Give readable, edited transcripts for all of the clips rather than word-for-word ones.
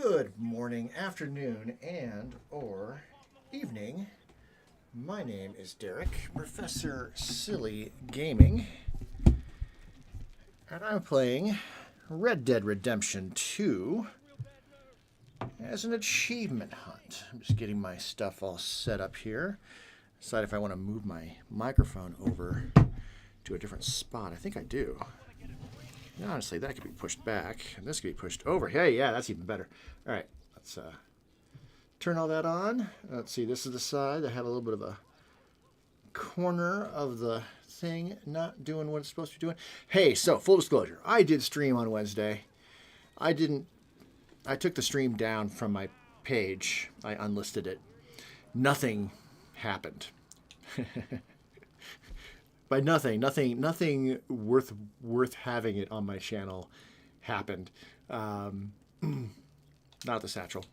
Good morning, afternoon, and or evening. My name is Derek, Professor Silly Gaming, and I'm playing Red Dead Redemption 2 as an achievement hunt. I'm just getting my stuff all set up here. Decide if I want to move my microphone over to a different spot. I think I do. Honestly, that could be pushed back, and this could be pushed over. Hey, yeah, that's even better. All right, let's turn all that on. Let's see, this is the side. I had a little bit of a corner of the thing not doing what it's supposed to be doing. Hey, so full disclosure, I did stream on Wednesday. I took the stream down from my page. I unlisted it. Nothing happened. By nothing worth having it on my channel happened. Not the satchel.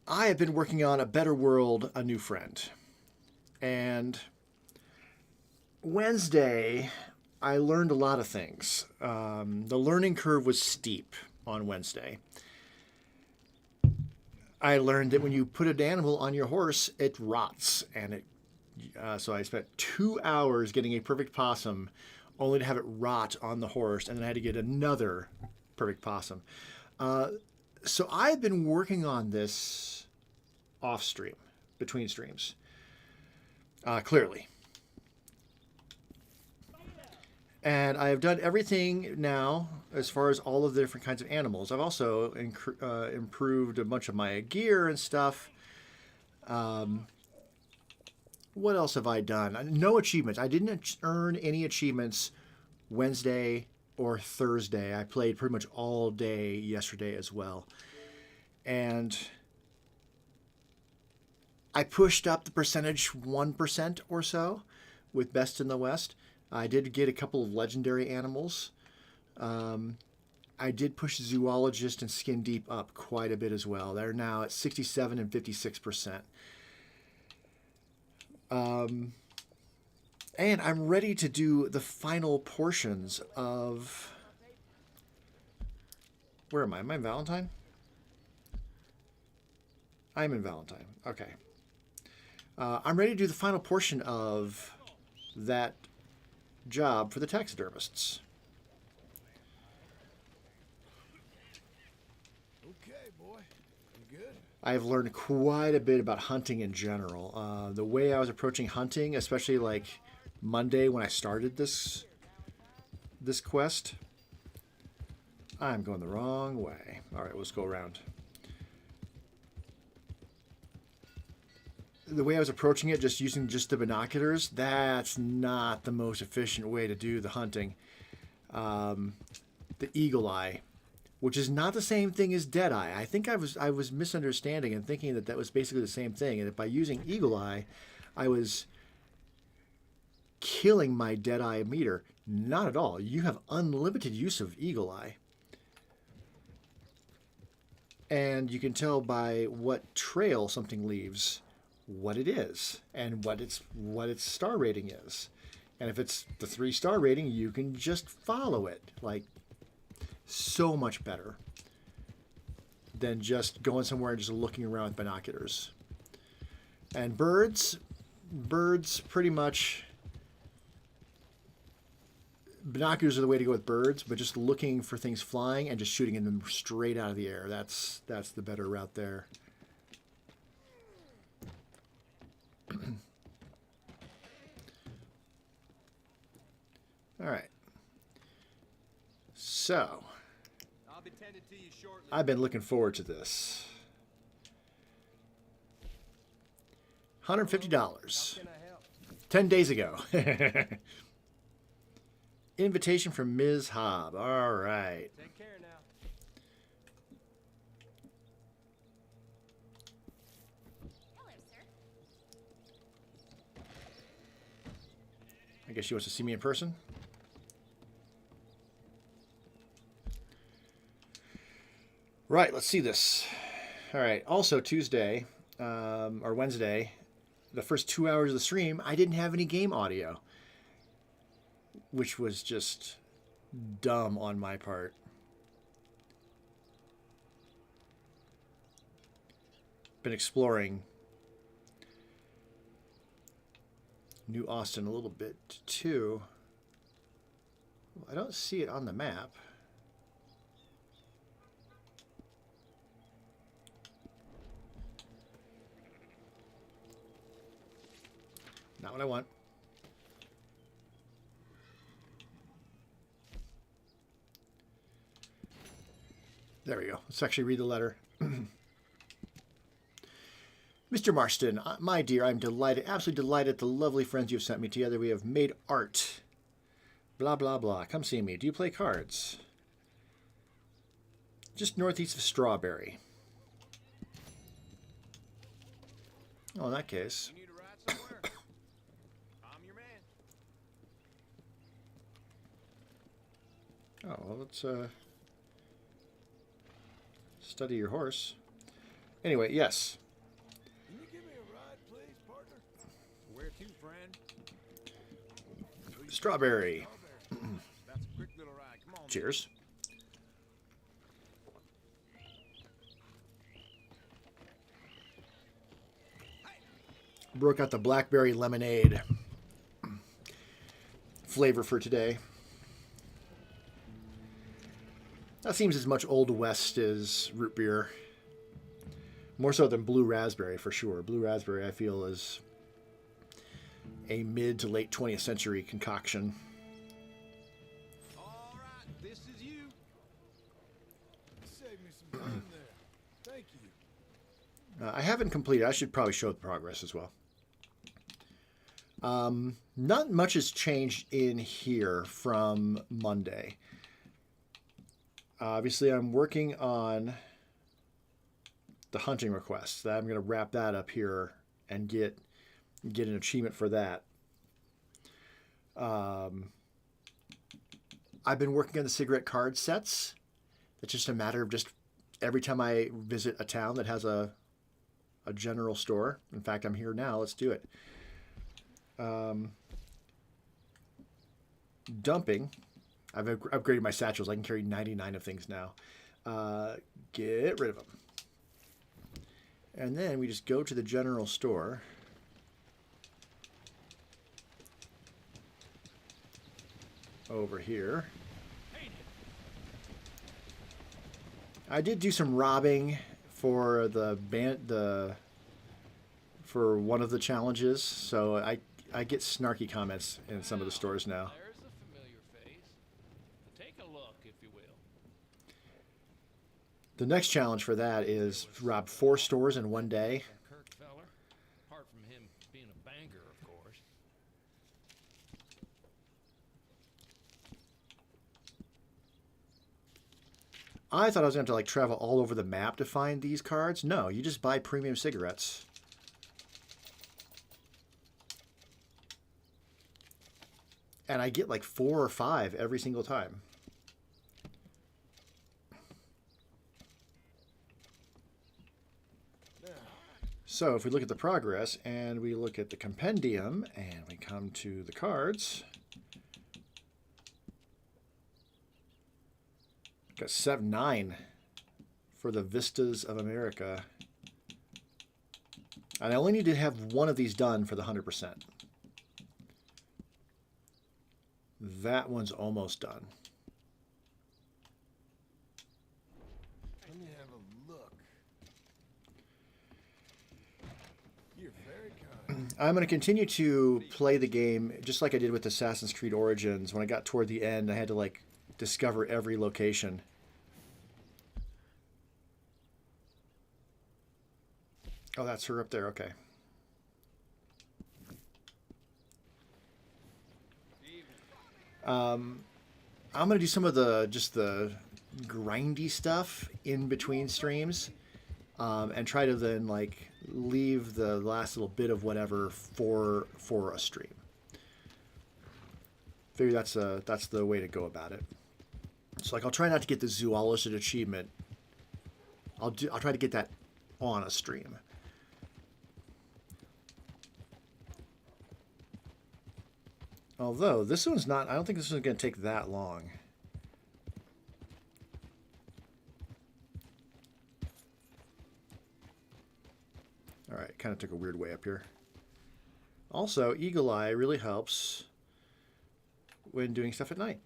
I have been working on A Better World, A New Friend. And Wednesday, I learned a lot of things. The learning curve was steep on Wednesday. I learned that when you put an animal on your horse, it rots, and so I spent 2 hours getting a perfect possum, only to have it rot on the horse, and then I had to get another perfect possum. So I've been working on this off stream, between streams, clearly. And I have done everything now as far as all of the different kinds of animals. I've also improved a bunch of my gear and stuff. What else have I done? No achievements. I didn't earn any achievements Wednesday or Thursday. I played pretty much all day yesterday as well. And I pushed up the percentage 1% or so with Best in the West. I did get a couple of legendary animals. I did push Zoologist and Skin Deep up quite a bit as well. They're now at 67 and 56%. And I'm ready to do the final portions of... Where am I? Am I in Valentine? I'm in Valentine. Okay. I'm ready to do the final portion of that job for the taxidermists. Okay, boy. You good? I've learned quite a bit about hunting in general. The way I was approaching hunting, especially like Monday when I started this quest. I'm going the wrong way. All right, let's go around. The way I was approaching it, just using just the binoculars, that's not the most efficient way to do the hunting. The eagle eye, which is not the same thing as dead eye. I think I was misunderstanding and thinking that was basically the same thing, and that by using eagle eye, I was killing my dead eye meter. Not at all. You have unlimited use of eagle eye. And you can tell by what trail something leaves what it is and what its star rating is. And if it's the 3-star rating, you can just follow it. Like, so much better than just going somewhere and just looking around with binoculars. And birds pretty much, binoculars are the way to go with birds, but just looking for things flying and just shooting them straight out of the air, that's the better route there. All right. So, I've been looking forward to this. $150. 10 days ago. Invitation from Ms. Hobb. All right. Take care now. Hello, sir. I guess she wants to see me in person. Right, let's see this. All right, also Tuesday, or Wednesday, the first 2 hours of the stream, I didn't have any game audio, which was just dumb on my part. been exploring New Austin a little bit too. I don't see it on the map. Not what I want. There we go. Let's actually read the letter. Mr. Marston, my dear, I'm delighted, absolutely delighted at the lovely friends you've sent me. Together we have made art. Blah, blah, blah. Come see me. Do you play cards? Just northeast of Strawberry. Oh, in that case. You need a ride somewhere? I'm your man. Oh, well, let's study your horse. Anyway, yes. Can you give me a ride, please, partner? Where to, friend? Strawberry. That's a quick little ride. Come on. Cheers. Broke out the blackberry lemonade flavor for today. That seems as much Old West as root beer. More so than blue raspberry, for sure. Blue raspberry, I feel, is a mid to late 20th century concoction. All right, this is you. Save me some time there. Thank you. I haven't completed. I should probably show the progress as well. Not much has changed in here from Monday. Obviously, I'm working on the hunting request. I'm going to wrap that up here and get an achievement for that. I've been working on the cigarette card sets. It's just a matter of just every time I visit a town that has a general store. In fact, I'm here now. Let's do it. Dumping. I've upgraded my satchels. I can carry 99 of things now. Get rid of them. And then we just go to the general store. Over here. I did do some robbing for for one of the challenges, so I get snarky comments in some of the stores now. There's a familiar face. Take a look, if you will. The next challenge for that is rob 4 stores in one day. Kirk feller, apart from him being a banker, of course. I thought I was going to have to travel all over the map to find these cards. No, you just buy premium cigarettes. And I get 4 or 5 every single time. So if we look at the progress and we look at the compendium and we come to the cards, got 9 for the Vistas of America. And I only need to have one of these done for the 100%. That one's almost done. Let me have a look. You're very kind. I'm going to continue to play the game just like I did with Assassin's Creed Origins. When I got toward the end, I had to discover every location. Oh, that's her up there. Okay. I'm going to do some of the grindy stuff in between streams, and try to then leave the last little bit of whatever for a stream. Figure that's the way to go about it. So I'll try not to get the zoologist achievement. I'll try to get that on a stream. Although this one's not, I don't think this one's going to take that long. kind of took a weird way up here. Also, Eagle Eye really helps when doing stuff at night.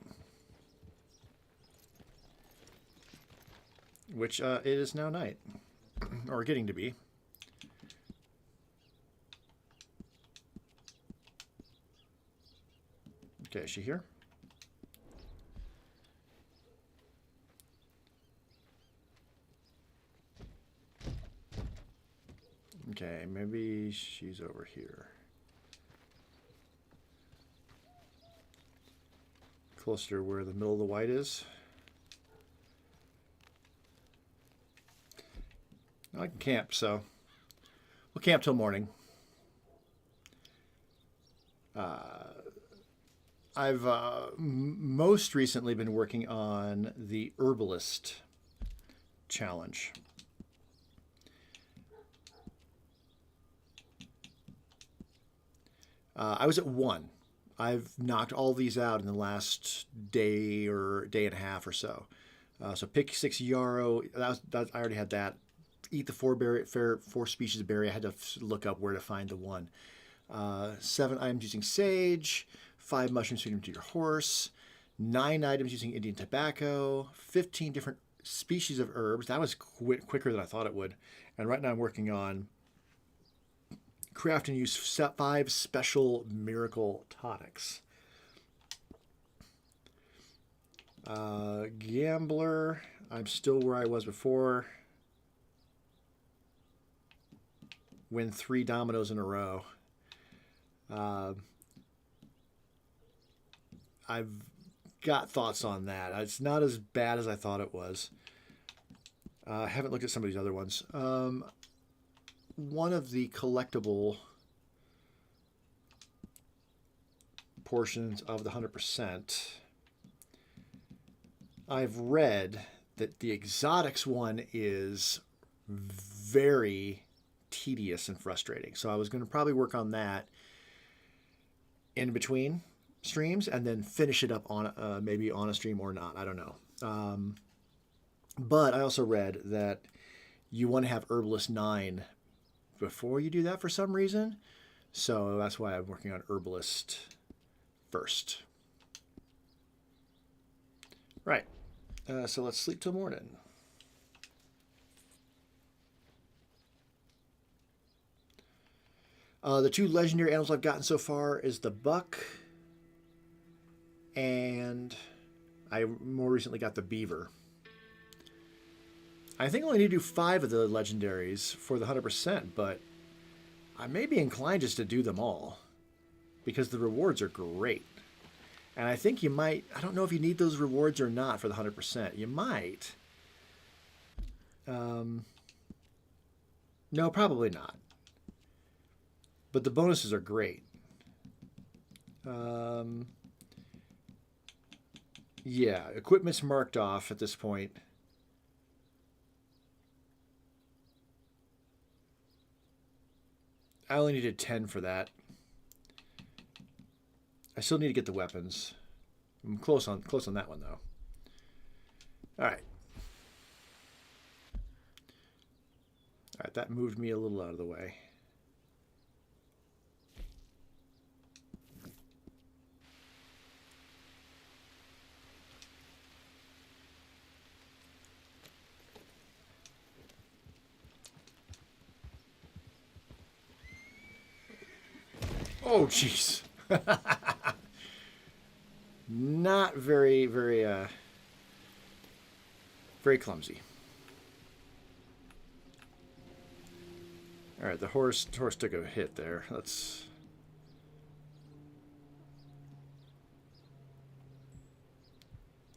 Which it is now night. Or getting to be. Okay, is she here? Okay, maybe she's over here. Closer to where the middle of the white is. I can camp, so we'll camp till morning. I've most recently been working on the Herbalist challenge. I was at 1. I've knocked all these out in the last day or day and a half or so. So pick 6 yarrow. I already had that. Eat the 4 species of berry. I had to look up where to find the 1. 7 items using sage. 5 mushrooms feeding to your horse. 9 items using Indian tobacco. 15 different species of herbs. That was quicker than I thought it would. And right now I'm working on craft and use 5 special miracle tonics. Gambler. I'm still where I was before. Win 3 dominoes in a row. I've got thoughts on that. It's not as bad as I thought it was. I haven't looked at some of these other ones. One of the collectible portions of the 100%, I've read that the exotics one is very tedious and frustrating. So I was going to probably work on that in between streams and then finish it up on maybe on a stream or not. I don't know. But I also read that you want to have Herbalist 9 before you do that for some reason. So that's why I'm working on Herbalist first. Right. So let's sleep till morning. The 2 legendary animals I've gotten so far is the buck, and I more recently got the beaver. I think I only need to do 5 of the legendaries for the 100%, but I may be inclined just to do them all because the rewards are great. And I think you might, I don't know if you need those rewards or not for the 100%. You might. No, probably not. But the bonuses are great. Yeah, equipment's marked off at this point. I only needed 10 for that. I still need to get the weapons. I'm close on that one though. All right. All right, that moved me a little out of the way. Oh, jeez. Not very, very clumsy. All right, the horse took a hit there.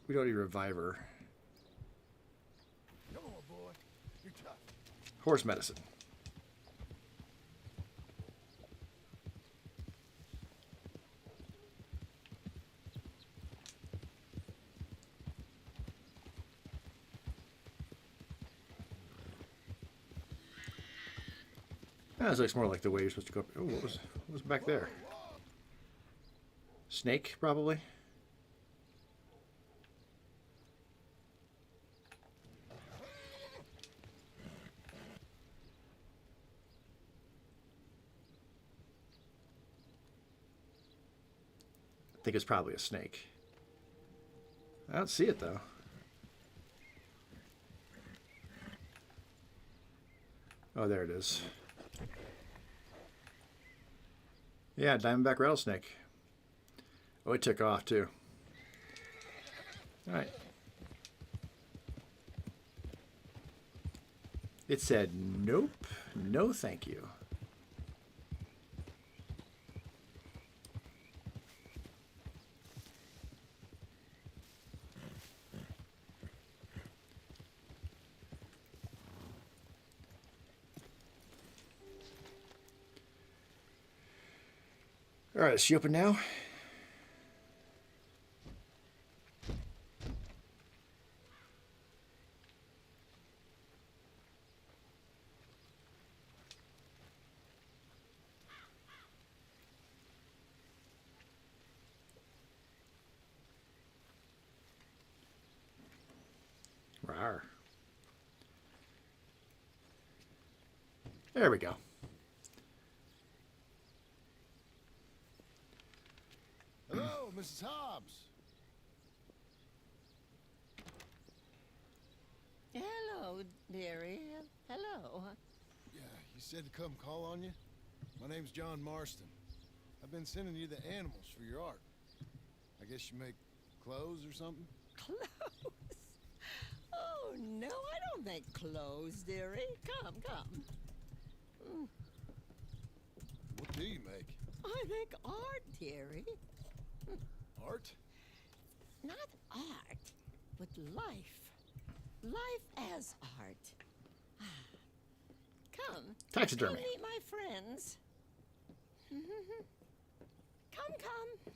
We don't need reviver. Come on, boy. You're tough. Horse medicine. That looks more like the way you're supposed to go. Oh, what was back there? Snake, probably. think it's probably a snake. I don't see it, though. Oh, there it is. Yeah, diamondback rattlesnake. Oh, it took off, too. All right. It said, nope, no thank you. All right, is she open now? Rawr. There we go. Hello, Mrs. Hobbs. Hello, dearie. Hello. Yeah, you said to come call on you? My name's John Marston. I've been sending you the animals for your art. I guess you make clothes or something? Clothes? Oh, no, I don't make clothes, dearie. Come, come. What do you make? I make art, dearie. Art? Not art, but life. Life as art. Come. Taxidermy. Come meet my friends. Come, come.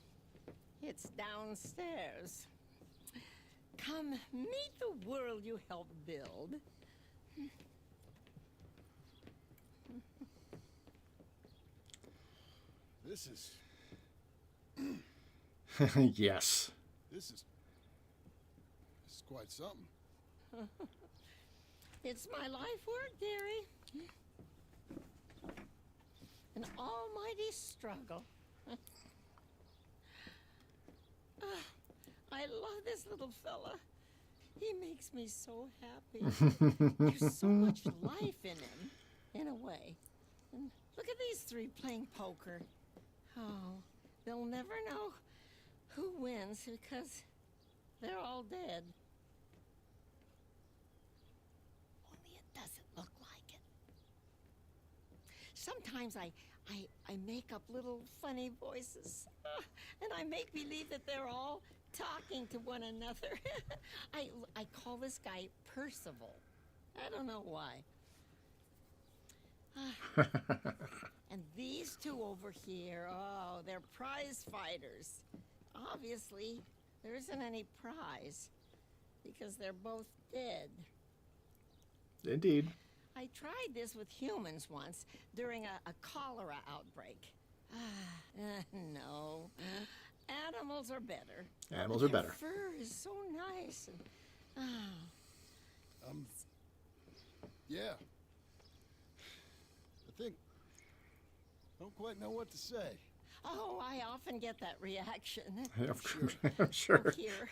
It's downstairs. Come meet the world you helped build. This is... Yes. This is quite something. It's my life work, dearie. An almighty struggle. I love this little fella. He makes me so happy. There's so much life in him, in a way. And look at these three playing poker. Oh, they'll never know who wins because they're all dead. Only it doesn't look like it. Sometimes I make up little funny voices, and I make believe that they're all talking to one another. I call this guy Percival. I don't know why. And these two over here, oh, they're prize fighters. Obviously, there isn't any prize because they're both dead. Indeed. I tried this with humans once during a cholera outbreak. No. Animals are better. Animals are better. Their fur is so nice. And, Yeah. I don't quite know what to say. oh, I often get that reaction. I'm sure. Here,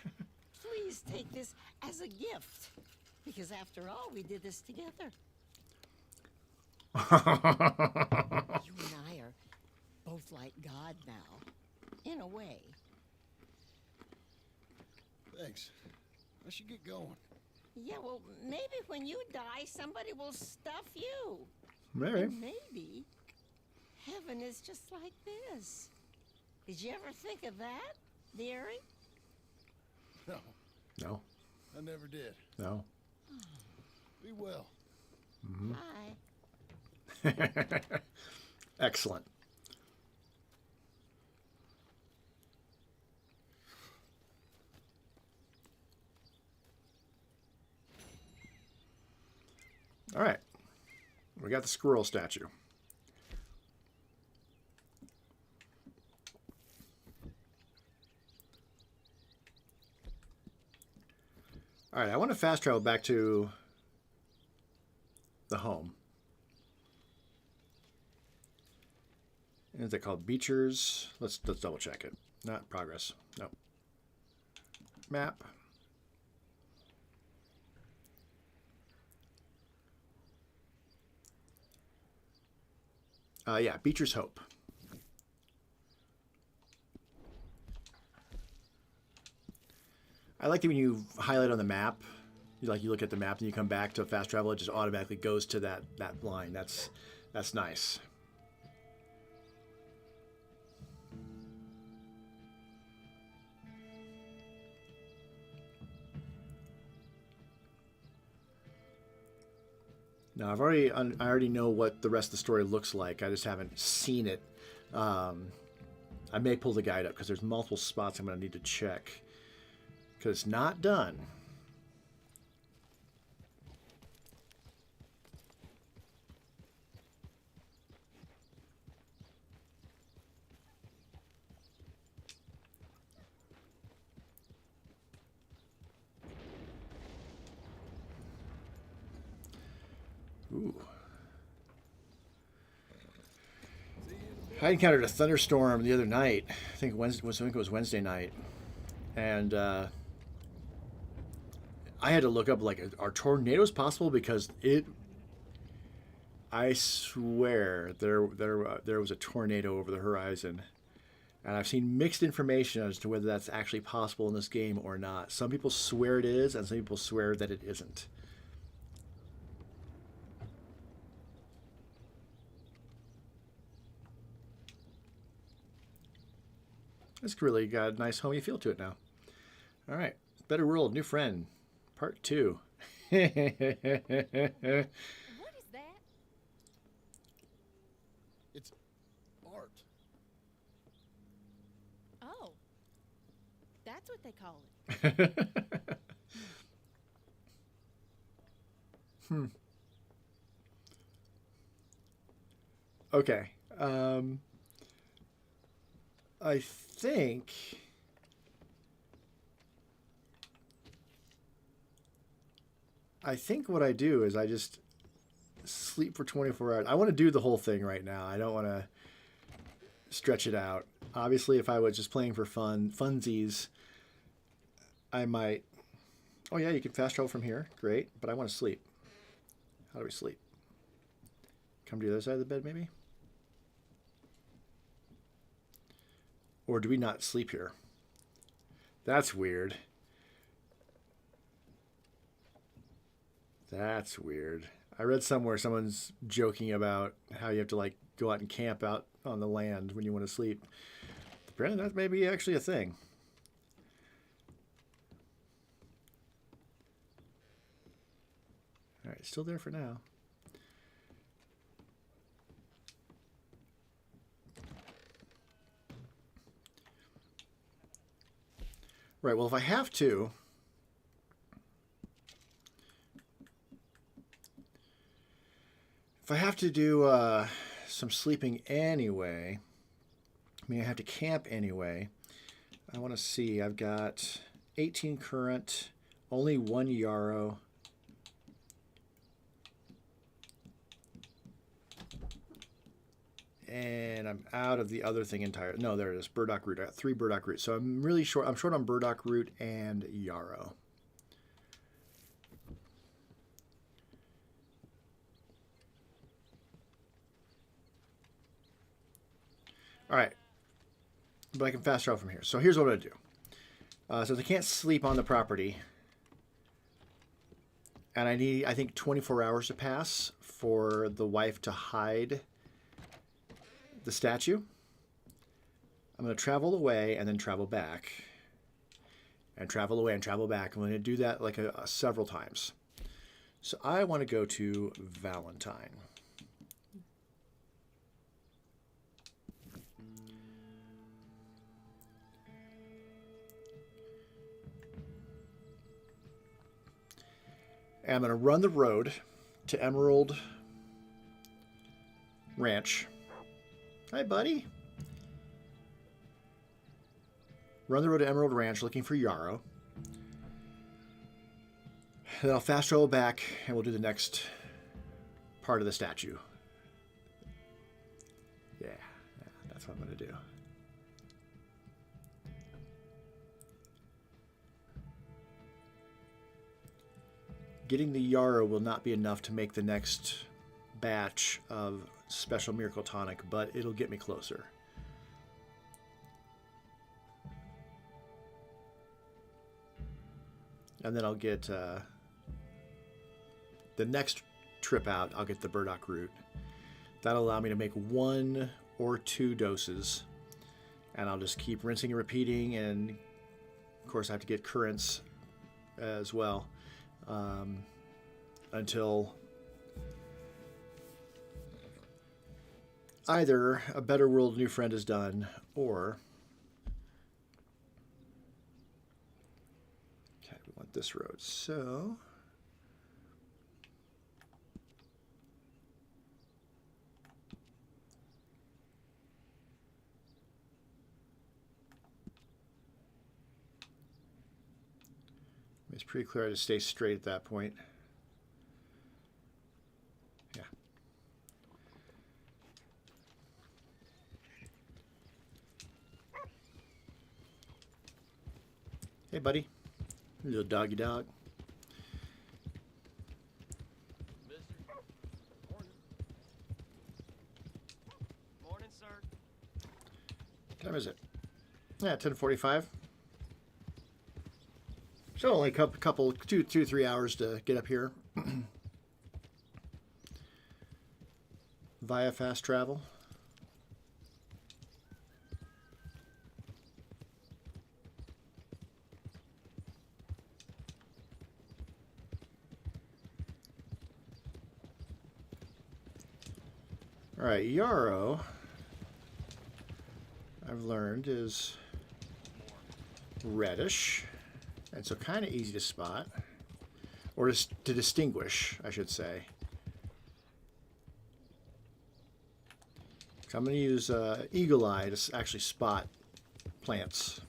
please take this as a gift. Because after all, we did this together. You and I are both like God now, in a way. Thanks. I should get going. Yeah, well, maybe when you die, somebody will stuff you. Maybe. And maybe heaven is just like this. Did you ever think of that, dearie? No, No. I never did. No. Be well. Bye. Excellent. All right. We got the squirrel statue. All right, I want to fast travel back to the home. Is it called Beecher's? Let's double check it. Not progress. No. Map. Yeah, Beecher's Hope. I like that when you highlight on the map, you look at the map and you come back to fast travel, it just automatically goes to that line. That's nice. Now I already know what the rest of the story looks like. I just haven't seen it. I may pull the guide up because there's multiple spots I'm going to need to check because it's not done. Ooh. I encountered a thunderstorm the other night. I think it was Wednesday night, and I had to look up like, are tornadoes possible? Because I swear there was a tornado over the horizon, and I've seen mixed information as to whether that's actually possible in this game or not. Some people swear it is, and some people swear that it isn't. It's really got a nice homey feel to it now. All right. Better World, New Friend, Part 2. What is that? It's art. Oh. That's what they call it. Okay. I think what I do is I just sleep for 24 hours. I want to do the whole thing right now. I don't want to stretch it out. Obviously, if I was just playing for funsies, I might... Oh yeah, you can fast travel from here. Great. But I want to sleep. How do we sleep? Come to the other side of the bed, maybe? Or do we not sleep here? That's weird. That's weird. I read somewhere someone's joking about how you have to like go out and camp out on the land when you want to sleep. Apparently that may be actually a thing. All right, still there for now. Right, well, if I have to, do some sleeping anyway, I mean, I have to camp anyway. I want to see, I've got 18 current, only 1 yarrow. And I'm out of the other thing entirely. No, there it is. Burdock root. I got 3 burdock roots. So I'm really short. I'm short on burdock root and yarrow. All right. But I can fast travel from here. So here's what I'm going to do. So they can't sleep on the property. And I need, I think, 24 hours to pass for the wife to hide the statue. I'm going to travel away and then travel back. And travel away and travel back. I'm going to do that like several times. So I want to go to Valentine. And I'm going to run the road to Emerald Ranch. Hi, buddy. Run the road to Emerald Ranch looking for yarrow. Then I'll fast travel back and we'll do the next part of the statue. Yeah, that's what I'm going to do. getting the yarrow will not be enough to make the next batch of special miracle tonic, but it'll get me closer. And then I'll get the next trip out, I'll get the burdock root. That'll allow me to make 1 or 2 doses, and I'll just keep rinsing and repeating. And of course I have to get currants as well, until either a Better World New Friend is done, or okay, we want this road, so it's pretty clear to stay straight at that point. Yeah. Hey, buddy. Little doggy dog. Morning, sir. What time is it? Yeah, 10:45. So only a couple, 2-3 hours to get up here via fast travel. All right, yarrow, I've learned, is reddish. And so kind of easy to spot, or to distinguish, I should say. So I'm going to use Eagle Eye to actually spot plants.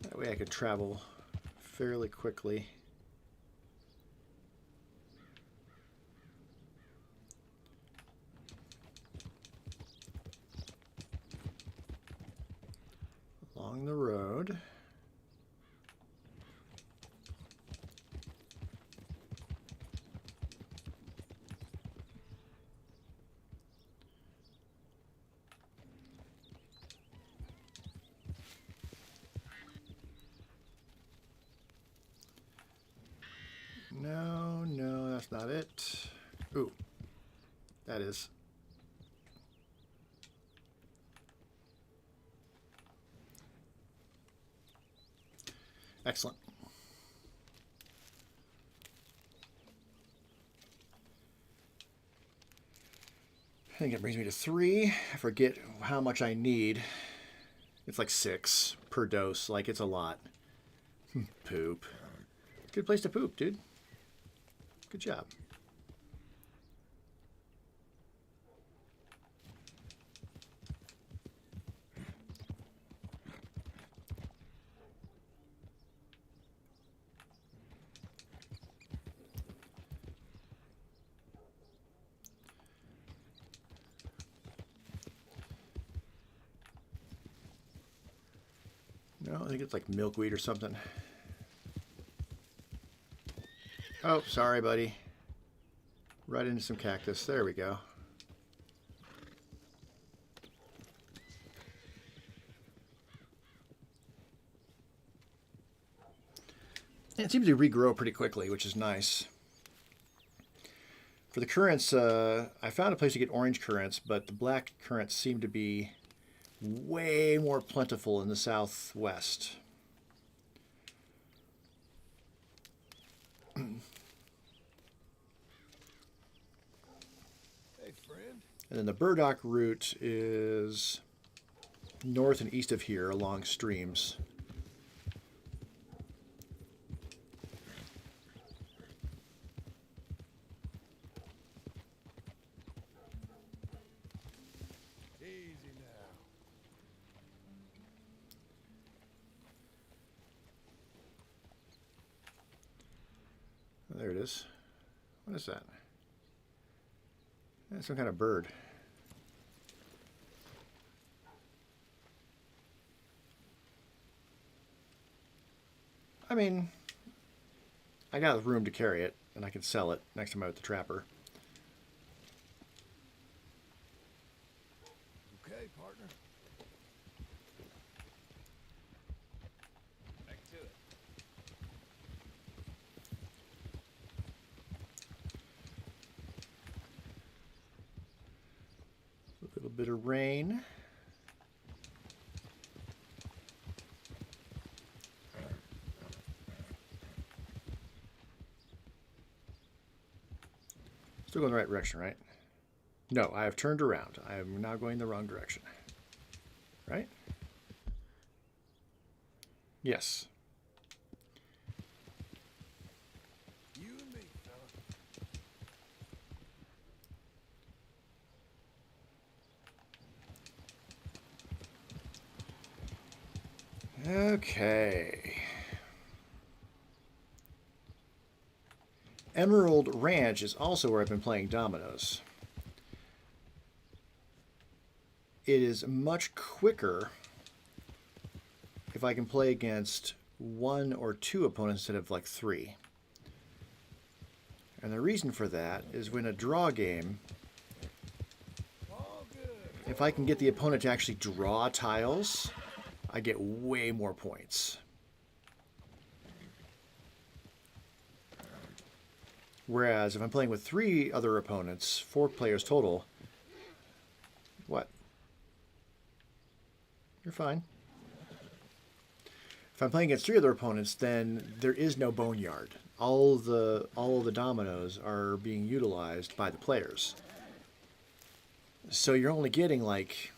That way I can travel fairly quickly. Along the road. No, that's not it. Ooh, that is. Excellent. I think it brings me to 3. I forget how much I need. It's like 6 per dose. Like, it's a lot. Poop. Good place to poop, dude. Good job. No, I think it's like milkweed or something. Oh, sorry, buddy. Right into some cactus. There we go. And it seems to regrow pretty quickly, which is nice. For the currants, I found a place to get orange currants, but the black currants seem to be way more plentiful in the southwest. Hey, friend. And then the burdock root is north and east of here along streams. Easy now. Oh, there it is. What is that? That's some kind of bird. I mean, I got room to carry it, and I can sell it next time I'm at the trapper. Okay, partner. Back to it. A little bit of rain. Still going the right direction, right? No, I have turned around. I am now going the wrong direction. Right? Yes. You and me, fella. Okay. Emerald Ranch is also where I've been playing dominoes. It is much quicker if I can play against 1 or 2 opponents instead of like 3. And the reason for that is when a draw game, All good. if I can get the opponent to actually draw tiles, I get way more points. Whereas if I'm playing with 3 other opponents, 4 players total, what? You're fine. If I'm playing against 3 other opponents, then there is no boneyard. All of the dominoes are being utilized by the players. So you're only getting like,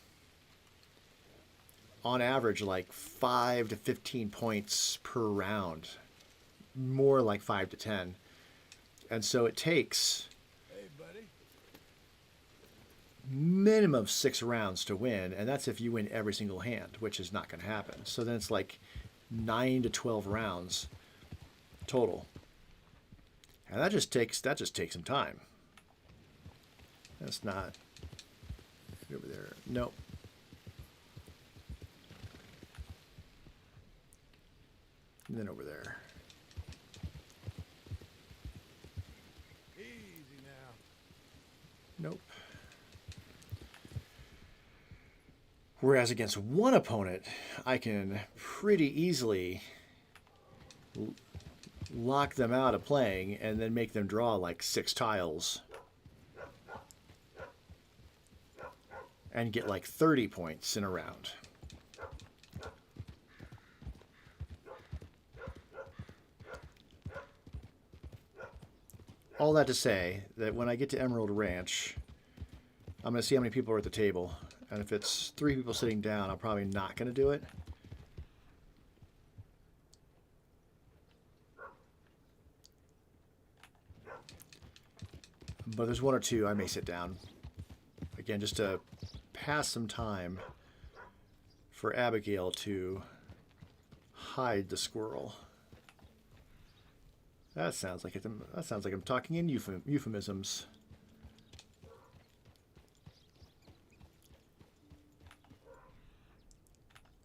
on average, like 5 to 15 points per round. More like 5 to 10. And so it takes Hey, buddy. minimum of 6 rounds to win, and that's if you win every single hand, which is not going to happen. So then it's like 9 to 12 rounds total, and that just takes some time. That's not over there. Nope. And then over there. Easy now. Nope. Whereas against one opponent, I can pretty easily lock them out of playing and then make them draw like 6 tiles and get like 30 points in a round. All that to say that when I get to Emerald Ranch, I'm going to see how many people are at the table. And if it's 3 people sitting down, I'm probably not going to do it. But there's 1 or 2, I may sit down. Again, just to pass some time for Abigail to hide the squirrel. That sounds like I'm talking in euphemisms.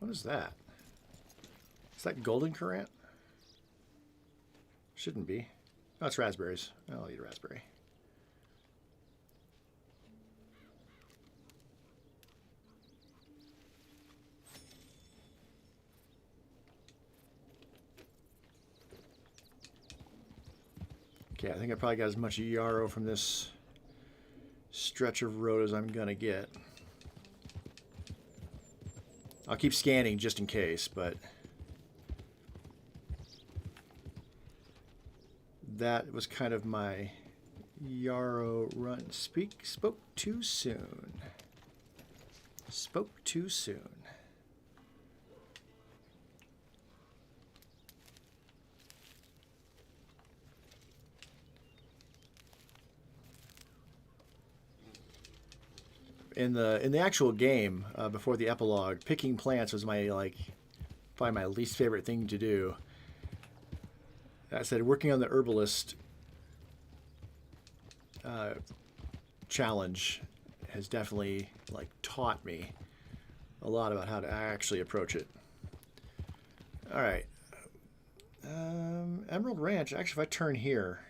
What is that? Is that golden currant? Shouldn't be. Oh, it's raspberries. I'll eat a raspberry. Okay, I think I probably got as much yarrow from this stretch of road as I'm gonna get. I'll keep scanning just in case, but that was kind of my yarrow run. Spoke too soon. Spoke too soon. In the actual game, before the epilogue, picking plants was my probably my least favorite thing to do. I said working on the herbalist challenge has definitely like taught me a lot about how to actually approach it. All right. Emerald Ranch, actually, if I turn here,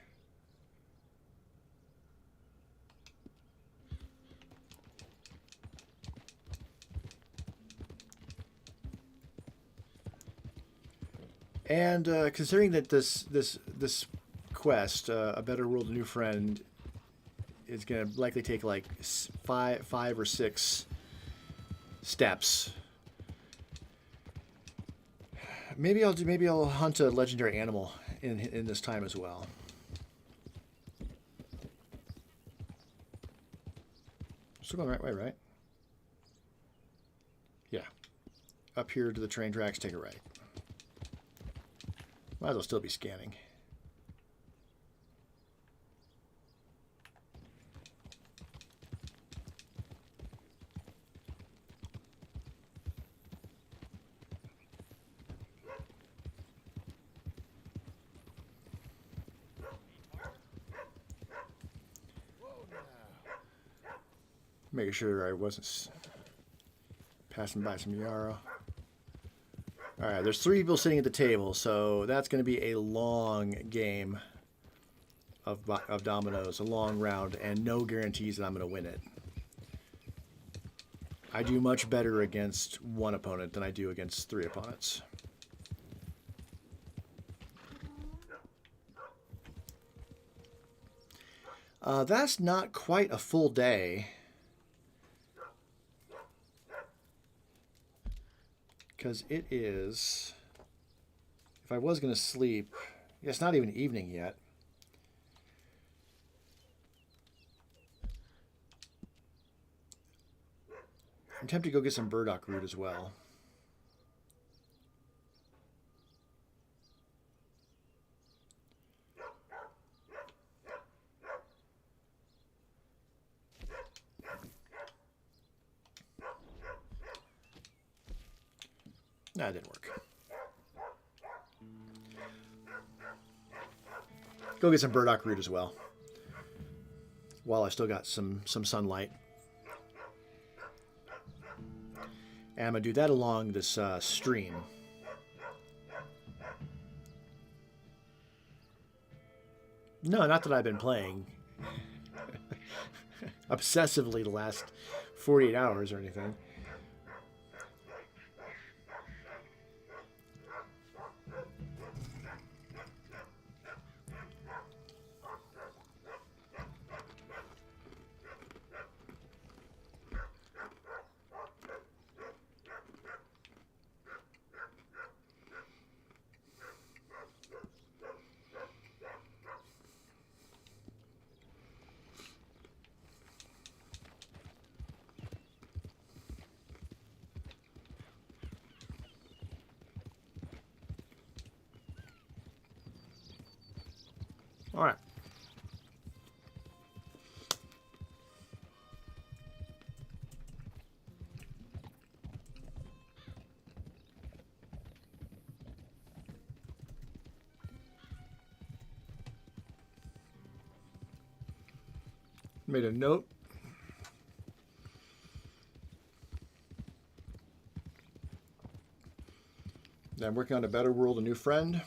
and considering that this quest, A Better World, A New Friend, is going to likely take like five or six steps. Maybe I'll hunt a legendary animal in this time as well. Still going the right way, right? Yeah. Up here to the train tracks, take a right. Might as well still be scanning. Making sure I wasn't passing by some yarrow. All right, there's 3 people sitting at the table, so that's going to be a long game of dominoes, a long round, and no guarantees that I'm going to win it. I do much better against 1 opponent than I do against 3 opponents. That's not quite a full day. Because it is, if I was going to sleep, yeah, it's not even evening yet. I'm tempted to go get some burdock root as well. That didn't work. Go get some burdock root as well, while I still got some sunlight. And I'm going to do that along this stream. No, not that I've been playing obsessively the last 48 hours or anything. All right. Made a note. I'm working on A Better World, A New Friend.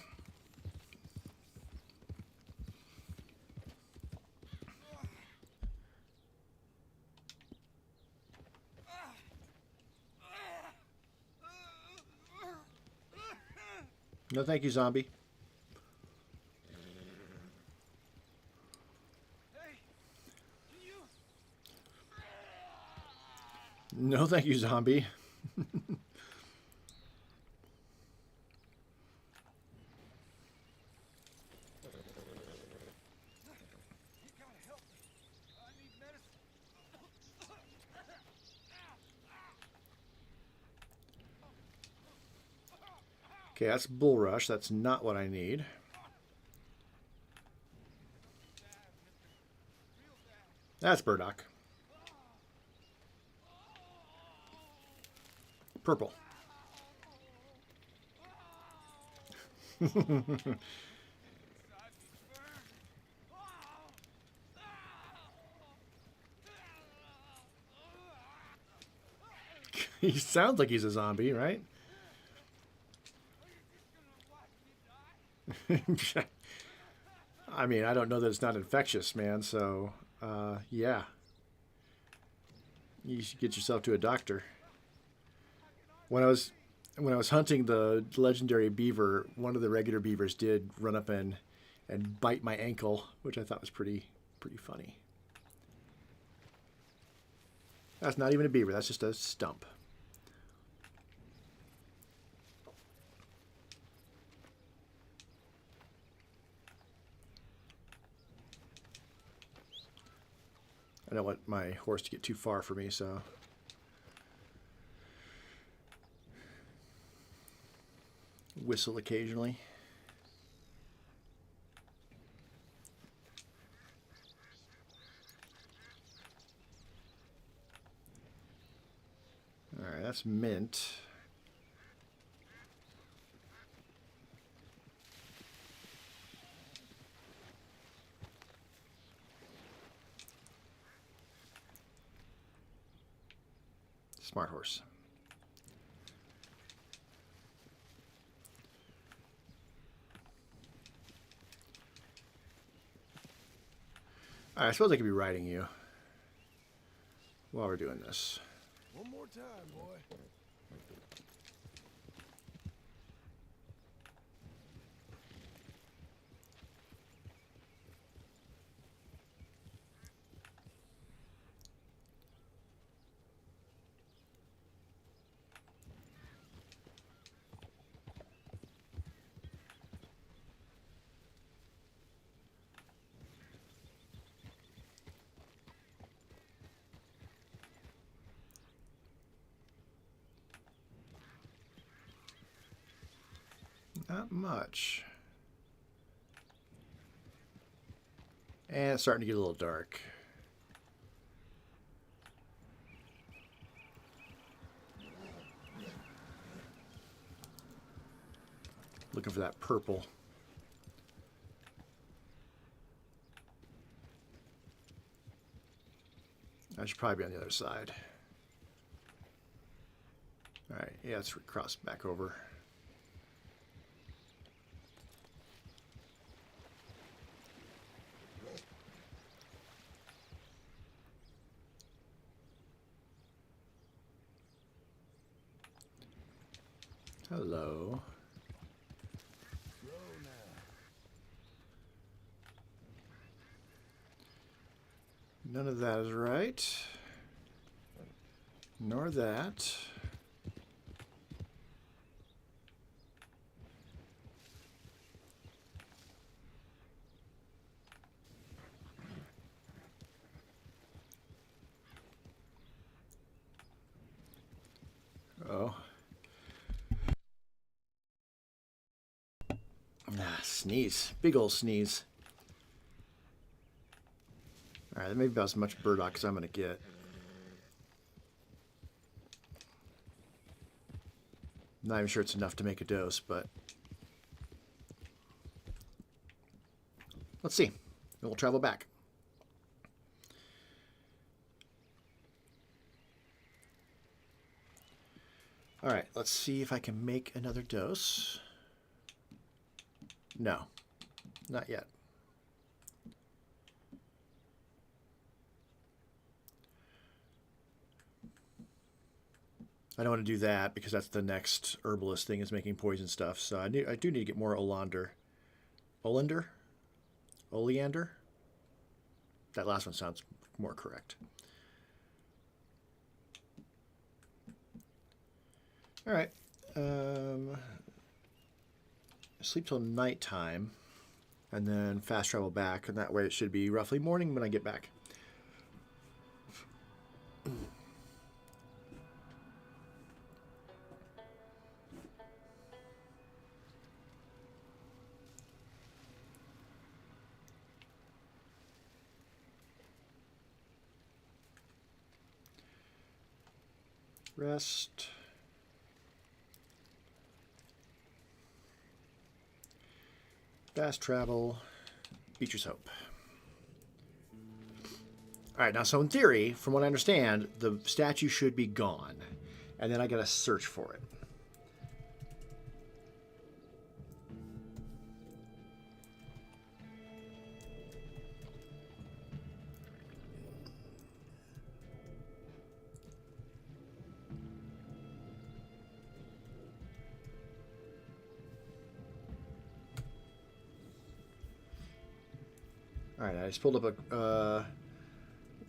No, thank you, zombie. No, thank you, zombie. Okay, that's bulrush. That's not what I need. That's burdock. Purple. He sounds like he's a zombie, right? I mean, I don't know that it's not infectious, man. So, yeah. You should get yourself to a doctor. When I was hunting the legendary beaver, one of the regular beavers did run up and bite my ankle, which I thought was pretty funny. That's not even a beaver. That's just a stump. I don't want my horse to get too far for me, so... whistle occasionally. Alright, that's mint. Smart horse. All right, I suppose I could be riding you while we're doing this. One more time, boy. Not much. And it's starting to get a little dark. Looking for that purple. I should probably be on the other side. All right, yeah, let's cross back over. Hello. None of that is right. Nor that. Oh. Ah, sneeze. Big old sneeze. Alright, that may be about as much burdock as I'm going to get. Not even sure it's enough to make a dose, but... let's see. And we'll travel back. Alright, let's see if I can make another dose. No, not yet. I don't want to do that because that's the next herbalist thing, is making poison stuff. So I do need to get more Oleander. Oleander? Oleander? That last one sounds more correct. All right. Sleep till nighttime, and then fast travel back, and that way it should be roughly morning when I get back. Rest. Fast travel. Beecher's Hope. All right, now, so in theory, from what I understand, the statue should be gone. And then I gotta search for it. All right, I just pulled up a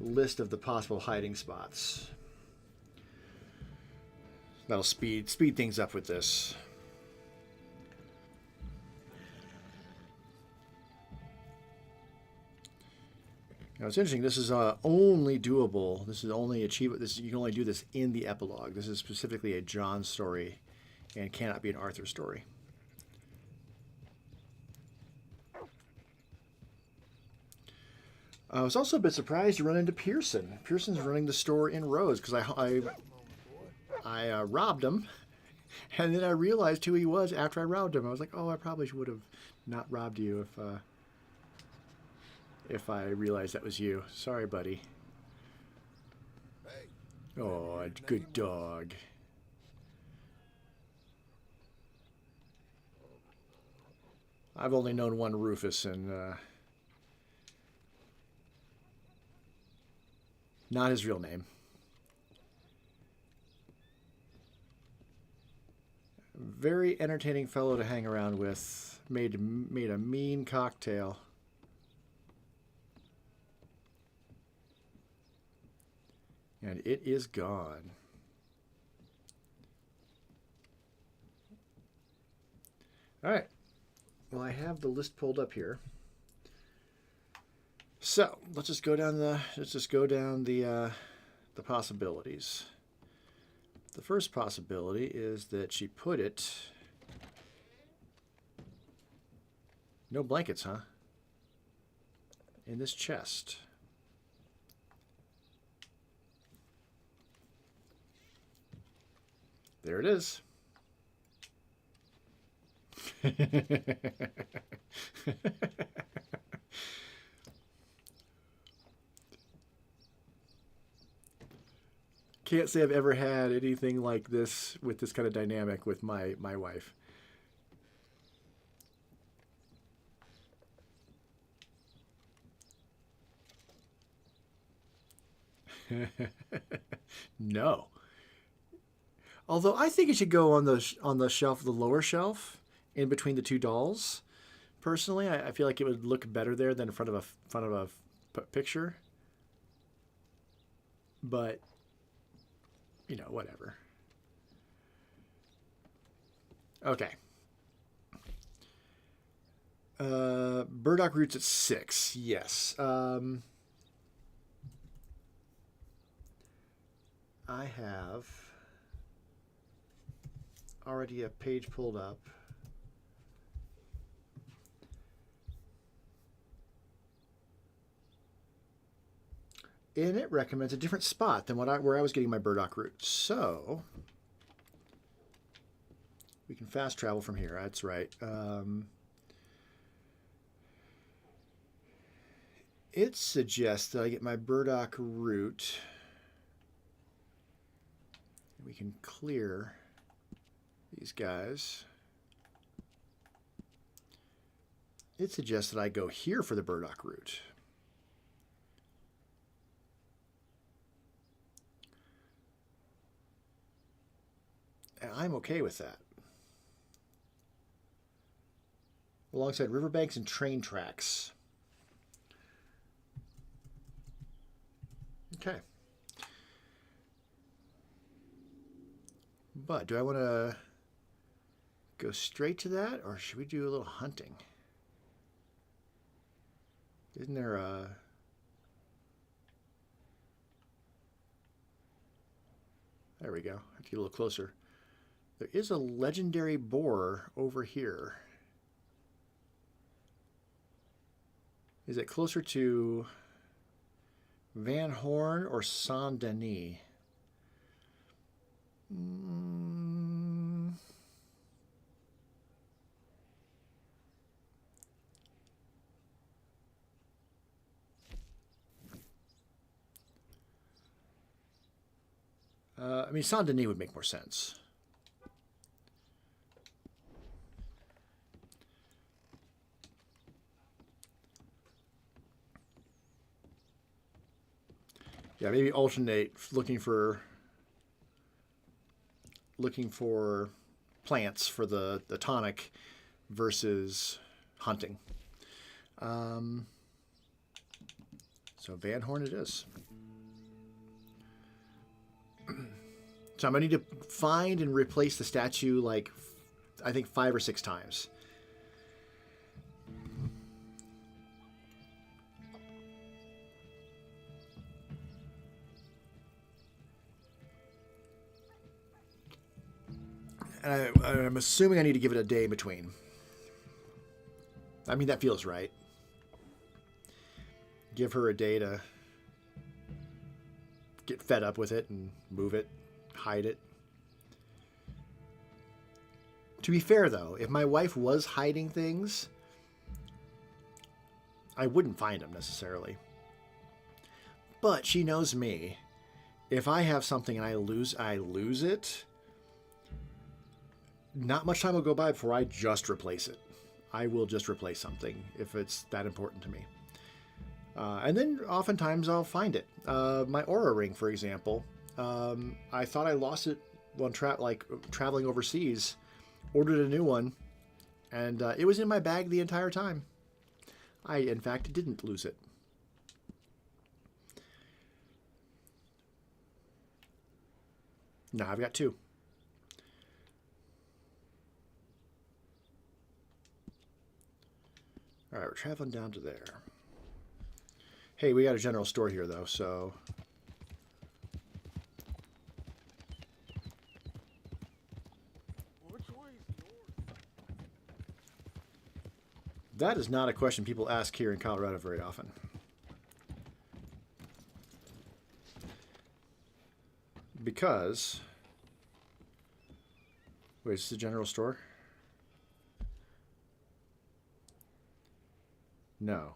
list of the possible hiding spots. That'll speed things up with this. Now it's interesting. This is only doable. This is only achievable. You can only do this in the epilogue. This is specifically a John story, and cannot be an Arthur story. I was also a bit surprised to run into Pearson. Pearson's running the store in Rose because I robbed him, and then I realized who he was after I robbed him. I was like, oh, I probably would have not robbed you if I realized that was you. Sorry, buddy. Hey. Oh, a good dog. I've only known one Rufus, and not his real name. Very entertaining fellow to hang around with. Made a mean cocktail. And it is gone. All right. Well, I have the list pulled up here. So let's just go down the possibilities. The first possibility is that she put it. No blankets, huh? In this chest. There it is. Can't say I've ever had anything like this with this kind of dynamic with my wife. No. Although I think it should go on the shelf, the lower shelf, in between the two dolls. Personally, I feel like it would look better there than in front of a picture. But you know, whatever. Okay. Burdock roots at 6. Yes. I have already a page pulled up. And it recommends a different spot than where I was getting my burdock root. So we can fast travel from here. That's right. It suggests that I get my burdock root. We can clear these guys. It suggests that I go here for the burdock root. And I'm okay with that. Alongside riverbanks and train tracks. Okay. But do I want to go straight to that, or should we do a little hunting? Isn't there a... There we go. I have to get a little closer. There is a legendary boar over here. Is it closer to Van Horn or Saint Denis? I mean, Saint Denis would make more sense. Yeah, maybe alternate looking for plants for the tonic versus hunting. So Van Horn it is. So I'm going to need to find and replace the statue like, I think 5 or 6 times. And I'm assuming I need to give it a day in between. I mean, that feels right. Give her a day to get fed up with it and move it, hide it. To be fair, though, if my wife was hiding things, I wouldn't find them necessarily. But she knows me. If I have something and I lose it. Not much time will go by before I just replace it. I will just replace something if it's that important to me. And then oftentimes I'll find it. My Aura ring, for example, I thought I lost it when traveling overseas. Ordered a new one, and it was in my bag the entire time. I, in fact, didn't lose it. Now I've got 2. All right, we're traveling down to there. Hey, we got a general store here, though, so... That is not a question people ask here in Colorado very often. Because... Wait, is this a general store? No.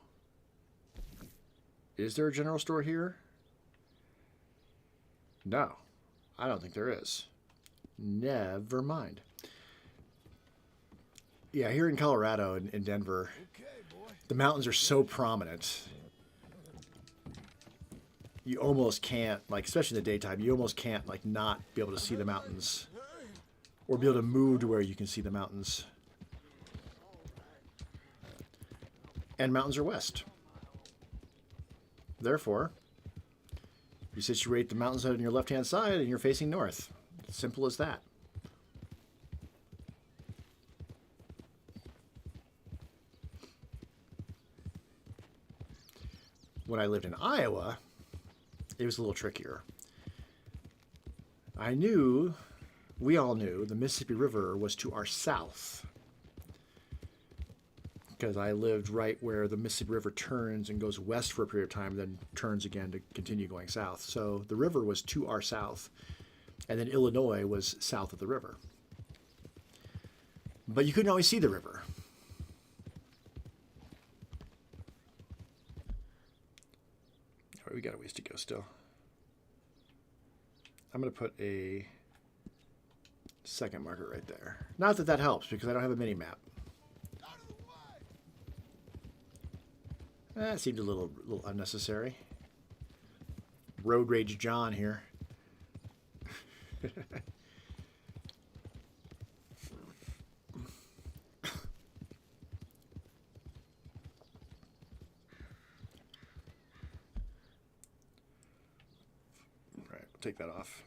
Is there a general store here? No. I don't think there is. Never mind. Yeah, here in Colorado, in Denver, the mountains are so prominent. You almost can't, like, especially in the daytime, you almost can't, like, not be able to see the mountains. Or be able to move to where you can see the mountains. And mountains are west. Therefore, you situate the mountains on your left-hand side and you're facing north. Simple as that. When I lived in Iowa, it was a little trickier. We all knew, the Mississippi River was to our south. Because I lived right where the Mississippi River turns and goes west for a period of time, then turns again to continue going south. So the river was to our south, and then Illinois was south of the river. But you couldn't always see the river. All right, we got a ways to go still. I'm going to put a second marker right there. Not that that helps, because I don't have a mini-map. That seemed a little unnecessary. Road Rage John here. Right, we'll take that off.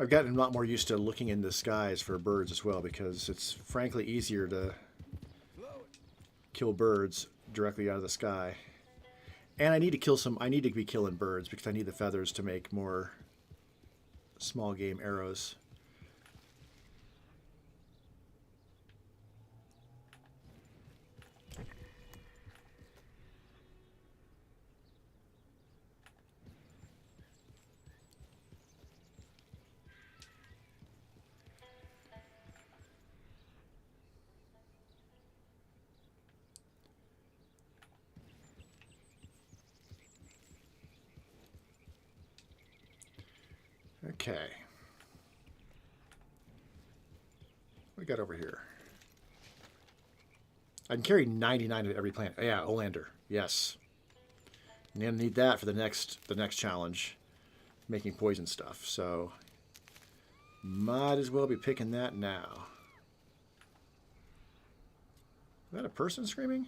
I've gotten a lot more used to looking in the skies for birds as well, because it's frankly easier to kill birds directly out of the sky. And I need to be killing birds because I need the feathers to make more small game arrows. Okay. What we got over here? I can carry 99 of every plant. Oh, yeah, Olander. Yes. I'm gonna need that for the next challenge, making poison stuff. So might as well be picking that now. Is that a person screaming?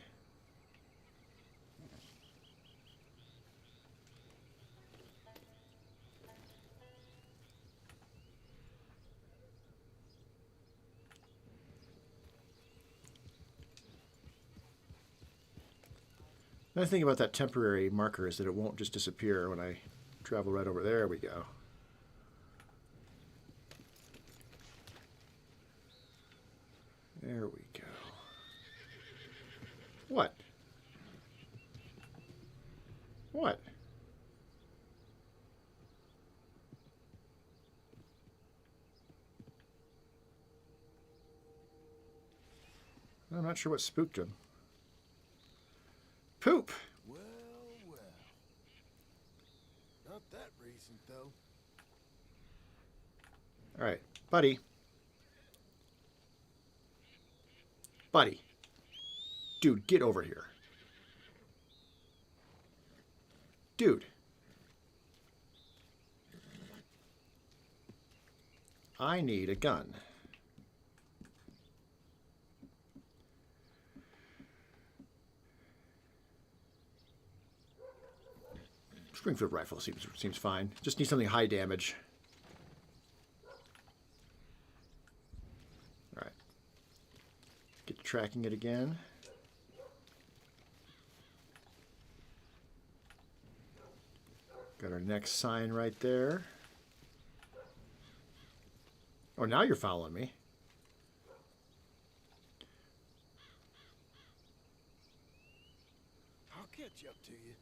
Another thing about that temporary marker is that it won't just disappear when I travel right over there. We go. There we go. What? What? I'm not sure what spooked him. Poop. Well, well. Not that recent, though. All right, buddy. Buddy. Dude, get over here. Dude. I need a gun. Springfield rifle seems fine. Just need something high damage. All right. Get to tracking it again. Got our next sign right there. Oh, now you're following me. I'll catch up to you.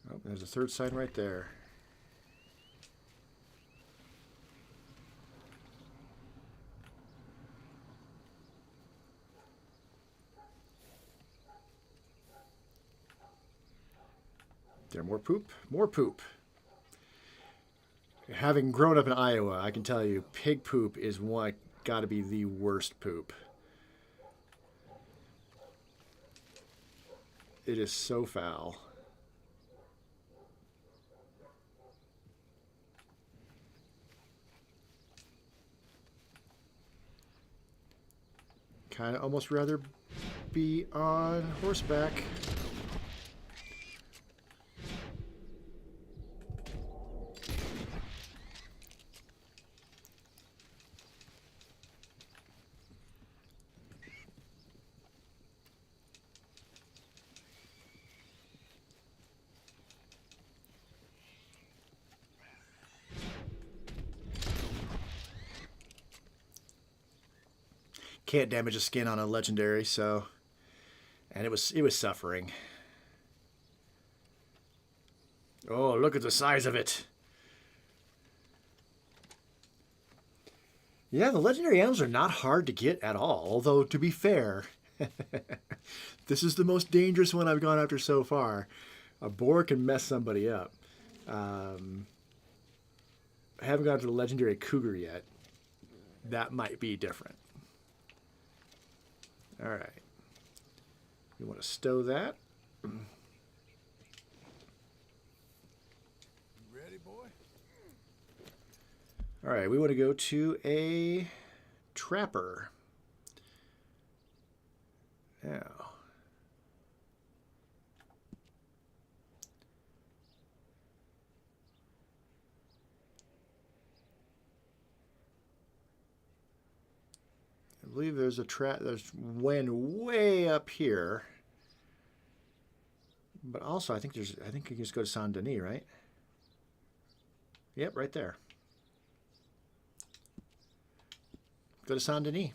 Oh, there's a third sign right there. There, more poop? More poop. Having grown up in Iowa, I can tell you, pig poop is got to be the worst poop. It is so foul. Kind of almost rather be on horseback. Can't damage a skin on a legendary, so, and it was suffering. Oh, look at the size of it. Yeah, the legendary animals are not hard to get at all, although to be fair, this is the most dangerous one I've gone after so far. A boar can mess somebody up. I haven't gone to the legendary cougar yet. That might be different. All right. You want to stow that. You ready, boy? All right, we want to go to a trapper. Now. I believe there's a trap. There's one way up here, but also I think you can just go to Saint Denis, right? Yep, right there. Go to Saint Denis.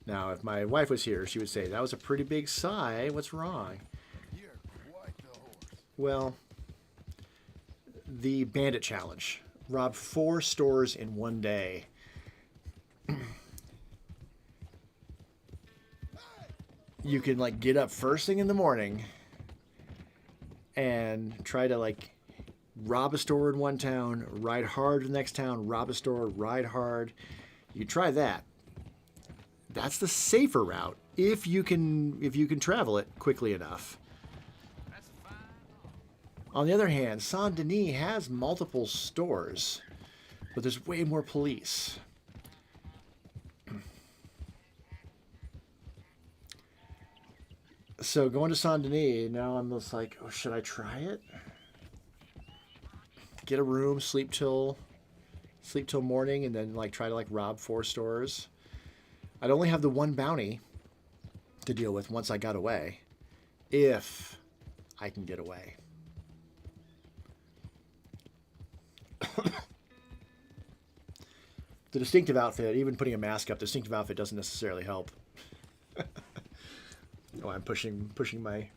Now, if my wife was here, she would say, that was a pretty big sigh. What's wrong? You're quite the horse. Well, the bandit challenge. Rob 4 stores in one day. you can like get up first thing in the morning and try to like rob a store in one town, ride hard to the next town, rob a store, ride hard. You try that. That's the safer route if you can travel it quickly enough. On the other hand, Saint Denis has multiple stores, but there's way more police. So going to Saint Denis, now I'm just like, oh, should I try it? Get a room, sleep till morning, and then like try to like rob 4 stores. I'd only have the one bounty to deal with once I got away, if I can get away. The distinctive outfit, even putting a mask up, the distinctive outfit doesn't necessarily help. Oh, I'm pushing my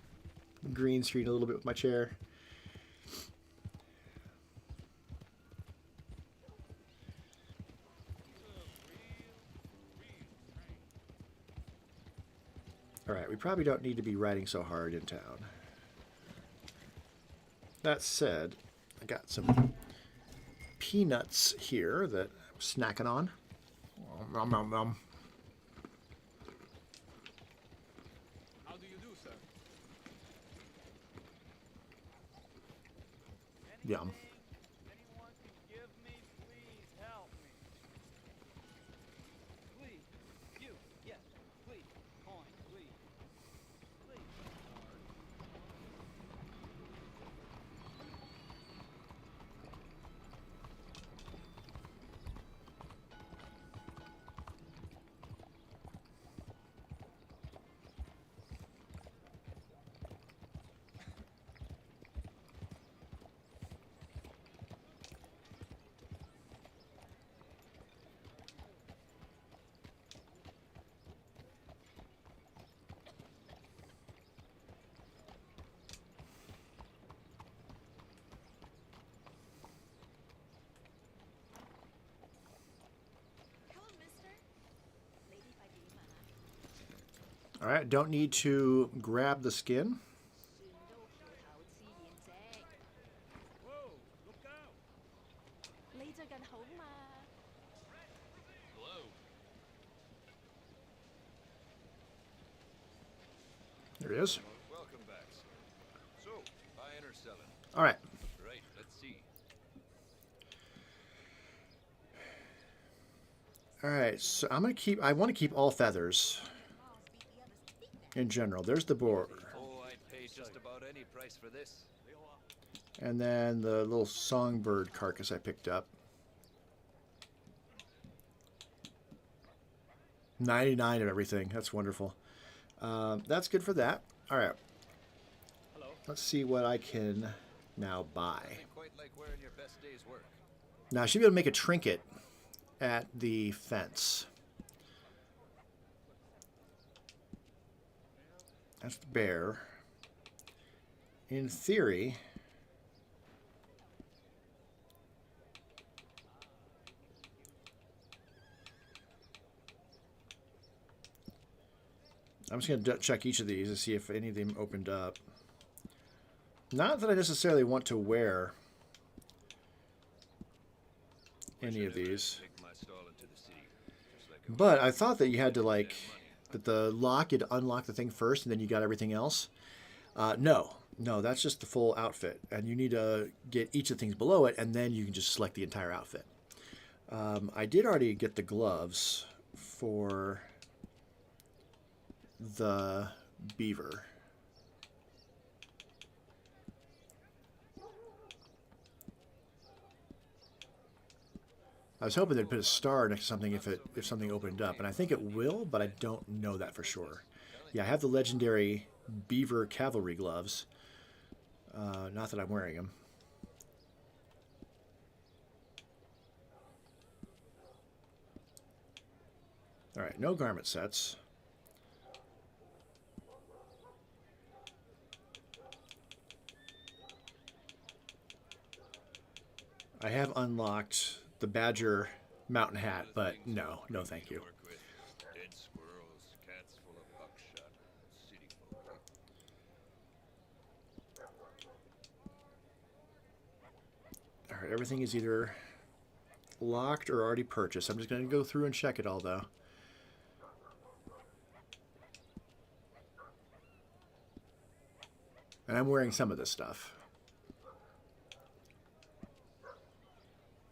green screen a little bit with my chair. All right, we probably don't need to be riding so hard in town. That said, I got some peanuts here that I'm snacking on. Nom, nom, nom. How do you do, sir? Yum. Anyone can give me, please help me. Please. You. Yes. Please. Coin. Please. Please. Hello, mister. Lady Fatima. All right, don't need to grab the skin. Whoa, look out! 你最近好嘛？ Hello. There it is. Welcome back, sir. So, buying or selling? All right. Right, let's see. All right, so I want to keep all feathers in general. There's the boar. Oh, I'd pay just about any price for this. And then the little songbird carcass I picked up. 99 of everything. That's wonderful. That's good for that. All right. Let's see what I can now buy. Quite like wearing your best day's work. Now, I should be able to make a trinket at the fence. That's the bear. In theory, I'm just going to check each of these to see if any of them opened up. Not that I necessarily want to wear any of these. But I thought that you had to like, that the lock, you had to unlock the thing first and then you got everything else. No, that's just the full outfit. And you need to get each of the things below it and then you can just select the entire outfit. I did already get the gloves for the beaver. I was hoping they'd put a star next to something if something opened up, and I think it will, but I don't know that for sure. Yeah, I have the legendary beaver cavalry gloves. Not that I'm wearing them. All right, no garment sets. I have unlocked the Badger mountain hat, but no thank you. Dead squirrels, cats full of buckshot, Everything is either locked or already purchased. I'm just going to go through and check it all, though. And I'm wearing some of this stuff.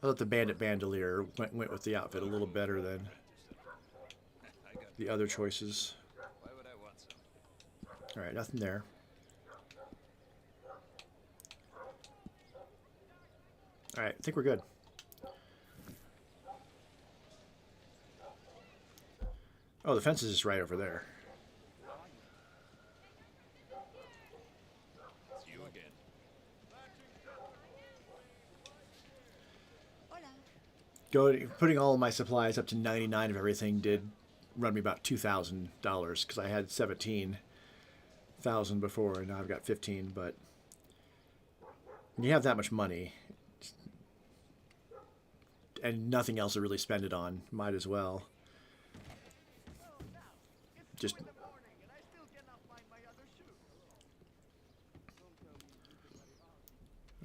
I thought the Bandit Bandolier went with the outfit a little better than the other choices. Why would I want some? All right, nothing there. All right, I think we're good. Oh, the fence is just right over there. It's you again. Putting all of my supplies up to 99 of everything did run me about $2,000 because I had 17,000 before and now I've got 15. But when you have that much money and nothing else to really spend it on, might as well just.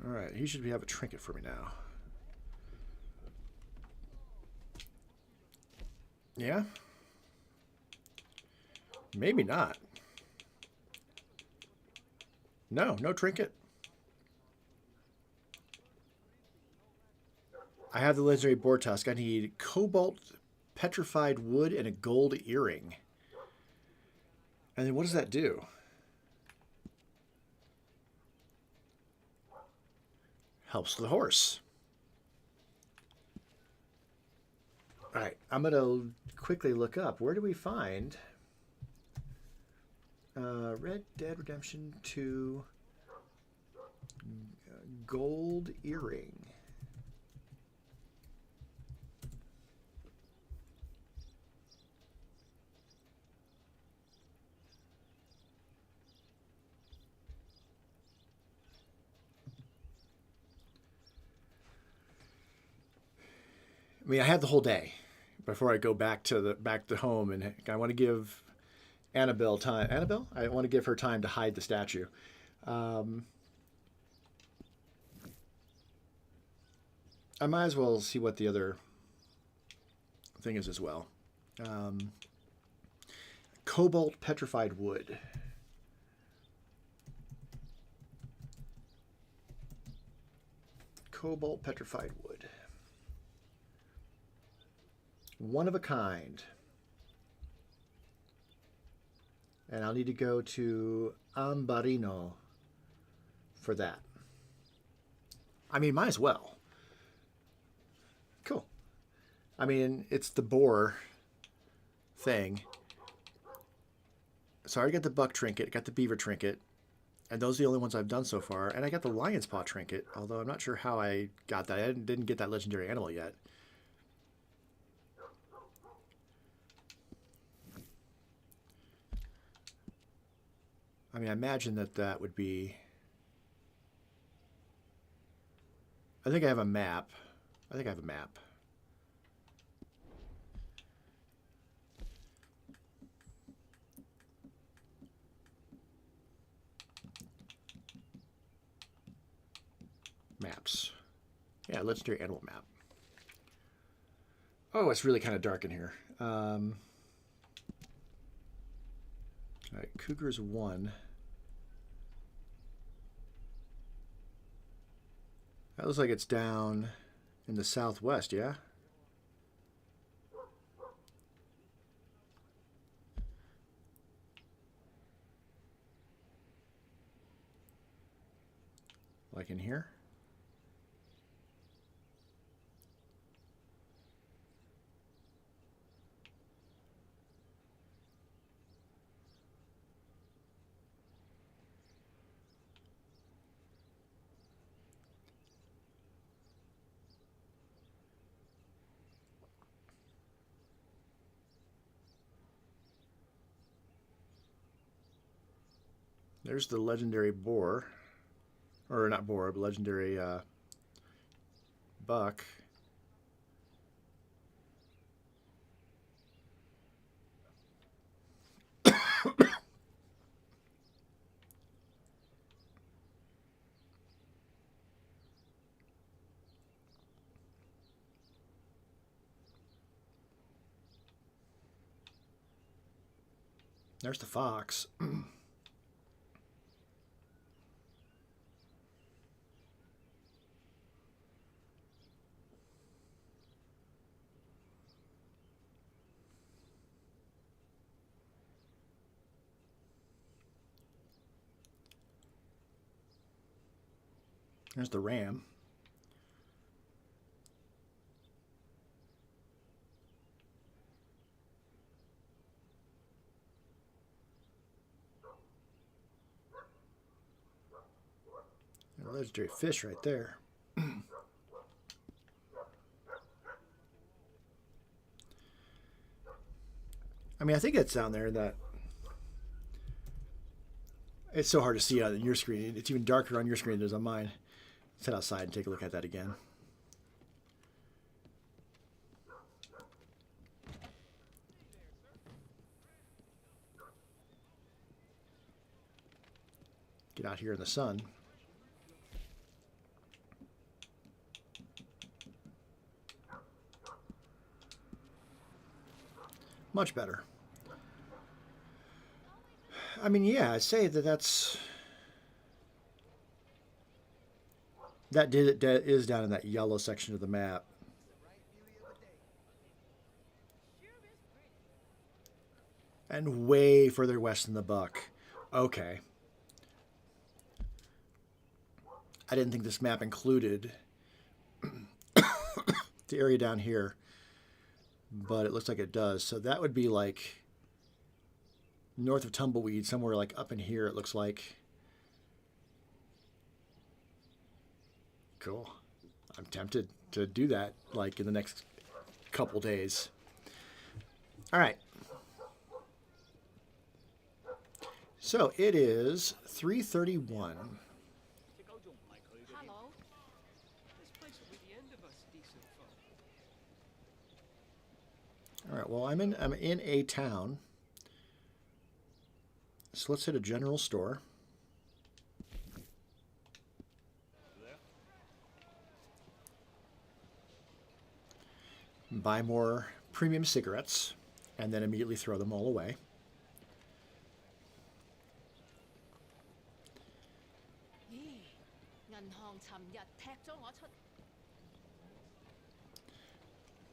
All right, he should have a trinket for me now. Yeah? Maybe not. No, no trinket. I have the legendary boar tusk. I need cobalt petrified wood and a gold earring. And then what does that do? Helps the horse. All right, I'm going to quickly look up. Where do we find Red Dead Redemption 2 gold earring? I mean, I had the whole day before I go back to home, and I want to give Annabelle time. Annabelle? I want to give her time to hide the statue. I might as well see what the other thing is as well. Cobalt petrified wood. Cobalt petrified wood. One of a kind. And I'll need to go to Ambarino for that. I mean, might as well. Cool. I mean, it's the boar thing. So I already got the buck trinket, got the beaver trinket, and those are the only ones I've done so far. And I got the lion's paw trinket, although I'm not sure how I got that. I didn't get that legendary animal yet. I mean, I imagine that would be... I think I have a map. I think I have a map. Maps. Yeah, legendary animal map. Oh, it's really kind of dark in here. All right, Cougar's 1. That looks like it's down in the southwest, yeah? Like in here? There's the legendary boar. Or not boar, but legendary buck. There's the fox. There's the ram. A legendary fish right there. I mean, I think it's down there that it's so hard to see on your screen. It's even darker on your screen than it is on mine. Let's head outside and take a look at that again. Get out here in the sun. Much better. I mean, yeah, I'd say that is down in that yellow section of the map. And way further west than the Buck. Okay. I didn't think this map included the area down here, but it looks like it does. So that would be like north of Tumbleweed, somewhere like up in here, it looks like. Cool. I'm tempted to do that like in the next couple days. All right. So it is 3:31. Hello. All right. Well, I'm in a town. So let's hit a general store. Buy more premium cigarettes, and then immediately throw them all away.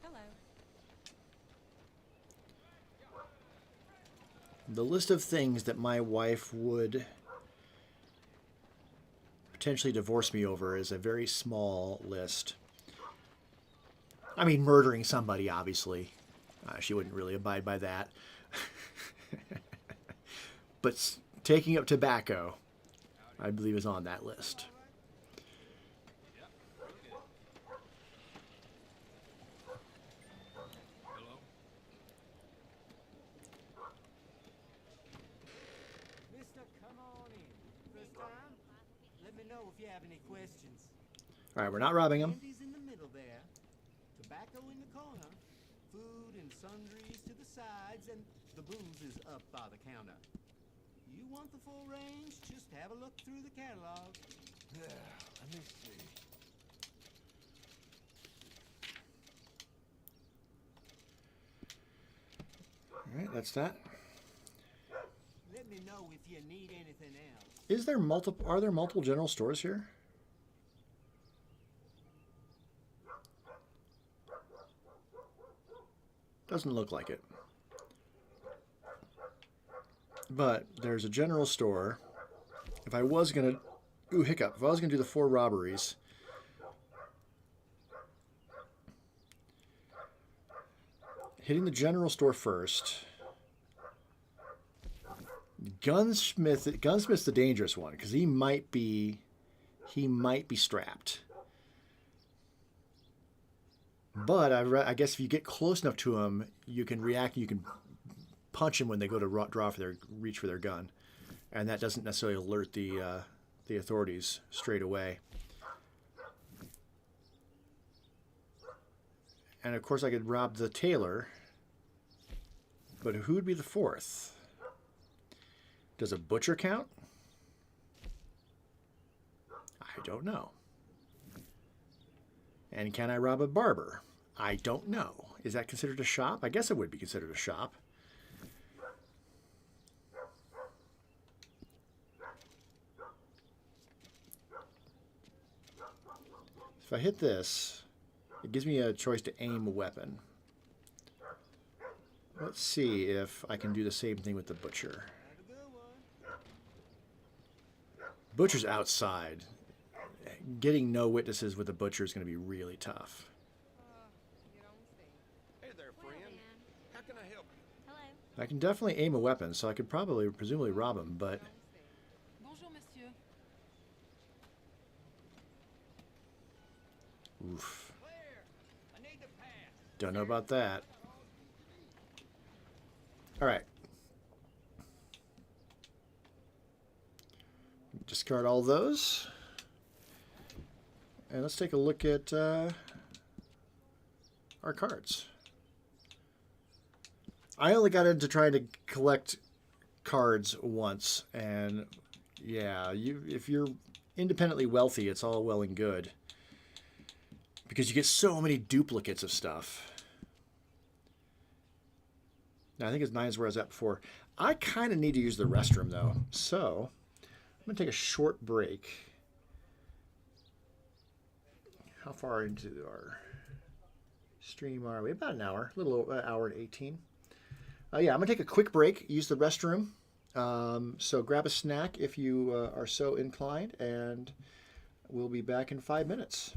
Hello. The list of things that my wife would potentially divorce me over is a very small list. I mean, murdering somebody, obviously. She wouldn't really abide by that. But taking up tobacco, I believe, is on that list. Hello? Mister, come on in. First time? Let me know if you have any questions. All right, we're not robbing him. Candy's in the middle there. Tobacco in the corner. Food and sundries to the sides, and the booze is up by the counter. You want the full range? Just have a look through the catalog. Yeah, let me see. All right, that's that. Let me know if you need anything else. Is there multiple? Are there multiple general stores here? Doesn't look like it. But there's a general store. If I was gonna, ooh, hiccup. If I was gonna do the 4 robberies, hitting the general store first. Gunsmith's the dangerous one because he might be strapped. But I guess if you get close enough to him, you can react. You can punch him when they go to reach for their gun, and that doesn't necessarily alert the authorities straight away. And of course, I could rob the tailor, but who would be the 4th? Does a butcher count? I don't know. And can I rob a barber? I don't know. Is that considered a shop? I guess it would be considered a shop. if I hit this, it gives me a choice to aim a weapon. Let's see if I can do the same thing with the butcher. Butcher's outside. Getting no witnesses with the butcher is going to be really tough. Hey there, friend. How can I help you? Hello. I can definitely aim a weapon, so I could probably, presumably rob him, but... Bonjour, monsieur. Oof. Don't know about that. Alright. Discard all those. And let's take a look at our cards. I only got into trying to collect cards once, and yeah, if you're independently wealthy, it's all well and good. Because you get so many duplicates of stuff. Now, I think it's 9 is where I was at before. I kind of need to use the restroom, though. So, I'm going to take a short break. How far into our stream are we? About an hour. A little over an hour and 18. Yeah, I'm going to take a quick break, use the restroom. So grab a snack if you are so inclined, and we'll be back in 5 minutes.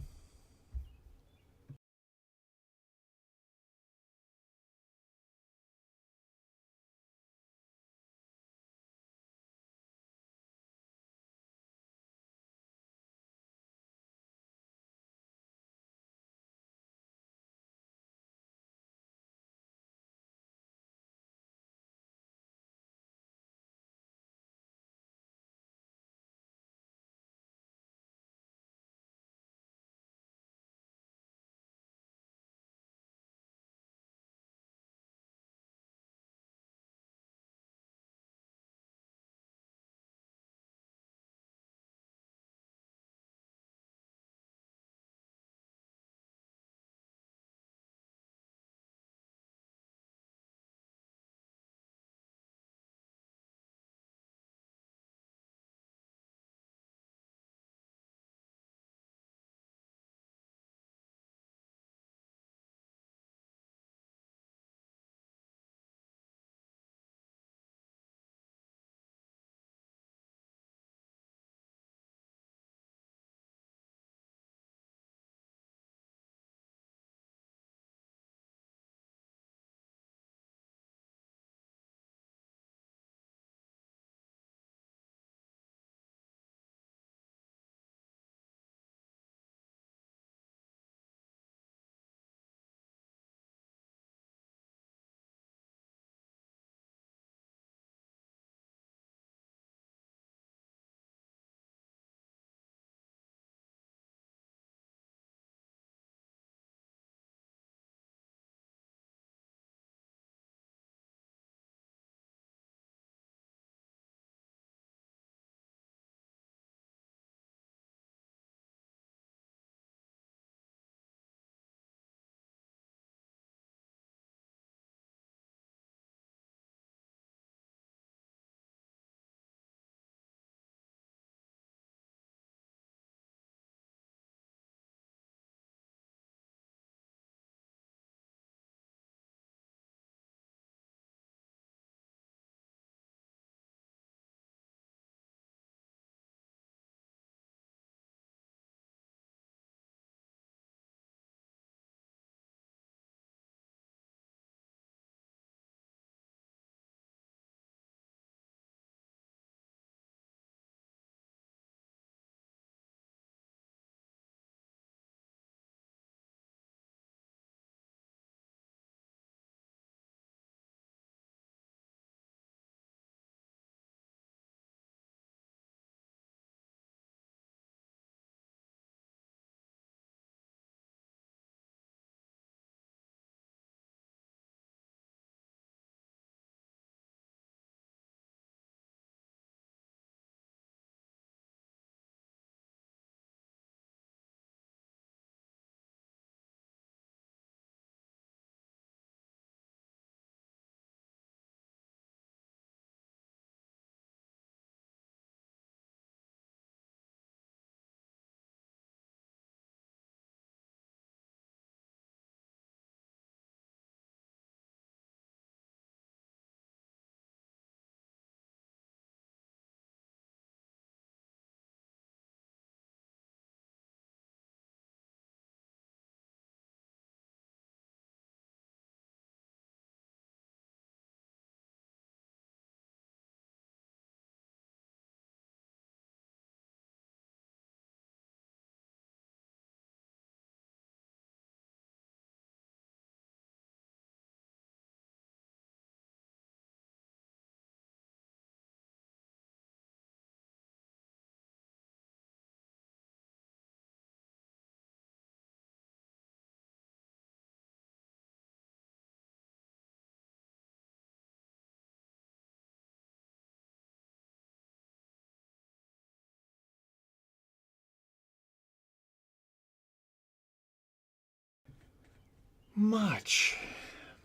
Much,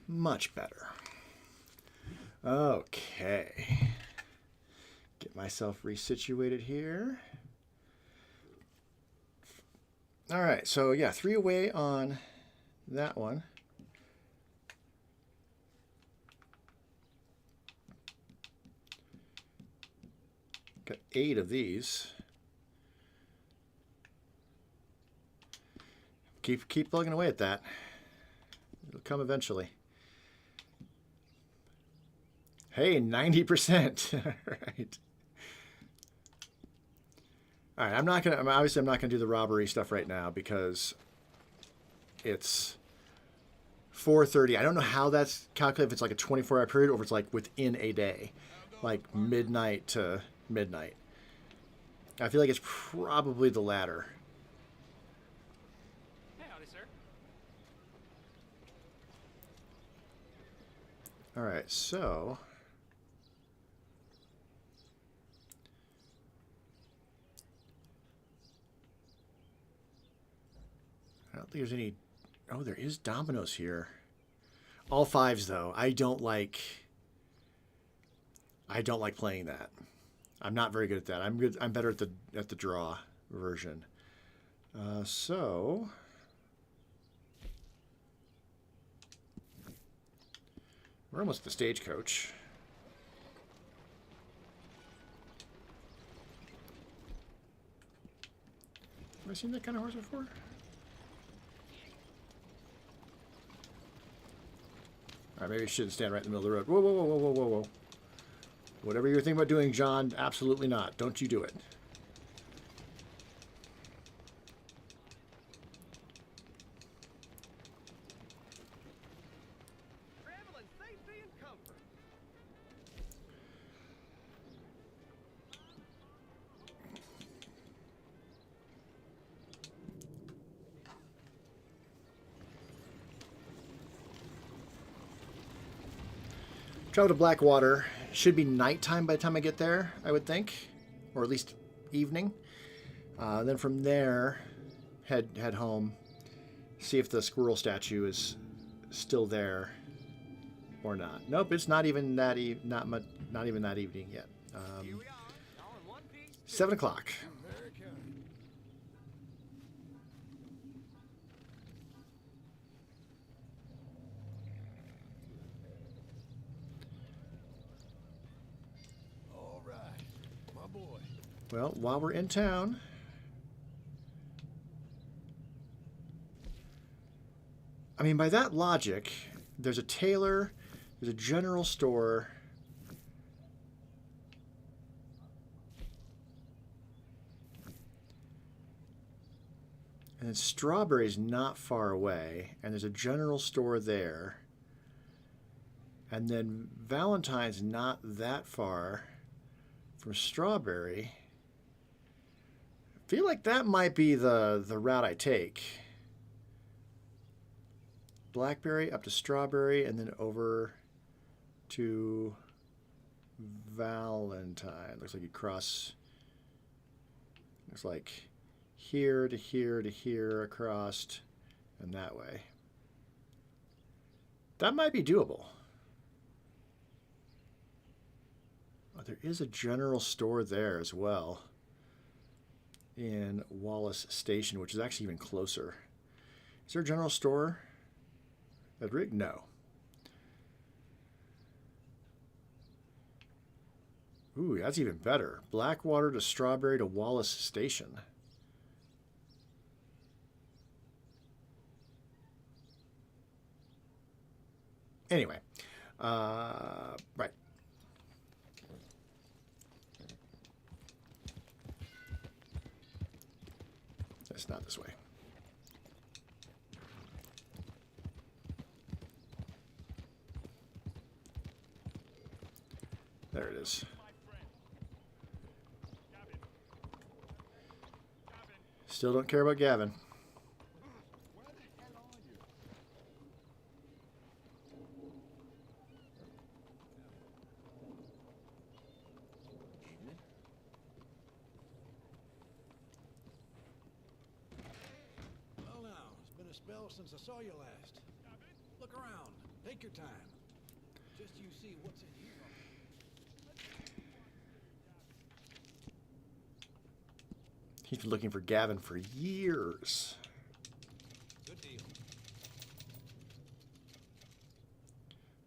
much better. Okay. Get myself resituated here. All right, so yeah, 3 away on that one. Got 8 of these. Keep plugging away at that. It'll come eventually. Hey, 90%. All right. All right, obviously I'm not gonna do the robbery stuff right now because it's 4:30. I don't know how that's calculated, if it's like a 24-hour period or if it's like within a day, like midnight to midnight. I feel like it's probably the latter. Howdy, sir. All right, so I don't think there's any. Oh, there is Domino's here. All 5s though. I don't like playing that. I'm not very good at that. I'm good. I'm better at the draw version. So we're almost at the stagecoach. Have I seen that kind of horse before? All right, maybe I shouldn't stand right in the middle of the road. Whoa, whoa, whoa, whoa, whoa, whoa. Whatever you're thinking about doing, John, absolutely not. Don't you do it. Travel in safety and comfort. Travel to Blackwater. Should be nighttime by the time I get there, I would think, or at least evening. Then from there, head home. See if the squirrel statue is still there or not. Nope, it's not even that not even that evening yet. Here we are, all in one piece. 7 o'clock. Very kind. All right, my boy. Well, while we're in town, I mean, by that logic, there's a tailor, there's a general store. And then Strawberry's not far away, and there's a general store there. And then Valentine's not that far from Strawberry. I feel like that might be the route I take. Blackberry up to Strawberry and then over to Valentine. Looks like you cross. Looks like here to here to here across and that way. That might be doable. Oh, there is a general store there as well in Wallace Station, which is actually even closer. Is there a general store at Rig? No. Ooh, that's even better. Blackwater to Strawberry to Wallace Station. Anyway, right. It's not this way. There it is. Still don't care about Gavin. Where the hell are you? Evening. Well now, it's been a spell since I saw you last. Look around. Take your time. Just you see what's in here. He's been looking for Gavin for years. Good deal.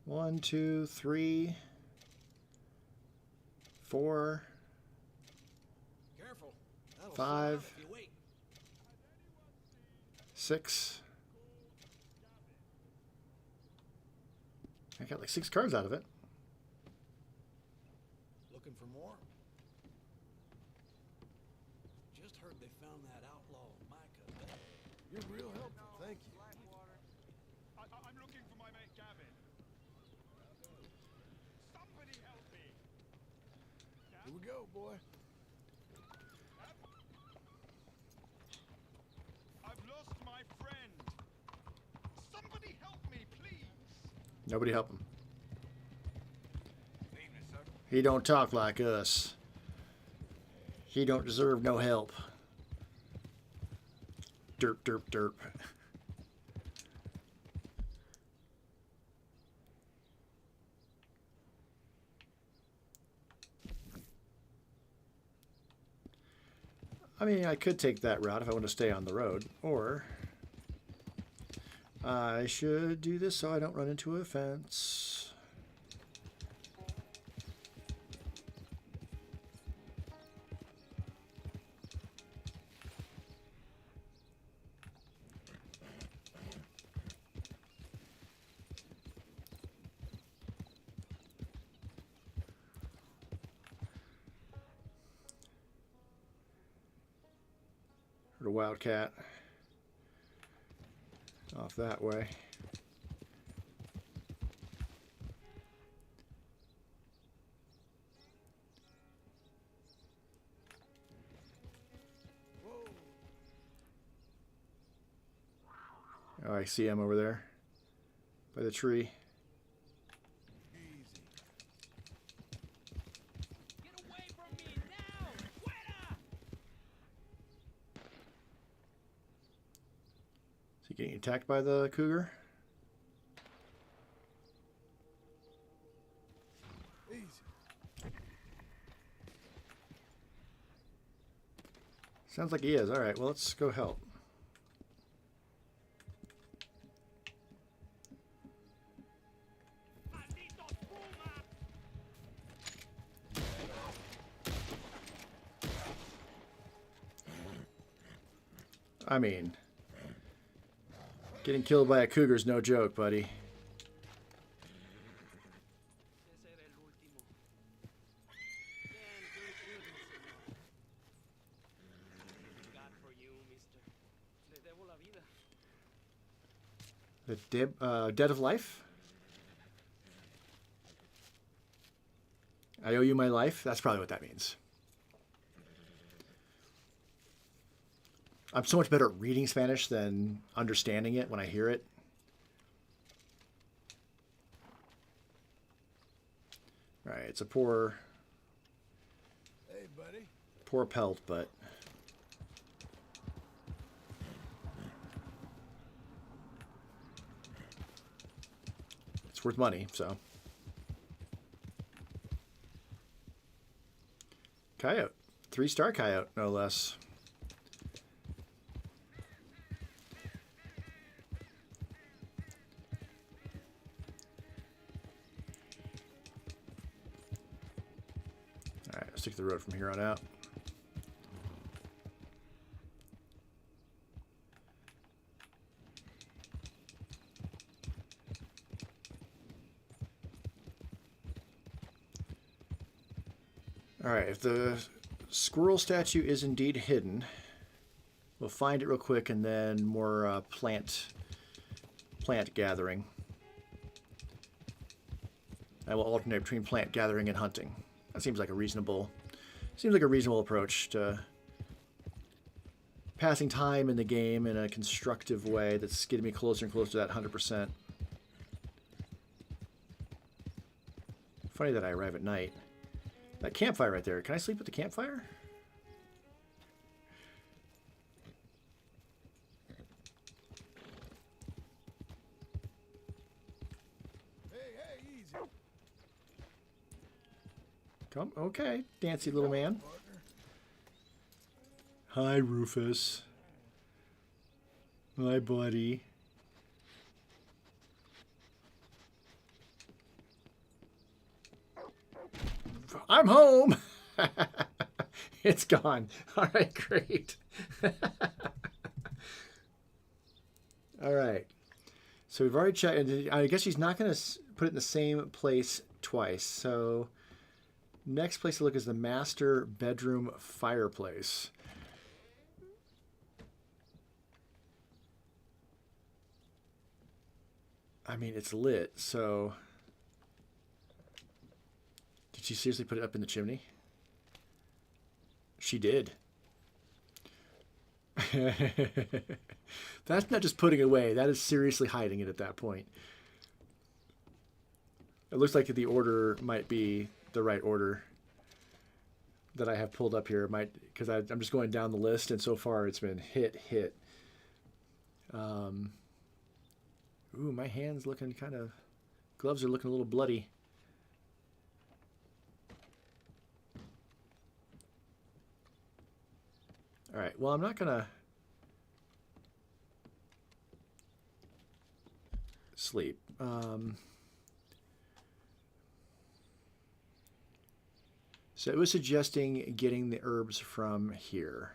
1, 2, 3, 4, Careful. That'll 5, slip out if you wait. 6. I got like 6 cards out of it. Looking for more? Just heard they found that outlaw Micah. You're real helpful, thank you. I'm looking for my mate Gavin. Somebody help me. Here we go, boy. I've lost my friend. Somebody help me, please. Nobody help him. Evening, sir. He don't talk like us. He don't deserve no help. Derp, derp, derp. I mean, I could take that route if I want to stay on the road, or I should do this so I don't run into a fence. Heard a wildcat off that way. Whoa. Oh, I see him over there by the tree. Easy. Get away from me now! Fuera! Is he getting attacked by the cougar? Easy. Sounds like he is. All right, well, let's go help. I mean, getting killed by a cougar is no joke, buddy. The dead of life? I owe you my life? That's probably what that means. I'm so much better at reading Spanish than understanding it when I hear it. All right, it's a poor Hey, buddy. pelt, but it's worth money, so. Coyote. 3-star coyote, no less. Alright, let's take the road from here on out. Alright, if the squirrel statue is indeed hidden, we'll find it real quick and then more plant gathering. I will alternate between plant gathering and hunting. That seems like a reasonable approach to passing time in the game in a constructive way that's getting me closer and closer to that 100%. Funny that I arrive at night. That campfire right there. Can I sleep at the campfire? Come, okay, dancy little man. Partner. Hi, Rufus. Hi, buddy. I'm home. It's gone. All right, great. All right. So we've already checked. I guess she's not going to put it in the same place twice. So next place to look is the master bedroom fireplace. I mean, it's lit, so... Did she seriously put it up in the chimney? She did. That's not just putting it away. That is seriously hiding it at that point. It looks like the order might be the right order that I have pulled up here. Because I'm just going down the list, and so far it's been hit. Ooh, my hand's looking kind of... Gloves are looking a little bloody. All right, well, I'm not going to sleep. So it was suggesting getting the herbs from here.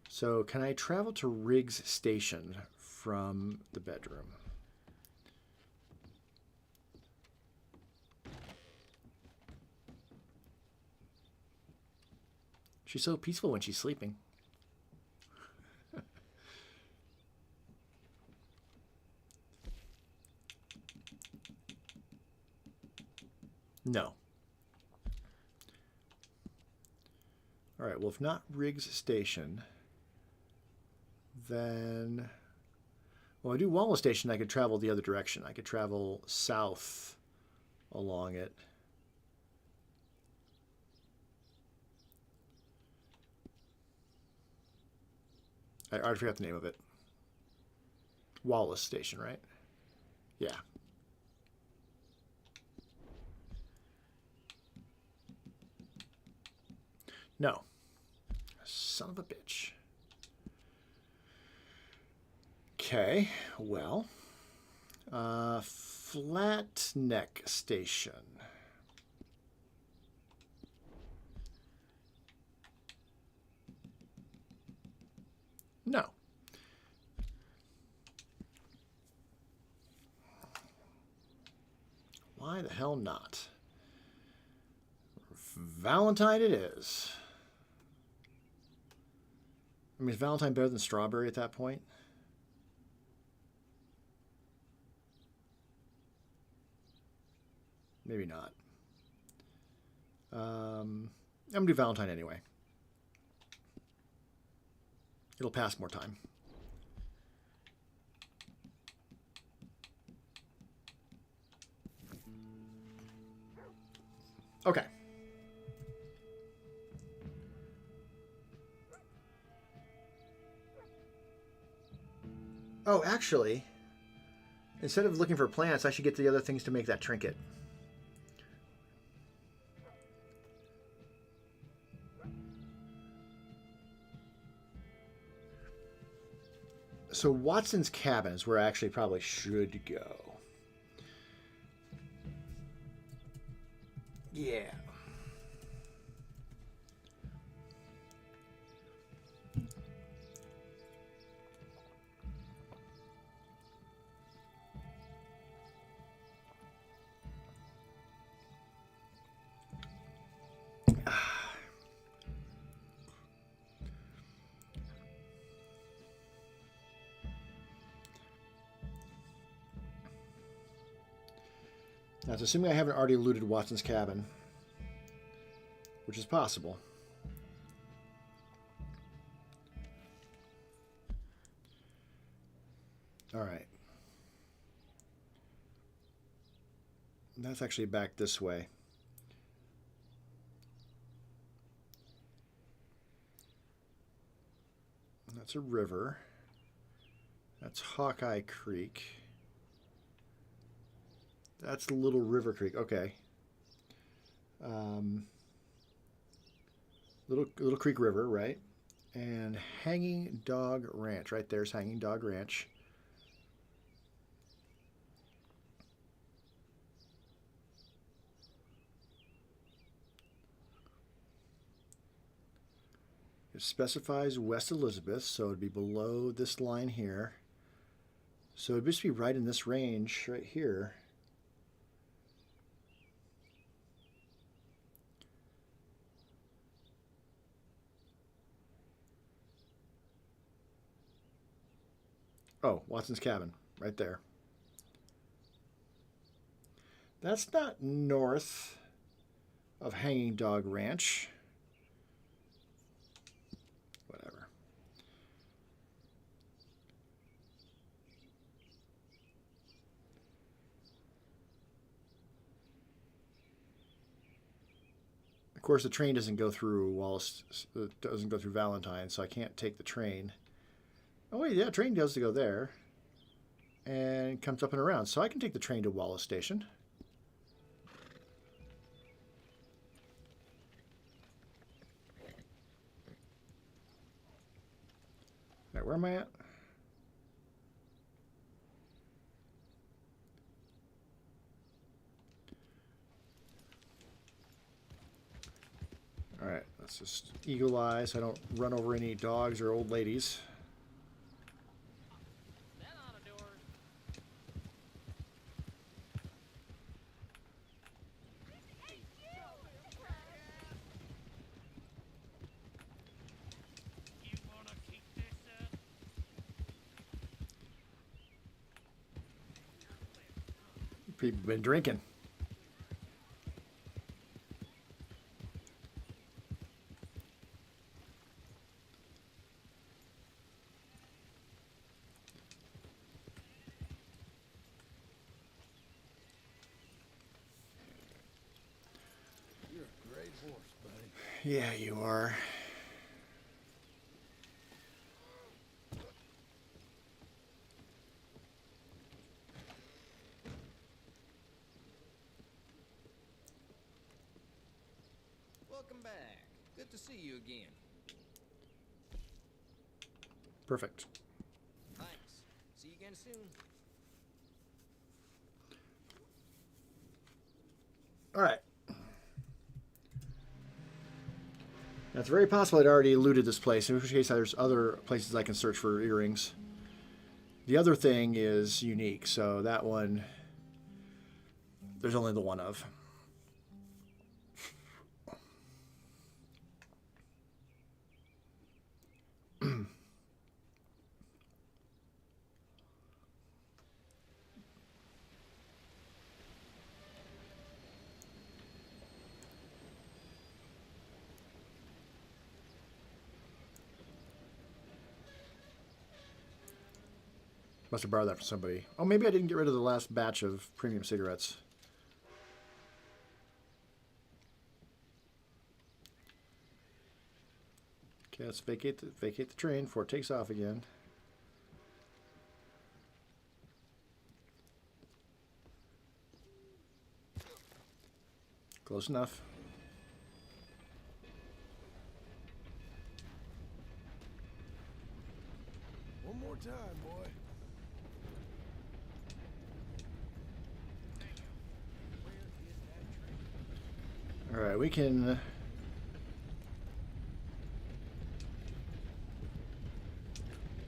So can I travel to Riggs Station from the bedroom? She's so peaceful when she's sleeping. No. All right, well, if not Riggs Station, then... Well, I do Wallace Station, I could travel the other direction. I could travel south along it. I already forgot the name of it. Wallace Station, right? Yeah. No. Son of a bitch. Okay, well. Flat Neck Station. No. Why the hell not? Valentine it is. I mean, is Valentine better than Strawberry at that point? Maybe not. I'm going to do Valentine anyway. It'll pass more time. Okay. Oh, actually, instead of looking for plants, I should get the other things to make that trinket. So Watson's cabin is where I actually probably should go. Yeah. Now, it's assuming I haven't already looted Watson's cabin, which is possible. All right. That's actually back this way. That's a river. That's Hawkeye Creek. That's Little River Creek. Okay. Little Creek River, right? And Hanging Dog Ranch. Right there's Hanging Dog Ranch. It specifies West Elizabeth, so it'd be below this line here. So it'd just be right in this range right here. Oh, Watson's Cabin, right there. That's not north of Hanging Dog Ranch. Whatever. Of course, the train doesn't go through Wallace, it doesn't go through Valentine, so I can't take the train. Oh wait, yeah, train does go there. And comes up and around. So I can take the train to Wallace Station. Alright, where am I at? Alright, let's just eagle eye so I don't run over any dogs or old ladies. People been drinking. You're a great horse, buddy. Yeah, you are. Welcome back. Good to see you again. Perfect. Thanks. See you again soon. All right. Now, it's very possible I'd already looted this place, in which case there's other places I can search for earrings. The other thing is unique, so that one there's only the one of. Must have borrowed that from somebody. Oh, maybe I didn't get rid of the last batch of premium cigarettes. Okay, let's vacate the train before it takes off again. Close enough. One more time, boy. All right, we can.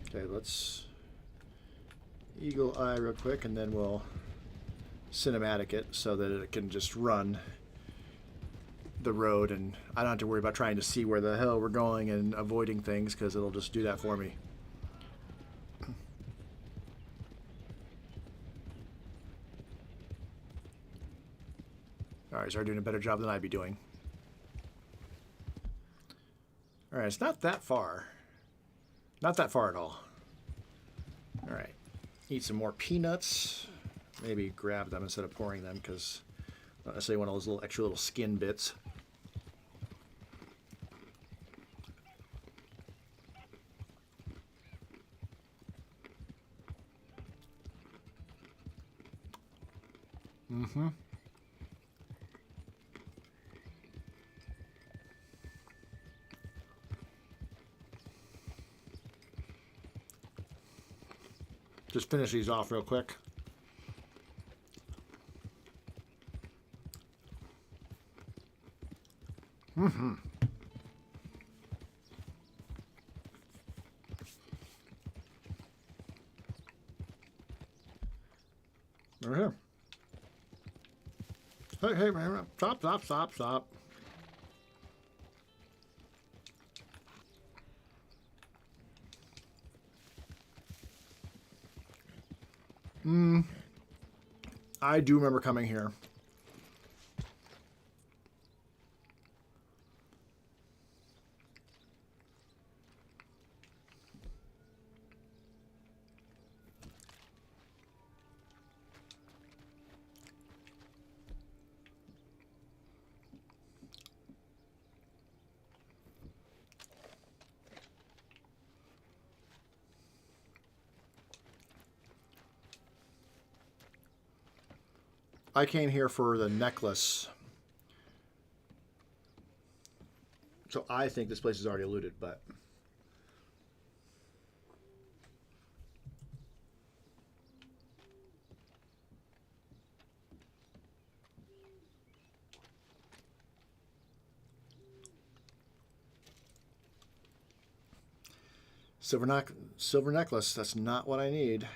Okay, let's eagle eye real quick, and then we'll cinematic it so that it can just run the road, and I don't have to worry about trying to see where the hell we're going and avoiding things, because it'll just do that for me. Alright, so they're doing a better job than I'd be doing. Alright, it's not that far. Not that far at all. Alright. Eat some more peanuts. Maybe grab them instead of pouring them, because I don't necessarily want all those little extra little skin bits. Mm-hmm. Just finish these off real quick. Mm-hmm. Right here. Hey, man. Stop. I do remember coming here. I came here for the necklace. So I think this place is already looted, but... Silver necklace, that's not what I need.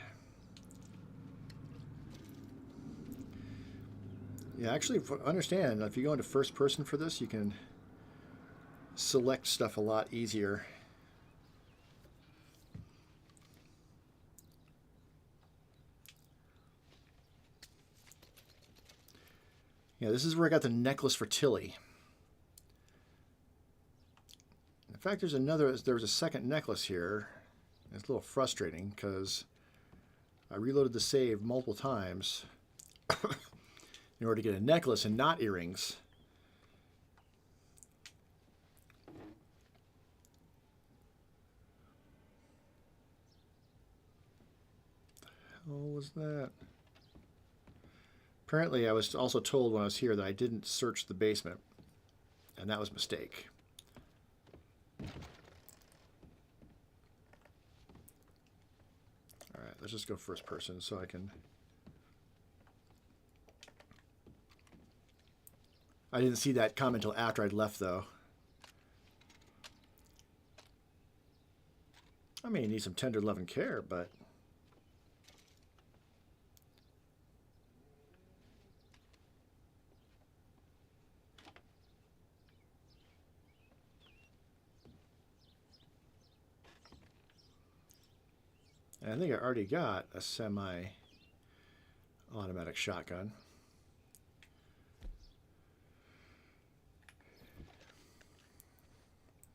Yeah, actually, understand, if you go into first person for this, you can select stuff a lot easier. Yeah, this is where I got the necklace for Tilly. In fact, there was a second necklace here. It's a little frustrating because I reloaded the save multiple times in order to get a necklace and not earrings. What the hell was that? Apparently, I was also told when I was here that I didn't search the basement, and that was a mistake. All right, let's just go first person so I can... I didn't see that comment until after I'd left, though. I mean, you need some tender love and care, but... I think I already got a semi-automatic shotgun.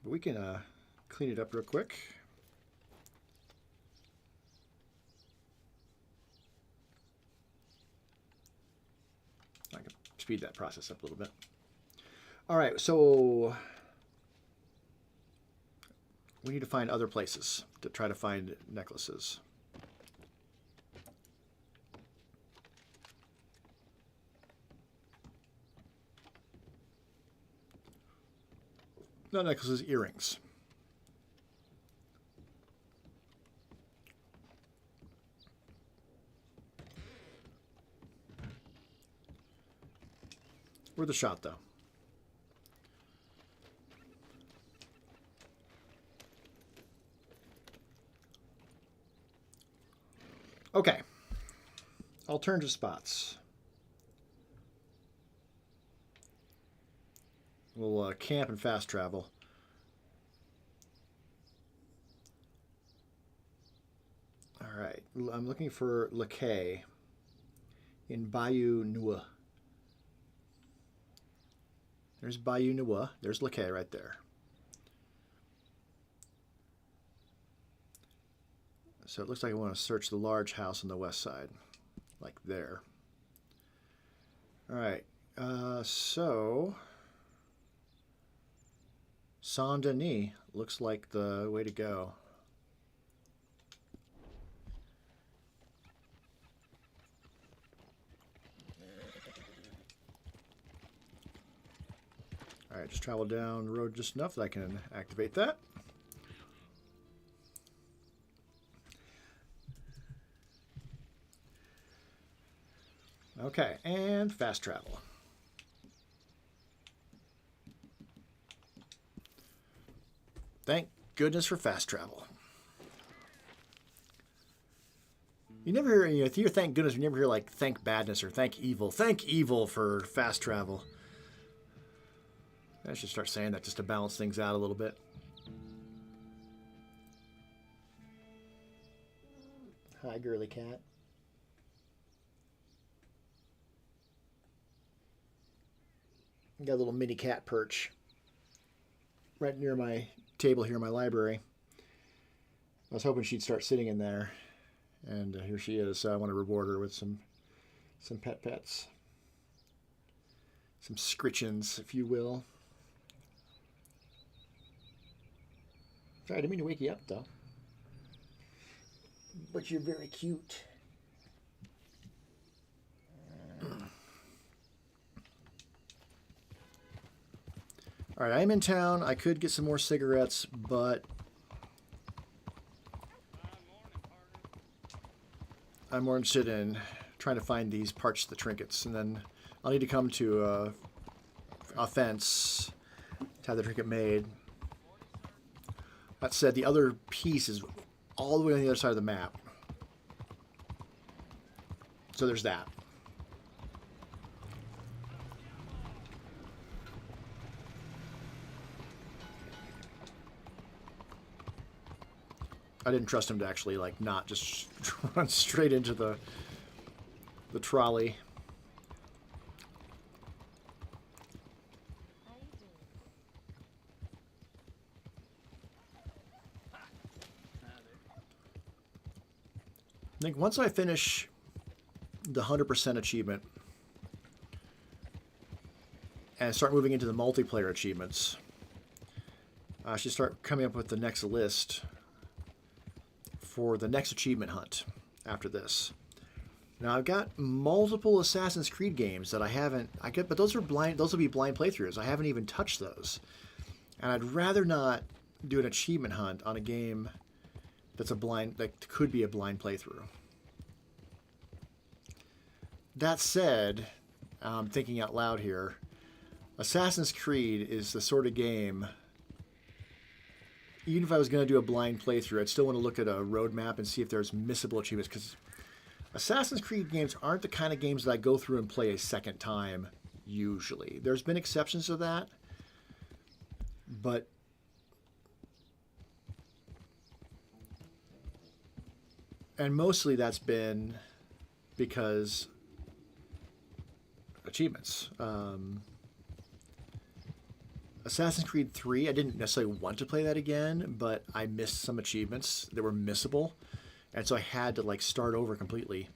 But we can clean it up real quick. I can speed that process up a little bit. All right, so we need to find other places to try to find necklaces. Not necklaces, earrings. Worth a shot, though. Okay. Alternative spots. We'll camp and fast travel. All right. I'm looking for Laquais in Bayou Nua. There's Bayou Nua. There's Laquais right there. So it looks like I want to search the large house on the west side, like there. All right. So Saint-Denis looks like the way to go. All right, just travel down the road just enough that I can activate that. Okay, and fast travel. Thank goodness for fast travel. You never hear, you know, if you hear thank goodness, you never hear like thank badness or thank evil. Thank evil for fast travel. I should start saying that just to balance things out a little bit. Hi, girly cat. Got a little mini cat perch right near my table here in my library. I was hoping she'd start sitting in there, and here she is. So I want to reward her with some pets, some scritchins, if you will. Sorry, I didn't mean to wake you up, though. But you're very cute. All right, I'm in town. I could get some more cigarettes, but I'm more interested in trying to find these parts of the trinkets, and then I'll need to come to a fence to have the trinket made. That said, the other piece is all the way on the other side of the map. So there's that. I didn't trust him to actually like not just run straight into the trolley. I think once I finish the 100% achievement and start moving into the multiplayer achievements, I should start coming up with the next list for the next achievement hunt after this. Now I've got multiple Assassin's Creed games that I haven't, but those are blind. Those will be blind playthroughs. I haven't even touched those, and I'd rather not do an achievement hunt on a game that's a blind, that could be a blind playthrough. That said, I'm thinking out loud here. Assassin's Creed is the sort of game, even if I was going to do a blind playthrough, I'd still want to look at a roadmap and see if there's missable achievements, because Assassin's Creed games aren't the kind of games that I go through and play a second time, usually. There's been exceptions to that, but and mostly that's been because achievements. Assassin's Creed 3, I didn't necessarily want to play that again, but I missed some achievements that were missable, and so I had to like start over completely.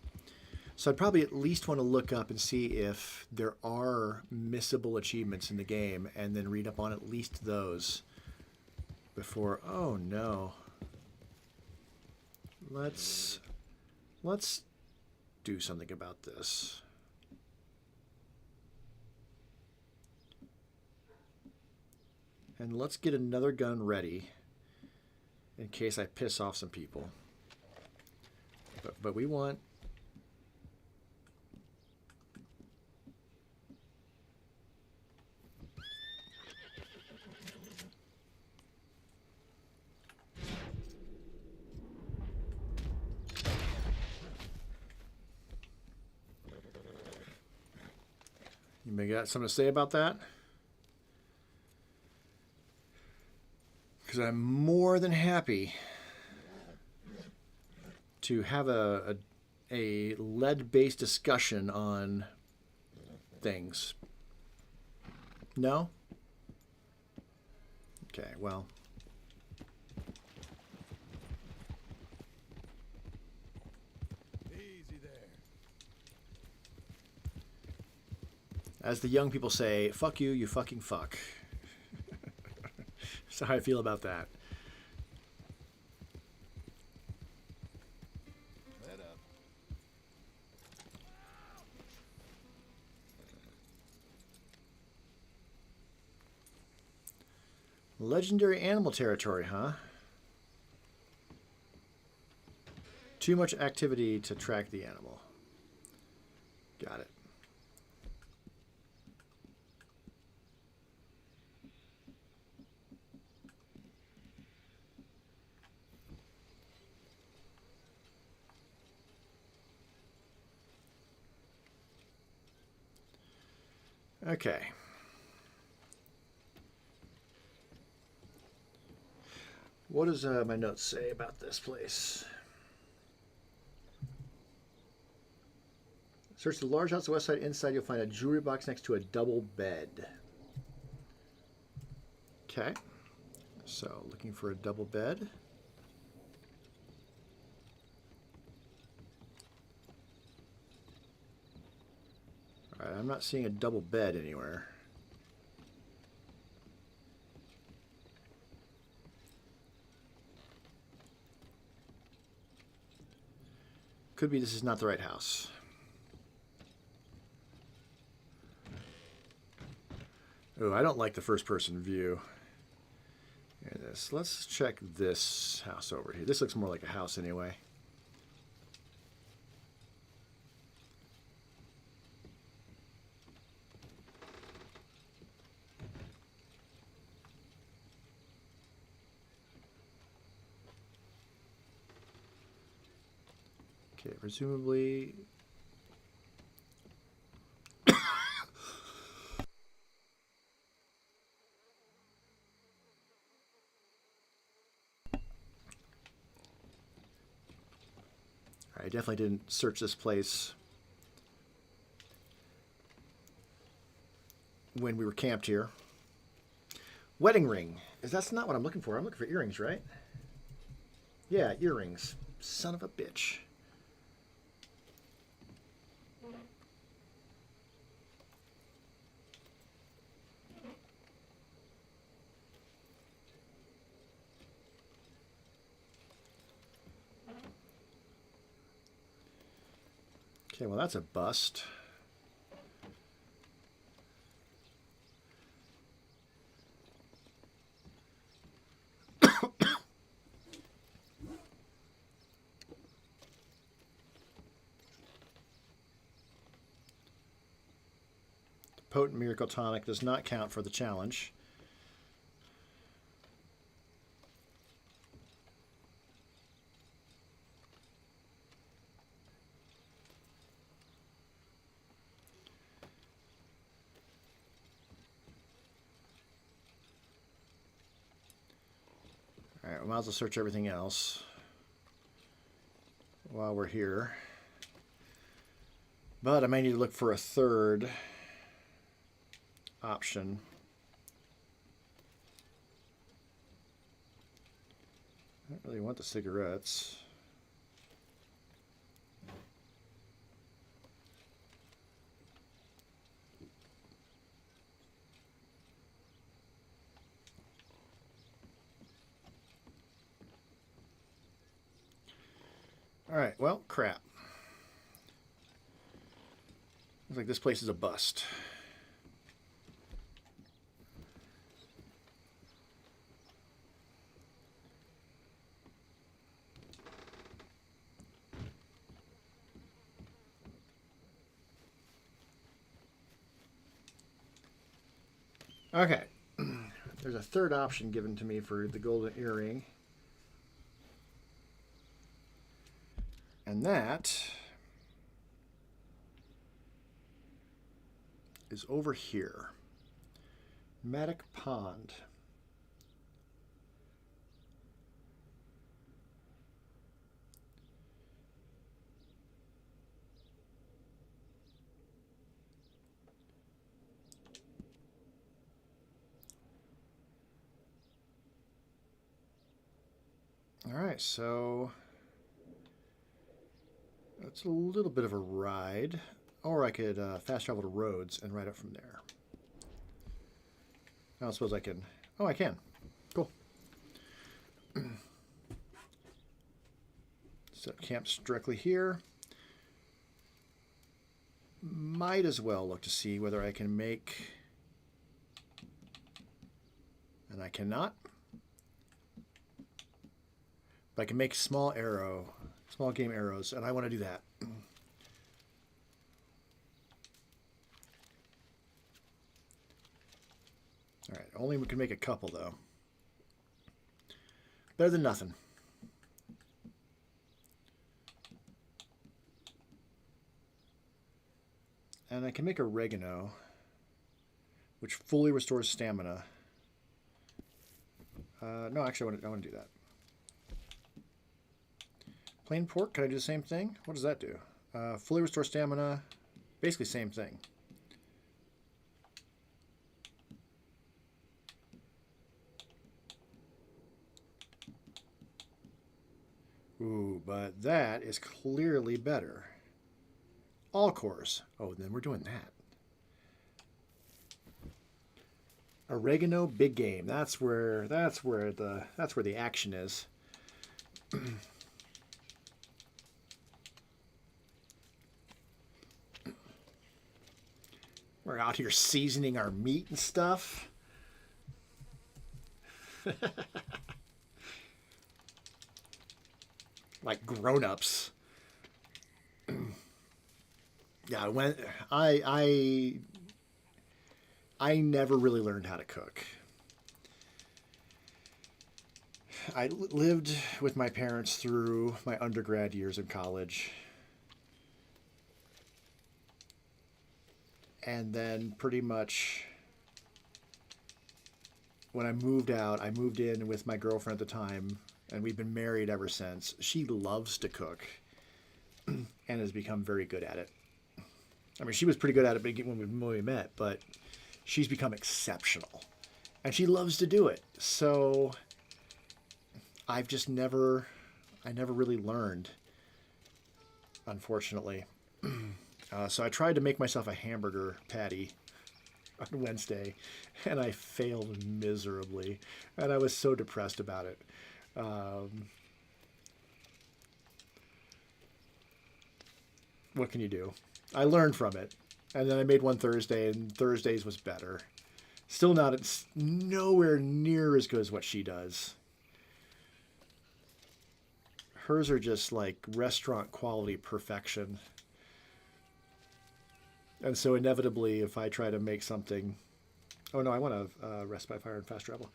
So I'd probably at least want to look up and see if there are missable achievements in the game, and then read up on at least those before. Oh no. Let's do something about this. And let's get another gun ready in case I piss off some people. But we want... You may got something to say about that? Because I'm more than happy to have a lead-based discussion on things. No? Okay, well. Easy there. As the young people say, fuck you, you fucking fuck. That's how I feel about that. Let up. Legendary animal territory, huh? Too much activity to track the animal. Got it. Okay. What does my notes say about this place? Search the large house on the west side. Inside, you'll find a jewelry box next to a double bed. Okay. So, looking for a double bed. All right, I'm not seeing a double bed anywhere. Could be this is not the right house. Oh, I don't like the first person view. Here it is. Let's check this house over here. This looks more like a house anyway. Okay, presumably. I definitely didn't search this place when we were camped here. Wedding ring. That's not what I'm looking for. I'm looking for earrings, right? Yeah, earrings. Son of a bitch. Okay, well that's a bust. Potent Miracle Tonic does not count for the challenge. All right, we might as well search everything else while we're here. But I may need to look for a third option. I don't really want the cigarettes. All right, well, crap. Looks like this place is a bust. Okay, there's a third option given to me for the golden earring. And that is over here. Maddock Pond. All right, so it's a little bit of a ride, or I could fast travel to Rhodes and ride up from there. I don't suppose I can. Oh, I can. Cool. Set camps directly here. Might as well look to see whether I can make, and I cannot. But I can make small game arrows, and I want to do that. All right, only we can make a couple, though. Better than nothing. And I can make oregano. which fully restores stamina. No, actually, I want to do that. Plain pork, can I do the same thing? What does that do? Fully restore stamina, basically same thing. Ooh, but that is clearly better. All cores. Oh, then we're doing that. Oregano, big game. That's where the action is. We're out here seasoning our meat and stuff. Like grown-ups. Yeah, when I never really learned how to cook. I lived with my parents through my undergrad years in college. And then pretty much when I moved out, I moved in with my girlfriend at the time, and we've been married ever since. She loves to cook and has become very good at it. I mean, she was pretty good at it when we met, but she's become exceptional. And she loves to do it. So I've just never really learned, unfortunately. So I tried to make myself a hamburger patty on Wednesday, and I failed miserably. And I was so depressed about it. What can you do? I learned from it. And then I made one Thursday, and Thursdays was better. Still not, it's nowhere near as good as what she does. Hers are just like restaurant quality perfection. And so inevitably, if I try to make something... Oh no, I want to rest by fire and fast travel.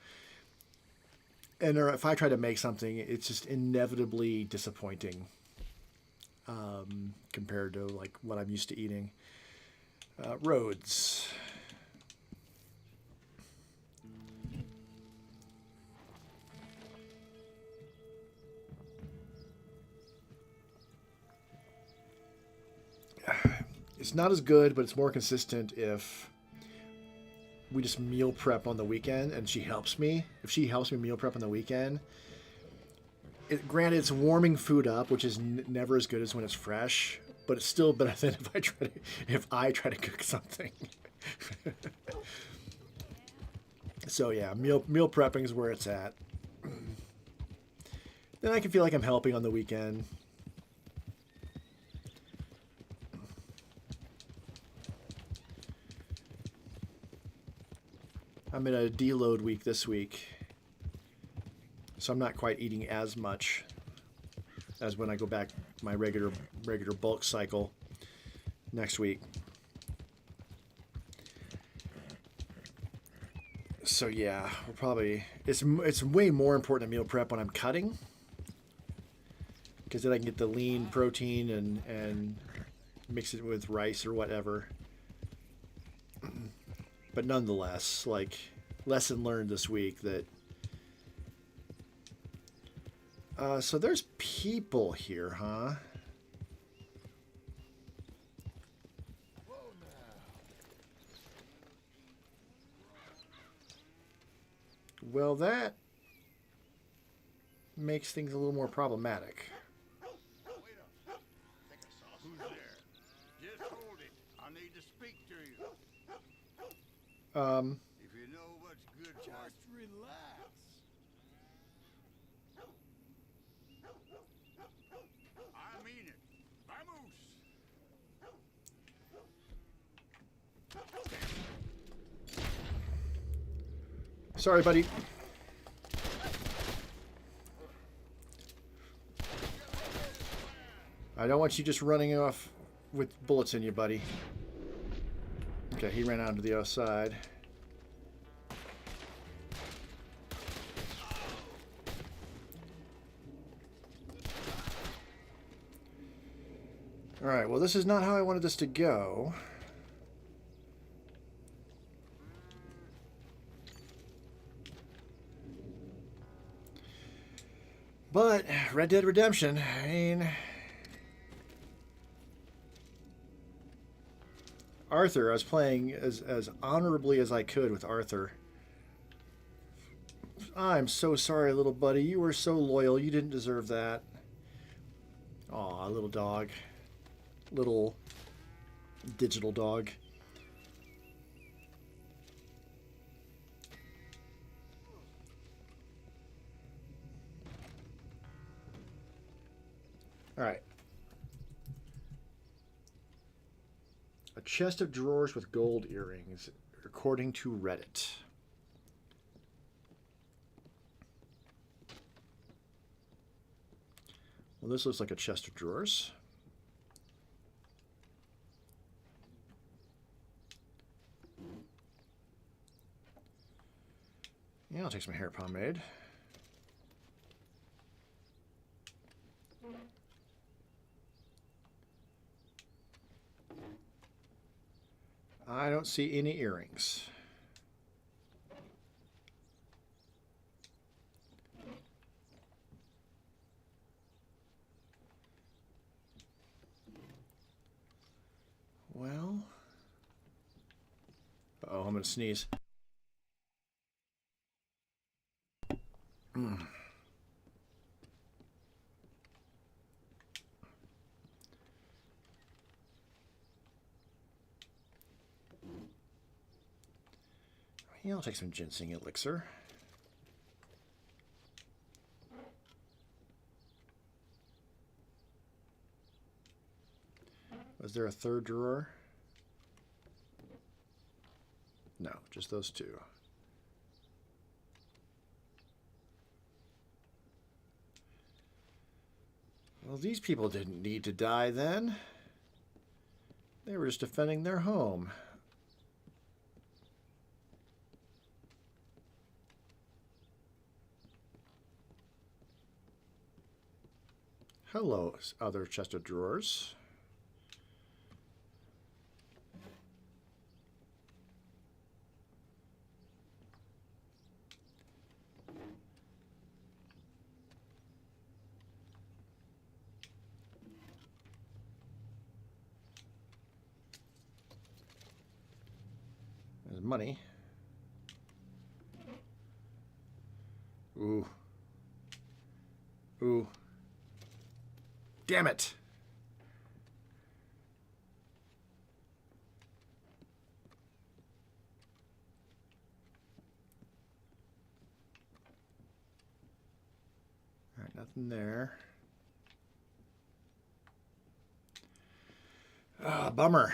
And if I try to make something, it's just inevitably disappointing compared to like what I'm used to eating. Roads. It's not as good, but it's more consistent if we just meal prep on the weekend and she helps me. If she helps me meal prep on the weekend, granted, it's warming food up, which is never as good as when it's fresh, but it's still better than if I try to cook something. So yeah, meal prepping is where it's at. Then I can feel like I'm helping on the weekend. I'm in a deload week this week, so I'm not quite eating as much as when I go back my regular bulk cycle next week. So yeah, we'll probably it's way more important to meal prep when I'm cutting, because then I can get the lean protein and mix it with rice or whatever. But nonetheless, like, lesson learned this week that... so there's people here, huh? Well, that makes things a little more problematic. Who's there? Just hold it. I need to speak to you. If you know what's good for you. Just relax. I mean it. Vamos. Sorry, buddy. I don't want you just running off with bullets in you, buddy. Okay, he ran out to the other side. Alright, well, this is not how I wanted this to go. But Red Dead Redemption, I mean, Arthur, I was playing as honorably as I could with Arthur. I'm so sorry, little buddy. You were so loyal. You didn't deserve that. Aw, little dog. Little digital dog. All right. A chest of drawers with gold earrings, according to Reddit. Well, this looks like a chest of drawers. Yeah, I'll take some hair pomade. I don't see any earrings. Well, uh-oh, I'm gonna sneeze. Yeah, I'll take some ginseng elixir. Was there a third drawer? No, just those two. Well, these people didn't need to die then. They were just defending their home. Hello, other chest of drawers. There's money. Ooh. Ooh. Damn it! All right, nothing there. Ah, bummer.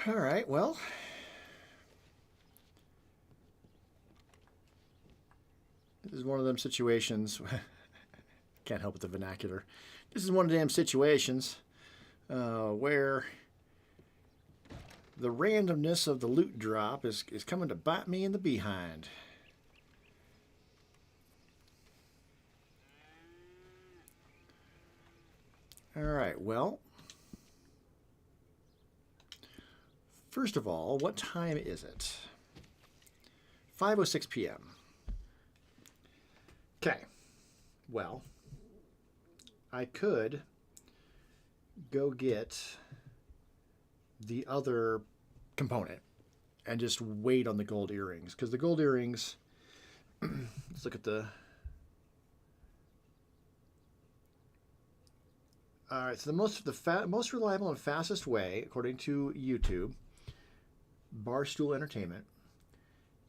All right, well. This is one of them situations. Can't help with the vernacular. This is one of them situations where the randomness of the loot drop is coming to bite me in the behind. All right, well. First of all, what time is it? 5:06 p.m. Okay. Well, I could go get the other component and just wait on the gold earrings, because the gold earrings, let's look at the... All right, so the most reliable and fastest way, according to YouTube, Barstool Entertainment,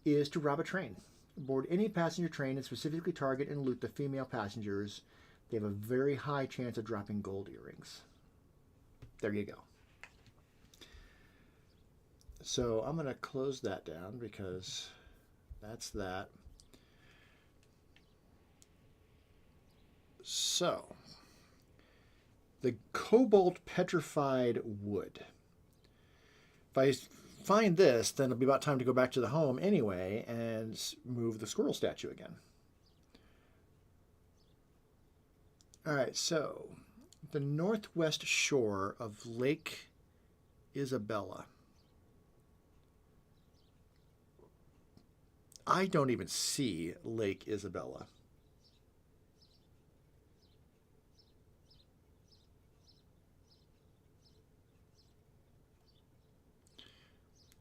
is to rob a train. Board any passenger train and specifically target and loot the female passengers. They have a very high chance of dropping gold earrings. There you go. So I'm going to close that down because that's that. So The cobalt petrified wood. If I find this, then it'll be about time to go back to the home anyway and move the squirrel statue again. All right, so the northwest shore of Lake Isabella. I don't even see Lake Isabella.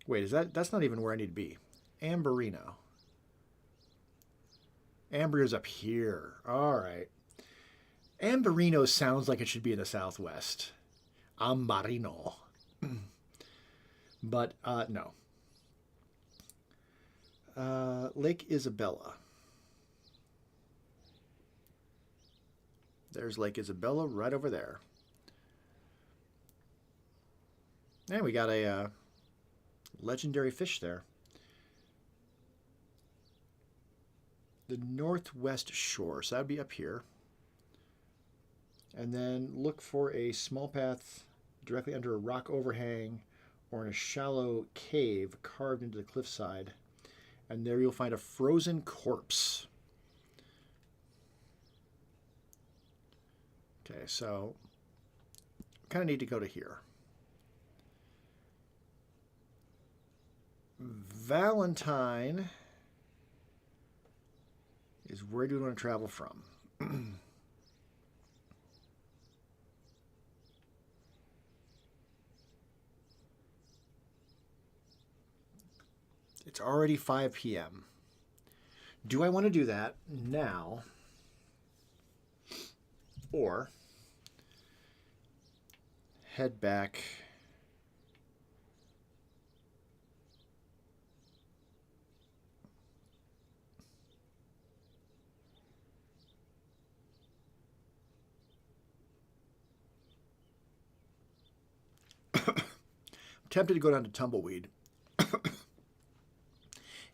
Wait, that's not even where I need to be. Amberino. Amberino's up here. All right. Amberino sounds like it should be in the southwest. Ambarino. But no. Lake Isabella. There's Lake Isabella right over there. And we got a legendary fish there. The northwest shore, so that would be up here. And then look for a small path directly under a rock overhang or in a shallow cave carved into the cliffside. And there you'll find a frozen corpse. Okay, so kind of need to go to here. Valentine is where do we want to travel from? It's already 5 p.m. Do I want to do that now? Or head back tempted to go down to Tumbleweed.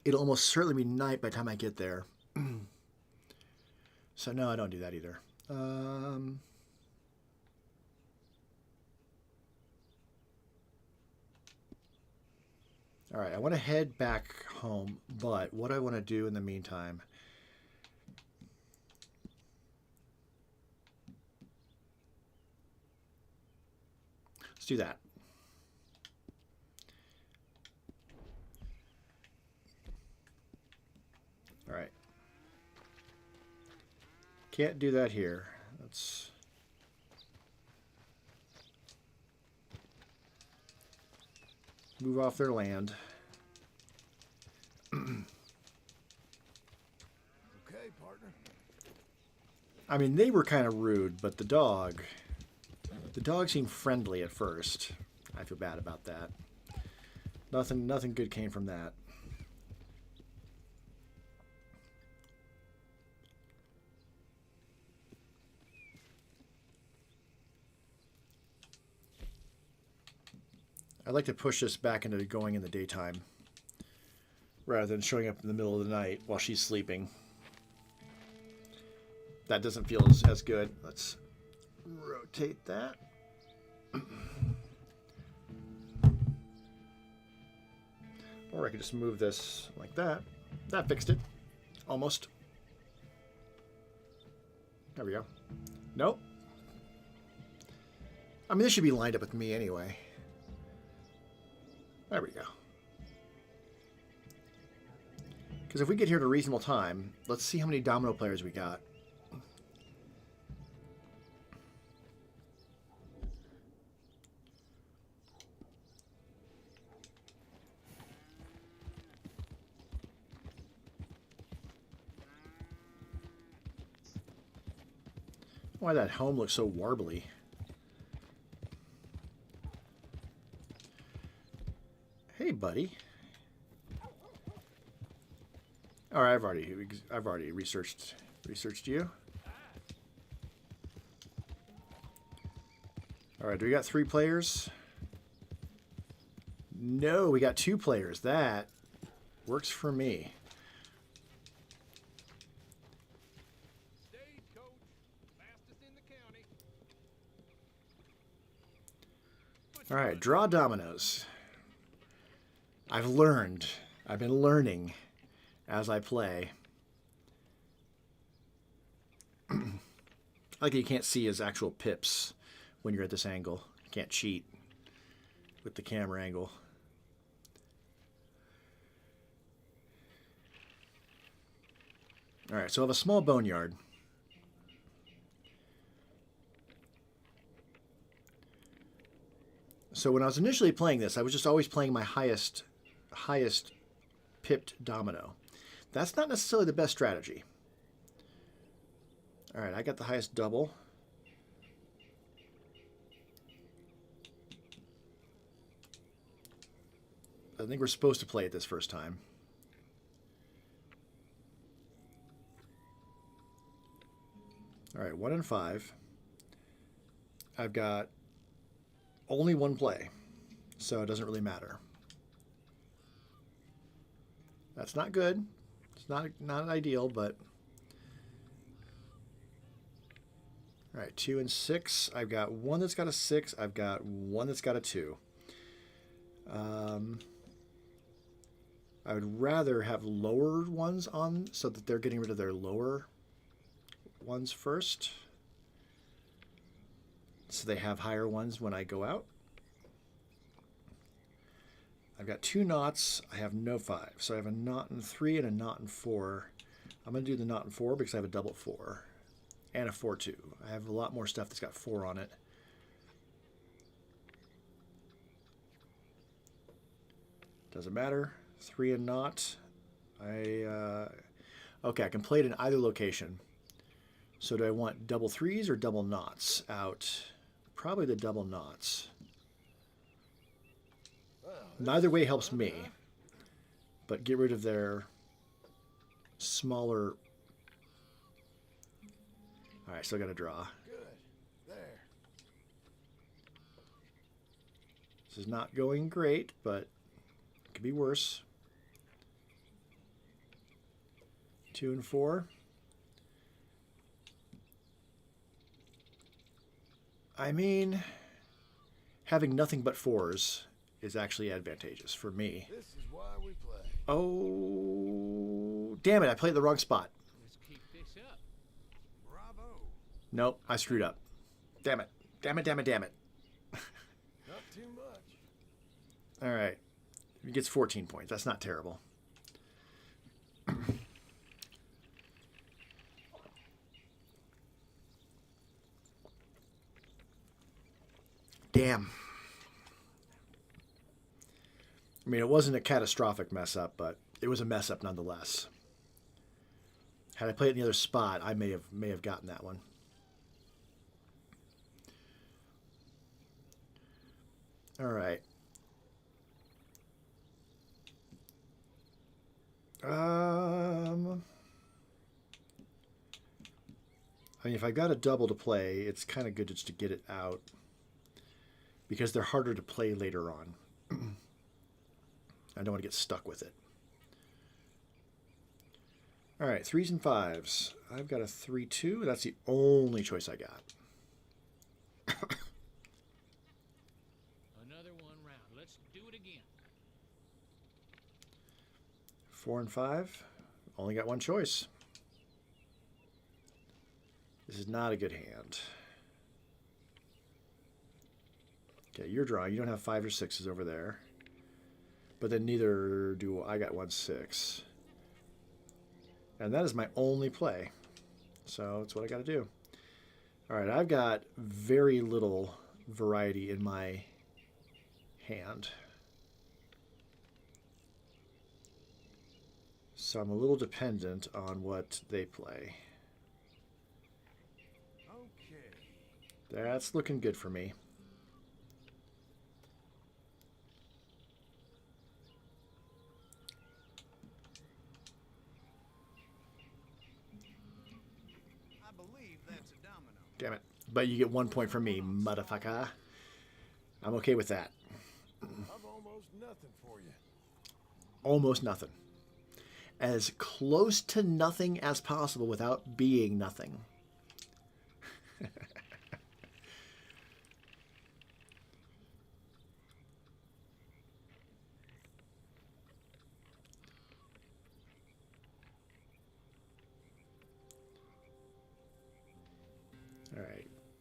It'll almost certainly be night by the time I get there. So no, I don't do that either. All right, I want to head back home, but what I want to do in the meantime... Let's do that. All right. Can't do that here. Let's move off their land. Okay, partner. I mean, they were kind of rude, but the dog seemed friendly at first. I feel bad about that. Nothing good came from that. I'd like to push this back into going in the daytime rather than showing up in the middle of the night while she's sleeping. That doesn't feel as good. Let's rotate that. Or I could just move this like that. That fixed it. Almost. There we go. Nope. I mean, this should be lined up with me anyway. There we go. Because if we get here at a reasonable time, let's see how many domino players we got. Why that home looks so warbly. Hey, buddy. All right, I've already researched you. All right, do we got 3 players? No, we got 2 players. That works for me. All right, draw dominoes. I've learned. I've been learning as I play. Like you can't see his actual pips when you're at this angle. You can't cheat with the camera angle. All right, so I have a small boneyard. So when I was initially playing this, I was just always playing my highest pipped domino. That's not necessarily the best strategy. All right, I got the highest double. I think we're supposed to play it this first time. All right, 1 and 5. I've got only one play, so it doesn't really matter. That's not good. It's not ideal, but all right, 2 and 6. I've got one that's got a 6. I've got one that's got a 2. I would rather have lower ones on so that they're getting rid of their lower ones first, so they have higher ones when I go out. I've got 2 knots. I have no 5, so I have a knot in 3 and a knot in 4. I'm going to do the knot in 4 because I have a double 4 and a 4-2. I have a lot more stuff that's got 4 on it. Doesn't matter. 3 and knot. Okay, I can play it in either location. So do I want double 3s or double knots out? Probably the double knots. Neither way helps me, but get rid of their smaller. All right, still got to draw. Good. There. This is not going great, but it could be worse. 2 and 4. I mean, having nothing but 4s is actually advantageous for me. This is why we play. Oh, damn it. I played the wrong spot. Let's keep this up. Bravo. Nope, I screwed up. Damn it. Damn it, damn it, damn it. Not too much. All right. He gets 14 points. That's not terrible. Damn. I mean, it wasn't a catastrophic mess up, but it was a mess up nonetheless. Had I played it in the other spot, I may have gotten that one. All right. I mean, if I got a double to play, it's kind of good just to get it out because they're harder to play later on. I don't want to get stuck with it. All right, 3s and 5s. I've got a 3-2. That's the only choice I got. Another one round. Let's do it again. 4 and 5. Only got one choice. This is not a good hand. Okay, you're drawing. You don't have 5s or 6s over there. But then neither do I. Got 1 6. And that is my only play. So that's what I got to do. All right, I've got very little variety in my hand. So I'm a little dependent on what they play. Okay. That's looking good for me. I believe that's a domino. Damn it. But you get 1 point from me, motherfucker. I'm okay with that. I've almost nothing for you. Almost nothing. As close to nothing as possible without being nothing.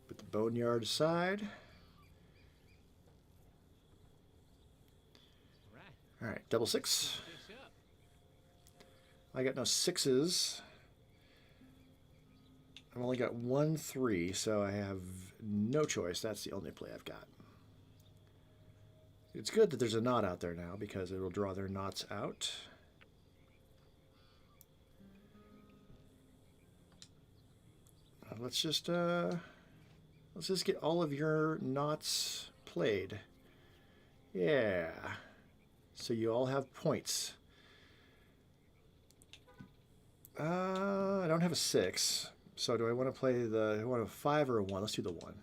Put the boneyard aside. All right, double six. I got no sixes. I've only got 1 3, so I have no choice. That's the only play I've got. It's good that there's a knot out there now because it will draw their knots out. Let's just get all of your knots played. Yeah. So you all have points. I don't have a 6. So do I want to play the... I want a 5 or a 1? Let's do the 1.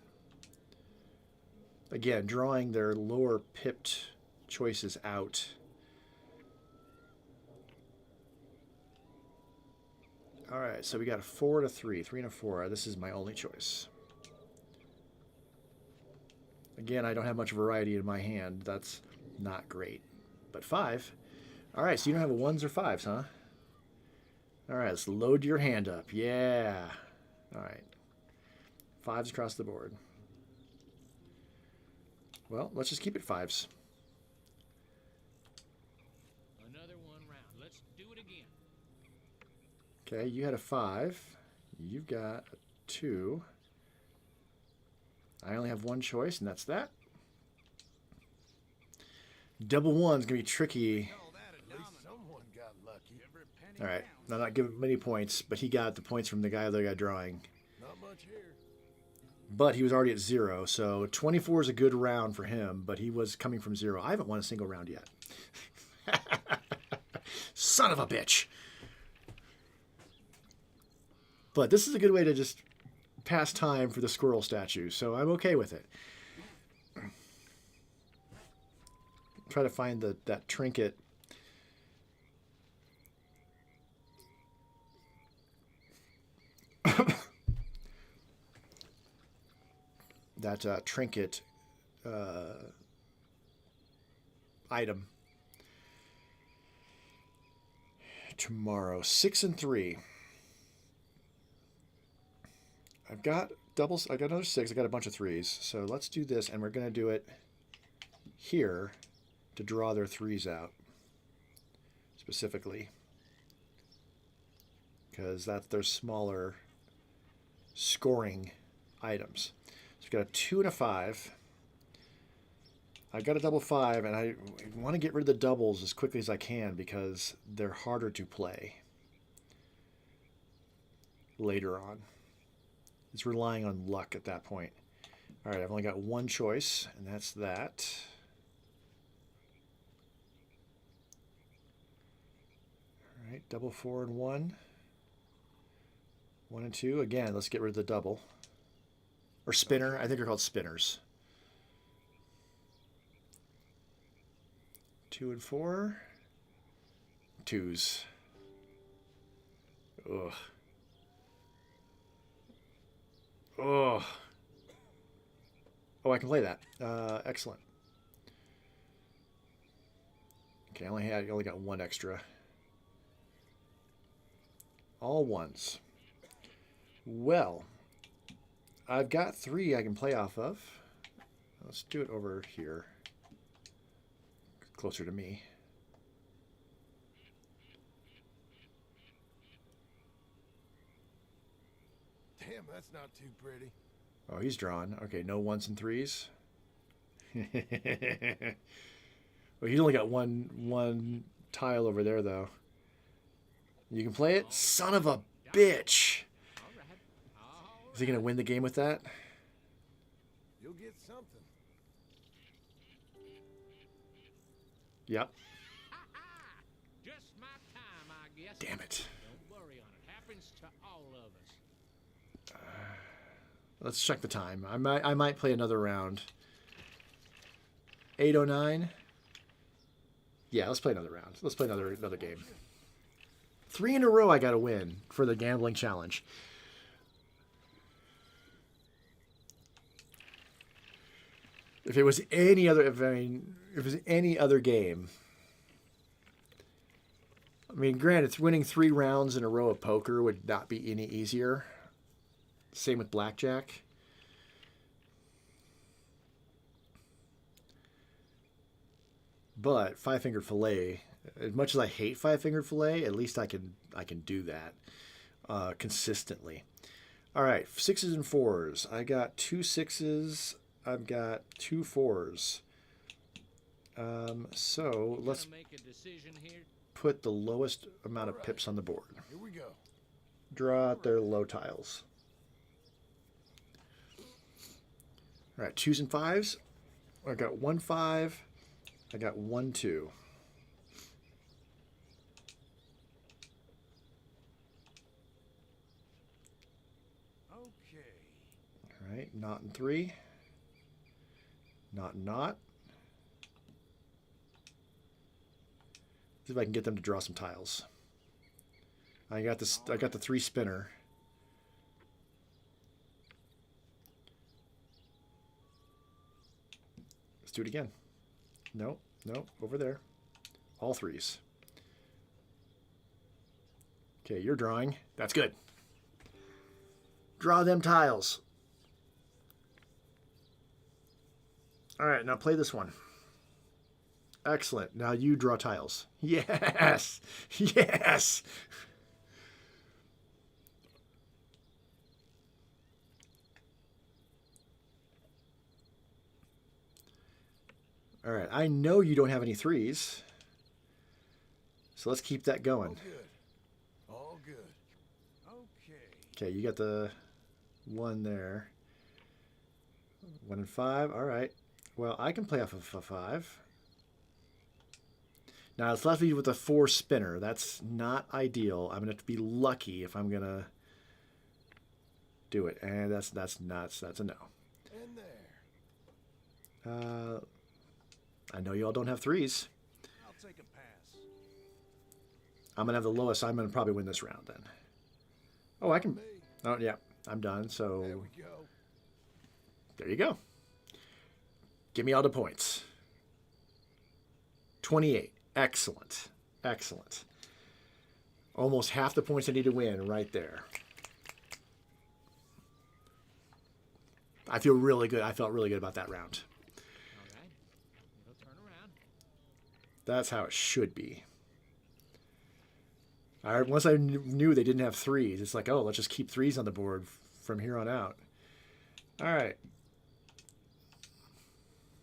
Again, drawing their lower pipped choices out. All right, so we got a 4 and a 3. 3 and a 4. This is my only choice. Again, I don't have much variety in my hand. That's not great. But 5. All right, so you don't have a 1s or 5s, huh? All right, let's load your hand up. Yeah. All right. 5s across the board. Well, let's just keep it 5s. Another one round. Let's do it again. Okay, you had a 5. You've got a 2. I only have one choice, and that's that. Double 1's going to be tricky. Someone got lucky. All right, I'm not giving him many points, but he got the points from the other guy drawing. Not much here. But he was already at 0, so 24 is a good round for him, but he was coming from 0. I haven't won a single round yet. Son of a bitch. But this is a good way to just pass time for the squirrel statue, so I'm okay with it. Try to find that trinket. That trinket item. Tomorrow, 6 and 3. I've got doubles. I got another 6. I got a bunch of 3s. So let's do this, and we're going to do it here to draw their 3s out specifically, because that's their smaller scoring items. So we've got a 2 and a 5. I got a double 5, and I want to get rid of the doubles as quickly as I can because they're harder to play later on. It's relying on luck at that point. All right, I've only got one choice, and that's that. All right, double 4 and 1. 1 and 2. Again, let's get rid of the double. Or spinner. I think they're called spinners. 2 and 4. 2s. Ugh. Oh. Oh, I can play that. Excellent. Okay, I only got one extra. All 1s. Well, I've got 3 I can play off of. Let's do it over here. Closer to me. Damn, that's not too pretty. Oh, he's drawn. Okay, no 1s and 3s. Well, he's only got one tile over there, though. You can play it? Son of a bitch! Is he going to win the game with that? You'll get something. Yep. Just my time, I guess. Damn it. Don't worry on it. Happens to all of us. Let's check the time. I might play another round. 8:09. Yeah, let's play another round. Let's play another game. 3 in a row I got to win for the gambling challenge. If it was any other, if it was any other game, I mean, granted, winning 3 rounds in a row of poker would not be any easier. Same with blackjack. But five-fingered fillet, as much as I hate five-fingered fillet, at least I can do that consistently. All right, 6s and 4s. I got 2 6s. I've got 2 4s. So let's make a decision here. put the lowest amount of pips on the board. Here we go. Draw out their low tiles. All right, 2s and 5s. I got 1 5. I got 1 2. Okay. All right, knot and 3. Knot and knot. See if I can get them to draw some tiles. I got this. I got the 3 spinner. Let's do it again. No, no, over there. All 3s. Okay, you're drawing. That's good. Draw them tiles. All right, now play this one. Excellent. Now you draw tiles. Yes. Yes. All right. I know you don't have any 3s. So let's keep that going. All good. All good. Okay. Okay, you got the 1 there. 1 and 5. All right. Well, I can play off of a 5. Now it's left me with a 4 spinner. That's not ideal. I'm gonna have to be lucky if I'm gonna do it, and that's nuts. That's a no. And there. I know you all don't have 3s. I'll take a pass. I'm gonna have the lowest. I'm gonna probably win this round then. Oh, I can. Oh yeah, I'm done. So There we go. there you go. Give me all the points. 28. Excellent. Excellent. Almost half the points I need to win right there. I feel really good. I felt really good about that round. All right. It'll turn around. That's how it should be. Once I knew they didn't have 3s, it's like, oh, let's just keep 3s on the board from here on out. All right.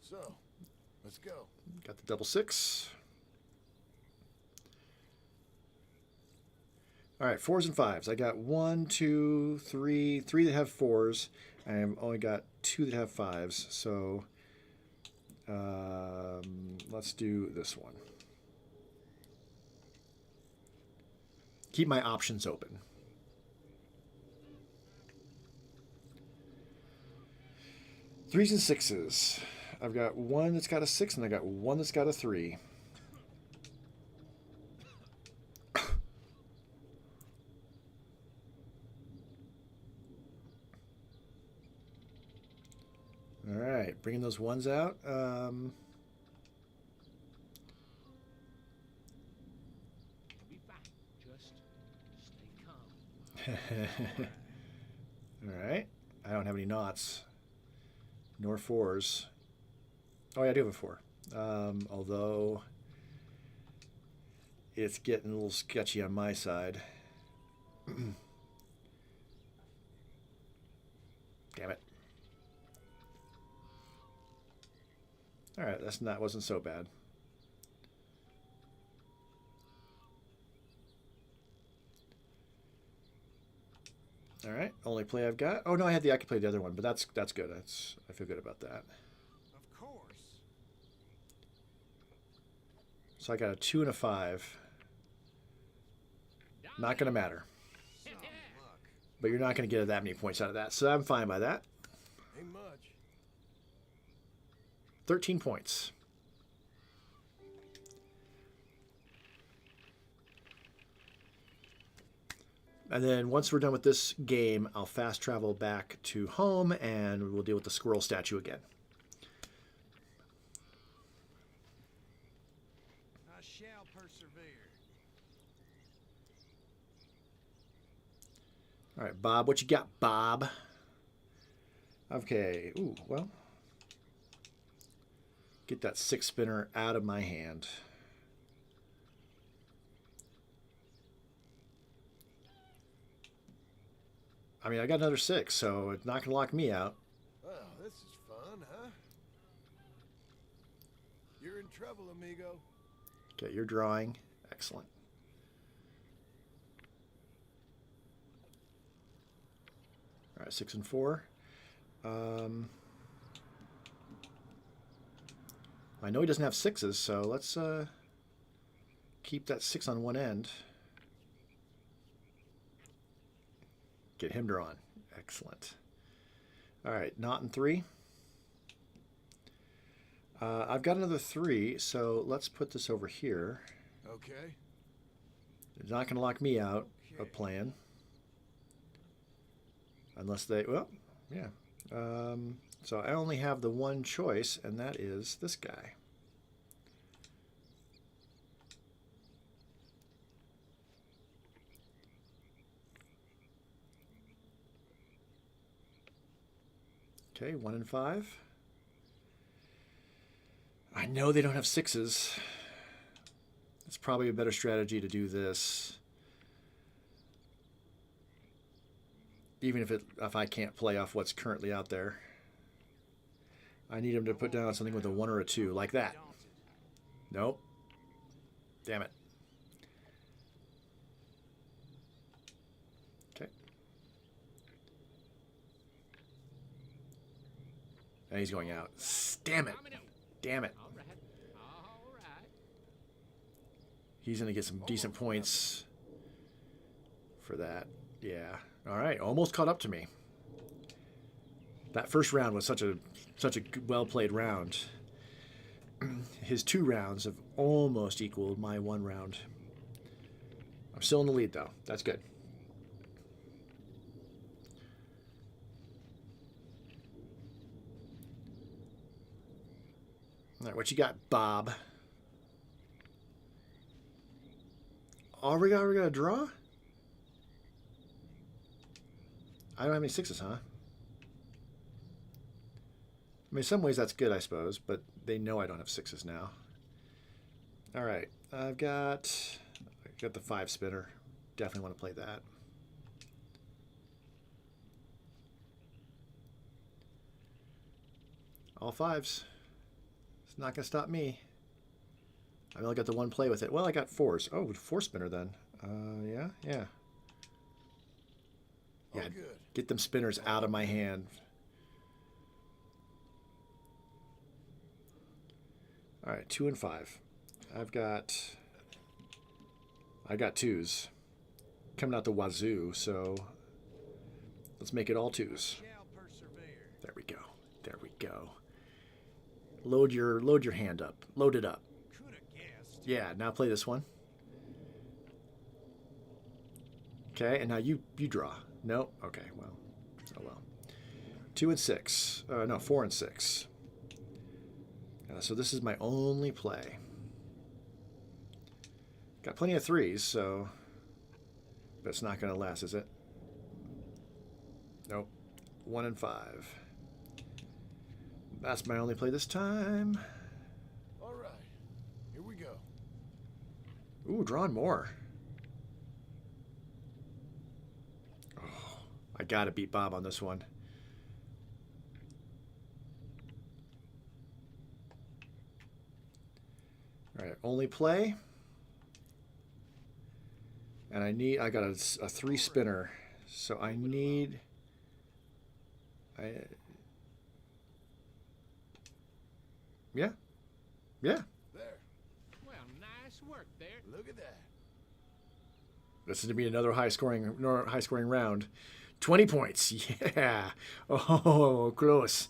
So, let's go. Got the double 6. All right, 4s and 5s. I got 1, 2, 3 that have 4s. I've only got 2 that have 5s. So let's do this one. Keep my options open. Threes and 6s. I've got 1 that's got a 6, and I got 1 that's got a 3. All right, bringing those 1s out. You'll be fine. Just stay calm. All right. I don't have any knots, nor 4s. Oh, yeah, I do have a 4. Although it's getting a little sketchy on my side. Damn it. All right, that wasn't so bad. All right, only play I've got. Oh no, I could play the other one, but that's good. I feel good about that. Of course. So I got a 2 and a 5. Not gonna matter. But you're not gonna get that many points out of that, so I'm fine by that. Ain't much. 13 points. And then once we're done with this game, I'll fast travel back to home and we'll deal with the squirrel statue again. I shall persevere. All right, Bob, what you got, Bob? Okay. Ooh, well. Get that 6 spinner out of my hand. I mean, I got another 6, so it's not going to lock me out. Well, this is fun, huh? You're in trouble, amigo. Okay, you're drawing. Excellent. All right, 6 and 4. I know he doesn't have 6s, so let's keep that 6 on one end. Get him drawn. Excellent. All right, knot and 3. I've got another 3, so let's put this over here. Okay. It's not going to lock me out of playing. Unless they, well, yeah. So I only have the one choice, and that is this guy. Okay, 1 and 5. I know they don't have 6s. It's probably a better strategy to do this. Even if I can't play off what's currently out there. I need him to put down something with a 1 or a 2, like that. Nope. Damn it. Okay. And he's going out. Damn it. Damn it. He's going to get some decent points for that. Yeah. All right. Almost caught up to me. That first round was such a well-played round. His 2 rounds have almost equaled my 1 round. I'm still in the lead, though. That's good. All right, what you got, Bob? Oh, we got a draw? I don't have any 6s, huh? I mean, in some ways that's good, I suppose, but they know I don't have 6s now. All right, I got the 5 spinner. Definitely want to play that. All 5s. It's not going to stop me. I only got the 1 play with it. Well, I got 4s. Oh, 4 spinner then. Yeah. Yeah, Good. Get them spinners out of my hand. All right, 2 and 5. I got 2s coming out the wazoo, so let's make it all 2s. There we go. There we go. Load your hand up. Load it up. Yeah, now play this one. Okay, and now you draw. No? Okay, well. Oh well. 2 and 6. No, 4 and 6. So this is my only play. Got plenty of 3s, so... But it's not going to last, is it? Nope. 1 and 5. That's my only play this time. All right. Here we go. Ooh, drawing more. Oh, I got to beat Bob on this one. All right, only play. And I got a 3 spinner. So I need... Yeah. Yeah. There. Well, nice work there. Look at that. This is going to be another high scoring round. 20 points. Yeah. Oh, close.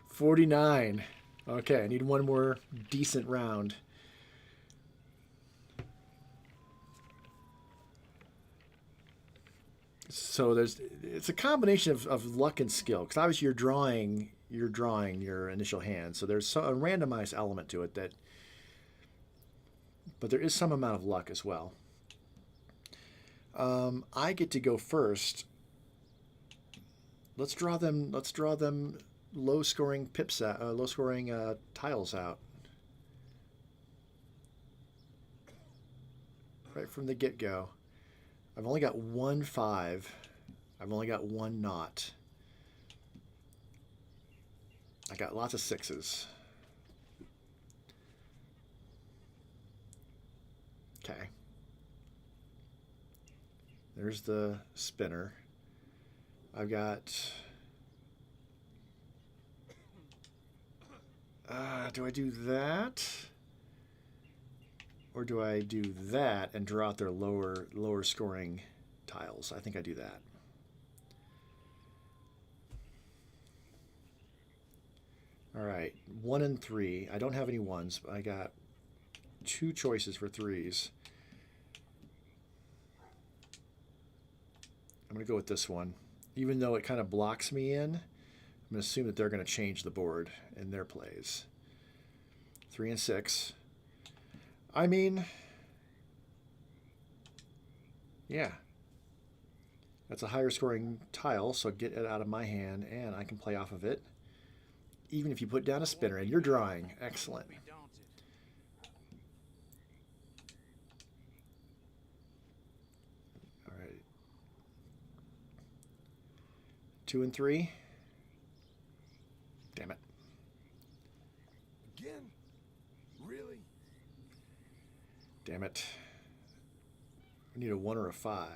49. Okay, I need one more decent round. So it's a combination of luck and skill, because obviously you're drawing your initial hand, so there's a randomized element to it, but there is some amount of luck as well. I get to go first. Let's draw them low scoring pips out, low scoring tiles out. right from the get-go. I've only got 1 5. I've only got 1 naught. I got lots of 6s. Okay. There's the spinner. I've got... do I do that? Or do I do that and draw out their lower scoring tiles? I think I do that. All right, 1 and 3. I don't have any 1s, but I got 2 choices for 3s. I'm going to go with this one. Even though it kind of blocks me in, I'm going to assume that they're going to change the board in their plays. 3 and 6. I mean, yeah. That's a higher scoring tile, so get it out of my hand, and I can play off of it. Even if you put down a spinner, and you're drawing. Excellent. All right. 2 and 3. Damn it. Again? Really? Damn it. I need a 1 or a 5.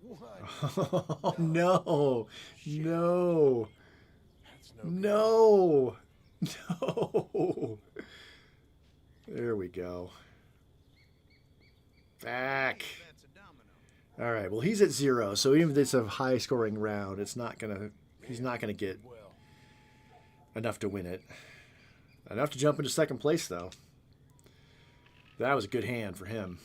What? Oh, no. Shit. No. That's no good. No. No. There we go. Back. All right. Well, he's at 0, so even if it's a high-scoring round, it's not gonna. He's not gonna get enough to win it. Enough to jump into second place, though. That was a good hand for him.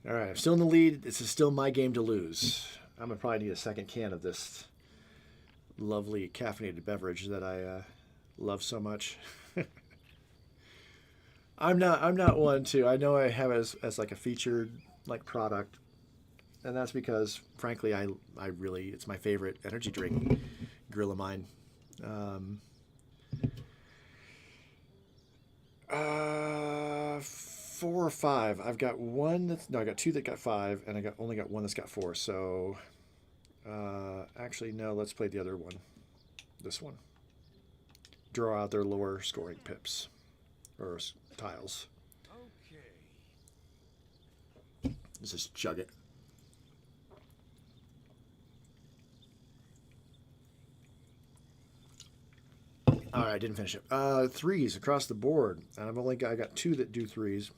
All right, I'm still in the lead. This is still my game to lose. I'm gonna probably need a second can of this lovely caffeinated beverage that I love so much. I'm not one to. I know I have it as like a featured like product, and that's because frankly I really, it's my favorite energy drink, grill of mine. 4 or 5. I've got 1 that's, no, I got 2 that got 5, and I only got 1 that's got 4. So actually no, let's play the other one. This one. Draw out their lower scoring pips or tiles. Okay. Let's just chug it. All right, I didn't finish it. 3s across the board, and I got 2 that do 3s.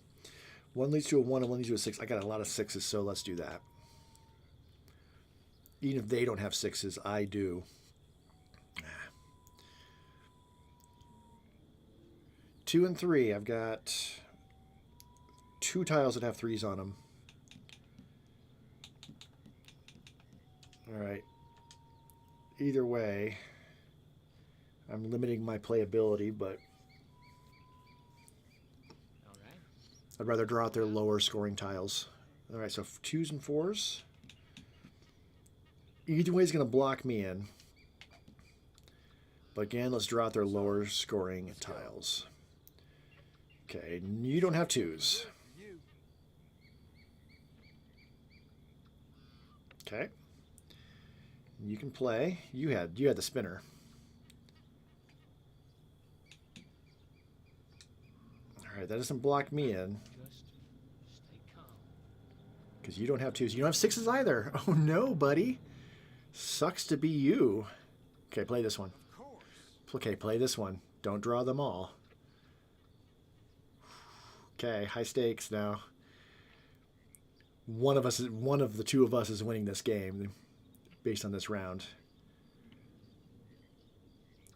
1 leads to a 1 and 1 leads to a 6. I got a lot of 6s, so let's do that. Even if they don't have 6s, I do. 2 and 3. I've got 2 tiles that have 3s on them. All right. Either way, I'm limiting my playability, but I'd rather draw out their lower scoring tiles. All right, so 2s and 4s. Either way is going to block me in. But again, let's draw out their lower scoring tiles. Okay, you don't have 2s. Okay. You can play. You had the spinner. All right, that doesn't block me in. Because you don't have 2s. You don't have 6s either. Oh no, buddy. Sucks to be you. Okay, play this one. Okay, play this one. Don't draw them all. Okay, high stakes now. One of the 2 of us is winning this game based on this round.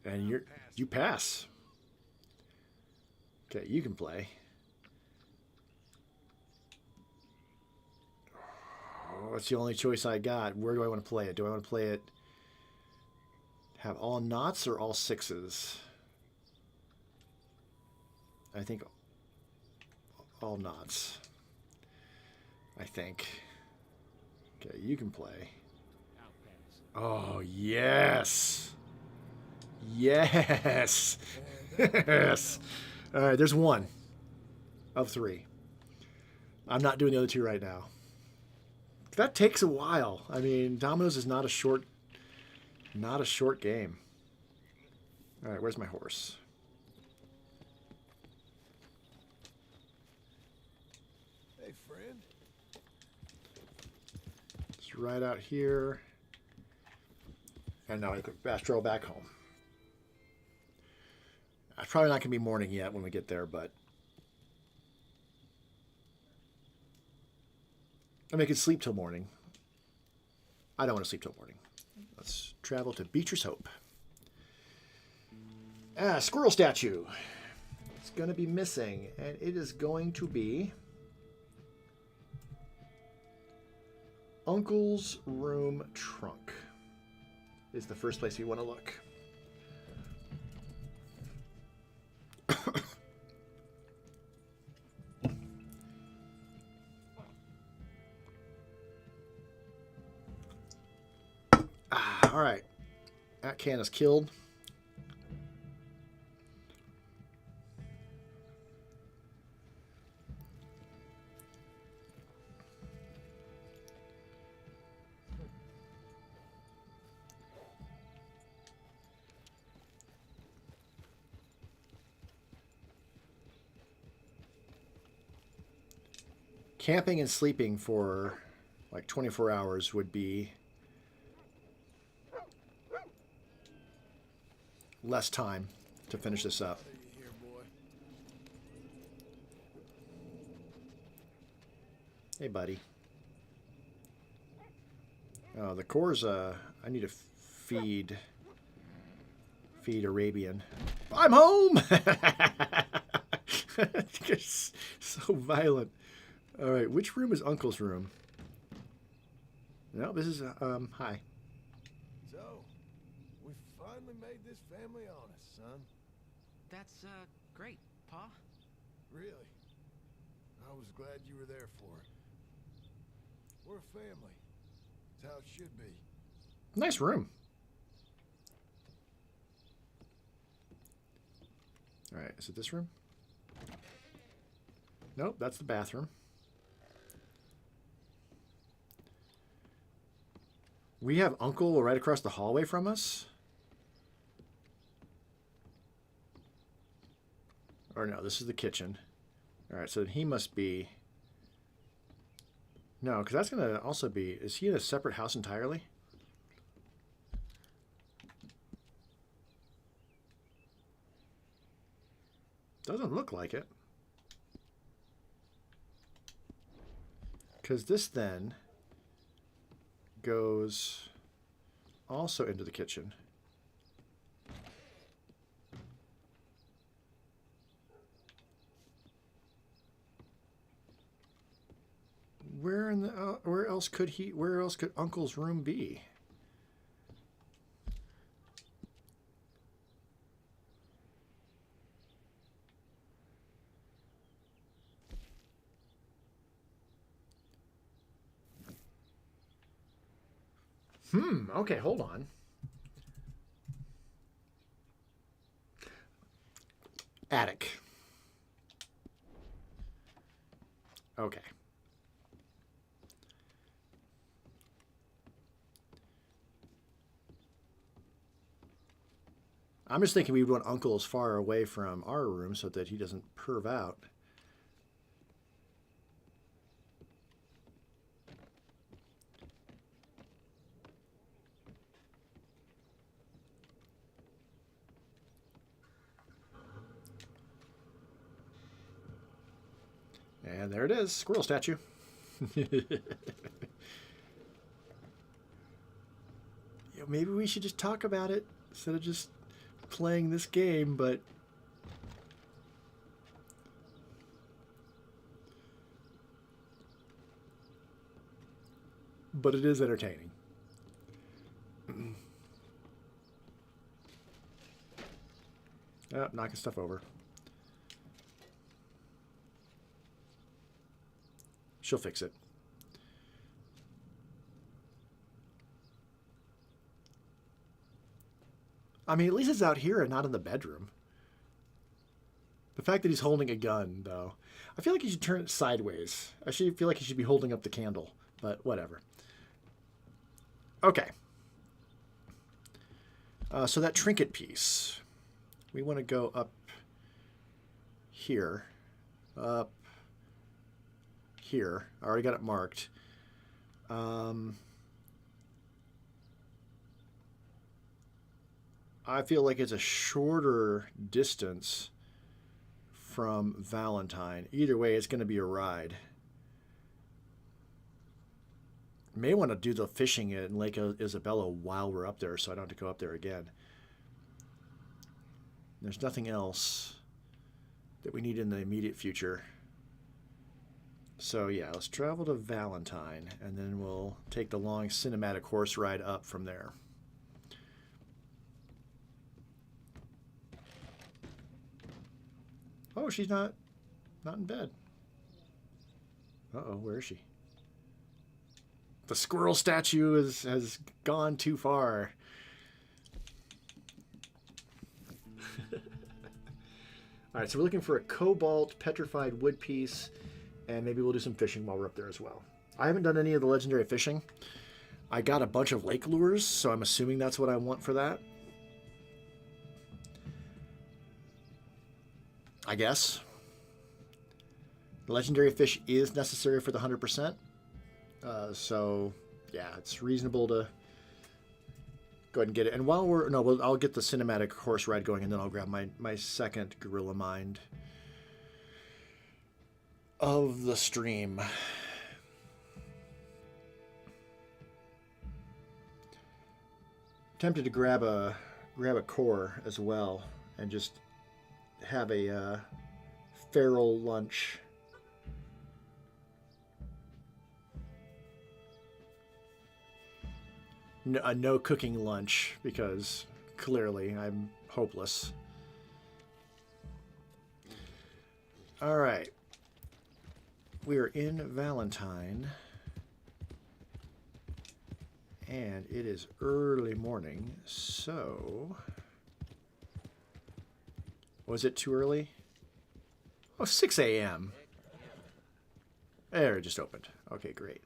And you pass. Okay, you can play. Oh, it's the only choice I got. Where do I want to play it? Do I want to play it have all knots or all 6s? I think all knots. I think. Okay, you can play. Oh, yes. Yes. Yes. All right, there's 1. of 3. I'm not doing the other 2 right now. That takes a while. I mean, Dominoes is not a short game. All right, where's my horse? Hey, friend. It's right out here. And now I can fast travel back home. It's probably not going to be morning yet when we get there, but I mean, I could sleep till morning. I don't want to sleep till morning. Let's travel to Beecher's Hope. Squirrel statue. It's going to be missing, and it is going to be Uncle's room trunk. Is the first place we want to look. All right. That can is killed. Camping and sleeping for like 24 hours would be less time to finish this up. Here, boy. Hey, buddy. Oh, the core's, I need to feed Arabian. I'm home! It's so violent. All right, which room is Uncle's room? No, this is, hi. So, we finally made this family honest, son. That's, great, Pa. Really. I was glad you were there for it. We're a family. It's how it should be. Nice room. All right, is it this room? Nope, that's the bathroom. We have Uncle right across the hallway from us? Or no, this is the kitchen. All right, so he must be... No, because that's going to also be... Is he in a separate house entirely? Doesn't look like it. Because this then goes also into the kitchen. Where in the where else could Uncle's room be? Okay, hold on. Attic. Okay. I'm just thinking we would want Uncle as far away from our room so that he doesn't perv out. And there it is, squirrel statue. Maybe we should just talk about it instead of just playing this game, but it is entertaining. Knocking stuff over. She'll fix it. I mean, at least it's out here and not in the bedroom. The fact that he's holding a gun, though. I feel like he should turn it sideways. I feel like he should be holding up the candle, but whatever. Okay. So that trinket piece. We want to go up here. Up here. I already got it marked. I feel like it's a shorter distance from Valentine. Either way, it's going to be a ride. May want to do the fishing in Lake Isabella while we're up there so I don't have to go up there again. There's nothing else that we need in the immediate future. So yeah, let's travel to Valentine and then we'll take the long cinematic horse ride up from there. Oh, she's not in bed. Uh-oh, where is she? The squirrel statue has gone too far. All right, so we're looking for a cobalt petrified wood piece, and maybe we'll do some fishing while we're up there as well. I haven't done any of the legendary fishing. I got a bunch of lake lures, so I'm assuming that's what I want for that. I guess. The legendary fish is necessary for the 100%. So, yeah, it's reasonable to go ahead and get it. And while we're... No, well, I'll get the cinematic horse ride going, and then I'll grab my second gorilla mind of the stream. Tempted to grab a core as well and just have a feral lunch. A no cooking lunch because clearly I'm hopeless. All right. We are in Valentine. And it is early morning, so... Was it too early? Oh, 6 a.m. There, it just opened. Okay, great.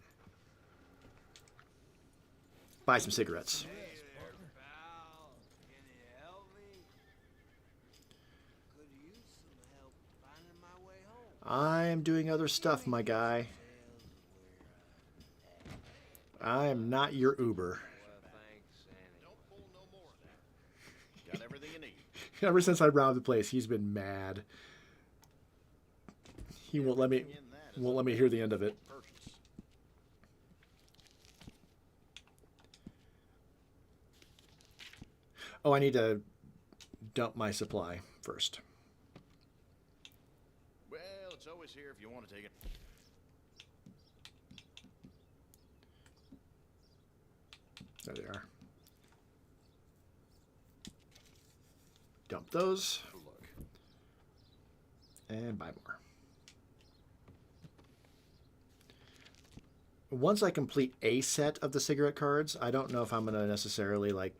Buy some cigarettes. I'm doing other stuff, my guy. I am not your Uber. Got everything you need. Ever since I robbed the place, he's been mad. He won't let me hear the end of it. Oh, I need to dump my supply first. Well, it's always here if you want to take it. There they are. Dump those. And buy more. Once I complete a set of the cigarette cards, I don't know if I'm going to necessarily like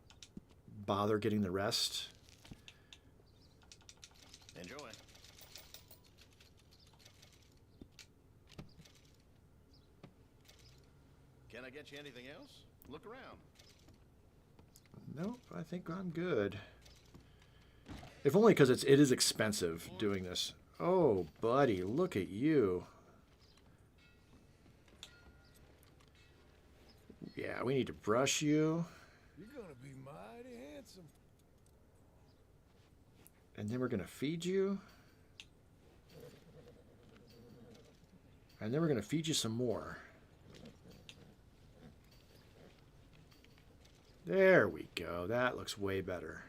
bother getting the rest. Enjoy. Can I get you anything else? Look around. Nope, I think I'm good. If only because it is expensive doing this. Oh, buddy, look at you. Yeah, we need to brush you. You're gonna be mighty handsome. And then we're going to feed you. And then we're going to feed you some more. There we go. That looks way better.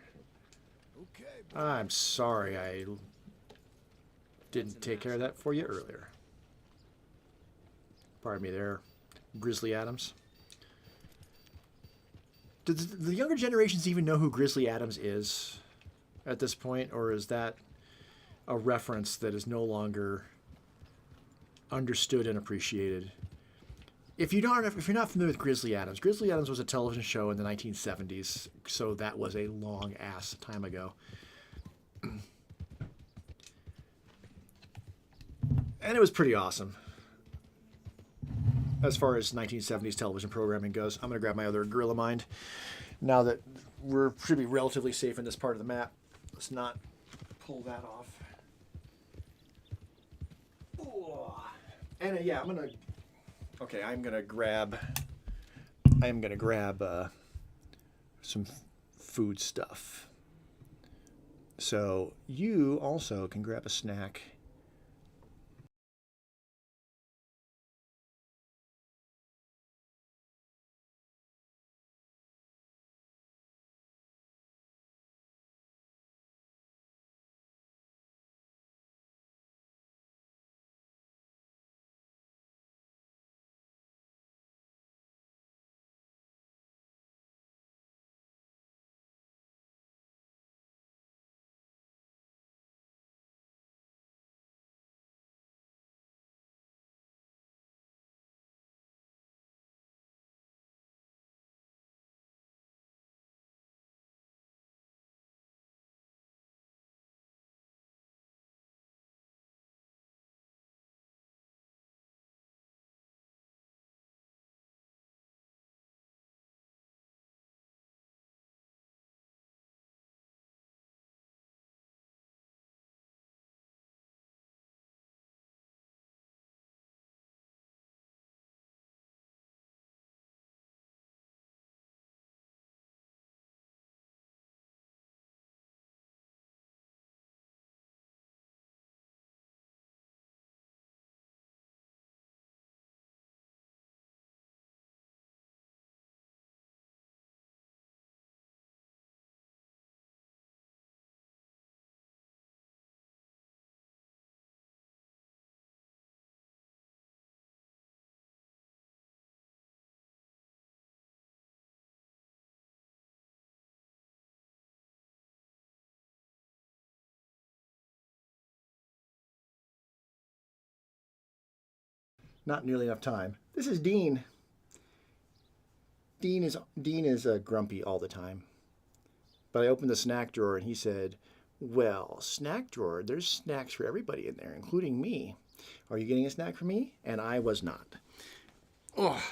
Okay. I'm sorry I didn't take care of that for you earlier. Pardon me there, Grizzly Adams. Do the younger generations even know who Grizzly Adams is at this point, or is that a reference that is no longer understood and appreciated? If you're not familiar with Grizzly Adams was a television show in the 1970s, so that was a long ass time ago. And it was pretty awesome. As far as 1970s television programming goes, I'm going to grab my other Gorilla Mind. Now that should be relatively safe in this part of the map, let's not pull that off. Ooh. And yeah, I'm going to grab some food stuff. So you also can grab a snack. Not nearly enough time. This is Dean. Dean is grumpy all the time. But I opened the snack drawer and he said, "Well, snack drawer, there's snacks for everybody in there, including me. Are you getting a snack for me?" And I was not. Oh,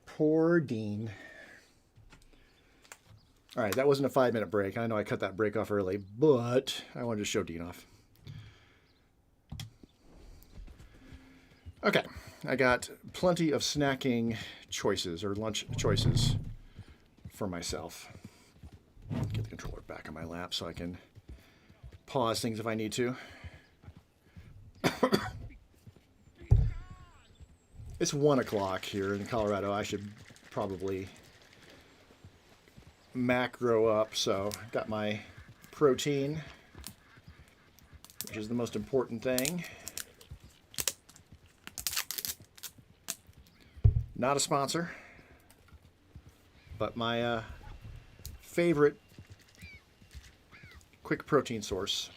poor Dean. All right, that wasn't a 5-minute break. I know I cut that break off early, but I wanted to show Dean off. Okay, I got plenty of snacking choices or lunch choices for myself. Get the controller back on my lap so I can pause things if I need to. It's 1 o'clock here in Colorado. I should probably macro up, so got my protein, which is the most important thing. Not a sponsor, but my favorite quick protein source.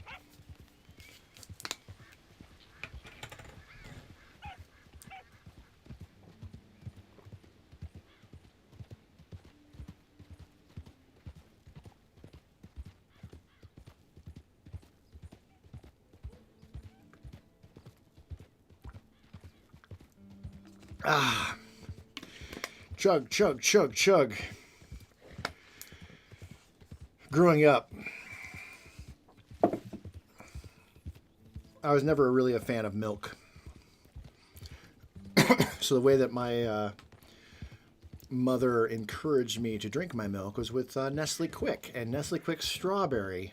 Ah. Chug, chug, chug, chug. Growing up, I was never really a fan of milk. So the way that my mother encouraged me to drink my milk was with Nestle Quick. And Nestle Quick Strawberry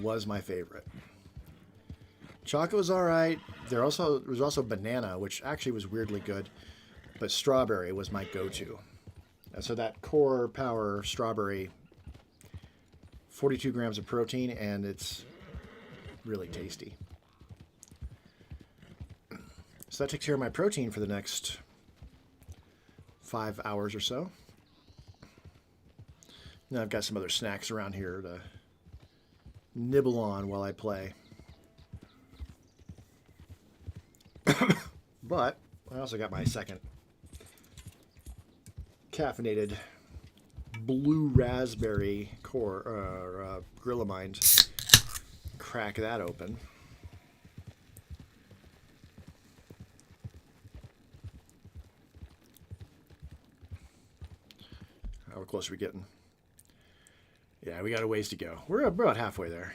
was my favorite. Chocolate was all right. There was also banana, which actually was weirdly good. But strawberry was my go-to. So that core power strawberry, 42 grams of protein, and it's really tasty. So that takes care of my protein for the next 5 hours or so. Now I've got some other snacks around here to nibble on while I play. But I also got my second caffeinated blue raspberry core Gorilla Mind. Crack that open. How close are we getting? Yeah, we got a ways to go. We're about halfway there.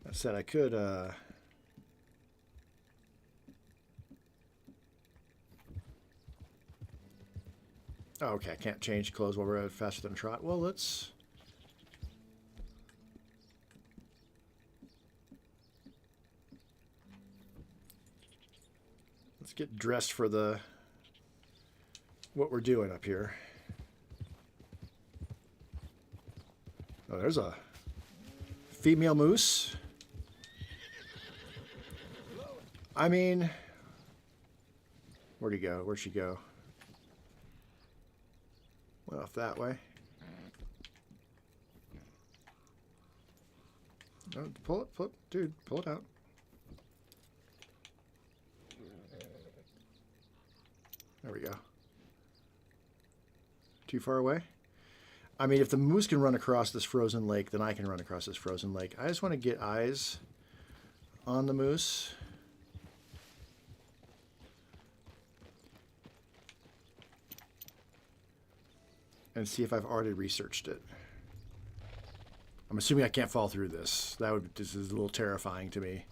That said, I could... Oh, okay, I can't change clothes while we're faster than a trot. Well, let's get dressed for the what we're doing up here. Oh, there's a female moose. I mean, where'd he go? Where'd she go? Went off that way. Oh, pull it, dude, pull it out. There we go. Too far away? I mean, if the moose can run across this frozen lake, then I can run across this frozen lake. I just want to get eyes on the moose. And see if I've already researched it. I'm assuming I can't fall through this. This is a little terrifying to me.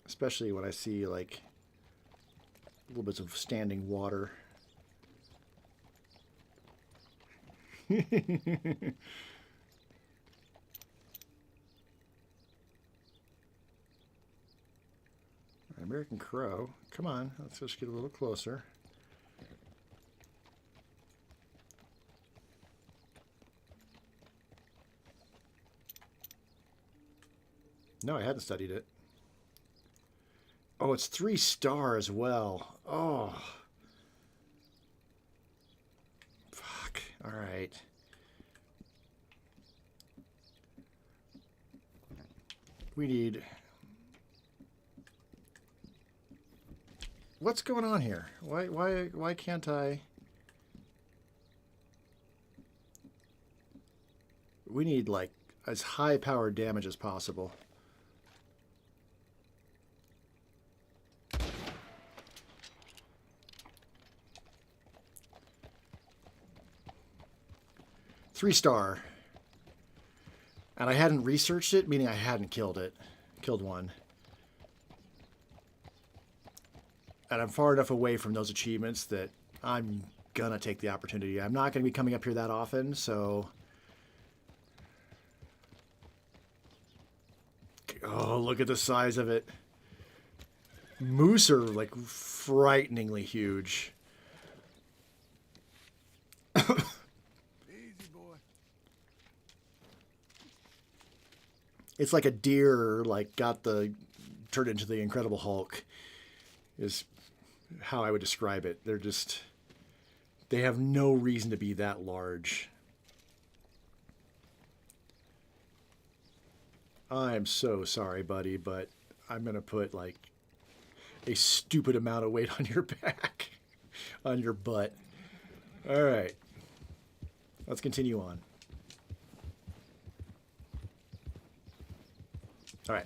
Especially when I see like little bits of standing water. American Crow. Come on, let's just get a little closer. No, I hadn't studied it. Oh, it's 3-star as well. Oh. Fuck. All right. We need... What's going on here? Why can't I... We need, like, as high powered damage as possible. Three-star. And I hadn't researched it, meaning I hadn't killed it. Killed one. And I'm far enough away from those achievements that I'm gonna take the opportunity. I'm not gonna be coming up here that often, so... Oh, look at the size of it. Moose are, like, frighteningly huge. It's like a deer, like, turned into the Incredible Hulk, is how I would describe it. They're just, they have no reason to be that large. I'm so sorry, buddy, but I'm going to put, like, a stupid amount of weight on your back, on your butt. All right. Let's continue on. All right.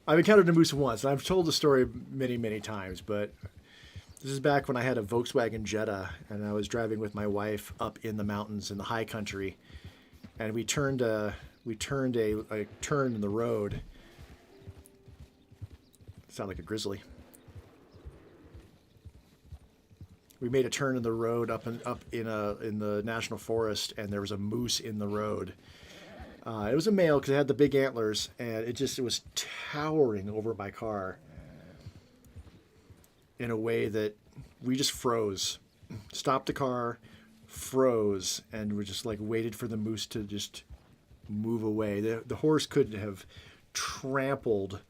I've encountered a moose once, and I've told the story many, many times, but this is back when I had a Volkswagen Jetta, and I was driving with my wife up in the mountains in the high country, and we turned a turn in the road. Sound like a grizzly. We made a turn in the road up in the national forest, and there was a moose in the road. It was a male because it had the big antlers, and it was towering over my car in a way that we just froze. Stopped the car, froze, and we just like waited for the moose to just move away. The horse could have trampled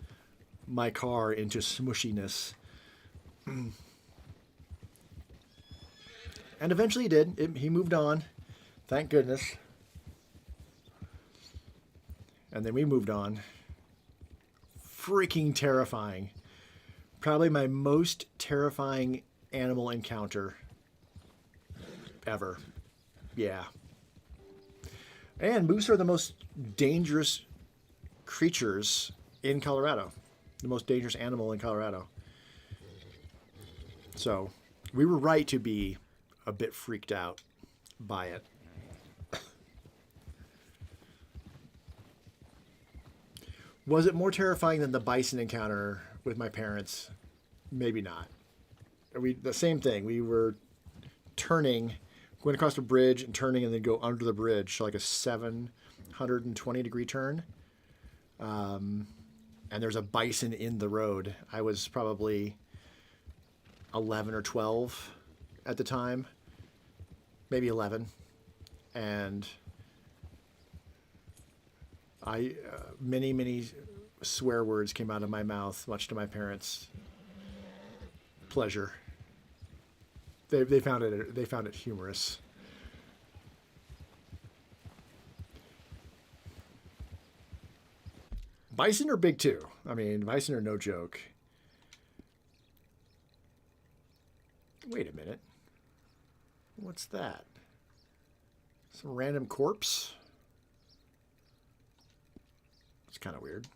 my car into smushiness. And eventually he did. He moved on. Thank goodness. And then we moved on. Freaking terrifying. Probably my most terrifying animal encounter ever. Yeah. And moose are the most dangerous creatures in Colorado, the most dangerous animal in Colorado. So we were right to be a bit freaked out by it. Was it more terrifying than the bison encounter with my parents? Maybe not. The same thing. We were turning, going across a bridge and turning, and then go under the bridge, so like a 720-degree turn. And there's a bison in the road. I was probably 11 or 12 at the time, maybe 11, and many swear words came out of my mouth, much to my parents' pleasure. They found it humorous. Bison are big too. I mean, bison are no joke. Wait a minute. What's that? Some random corpse? It's kind of weird.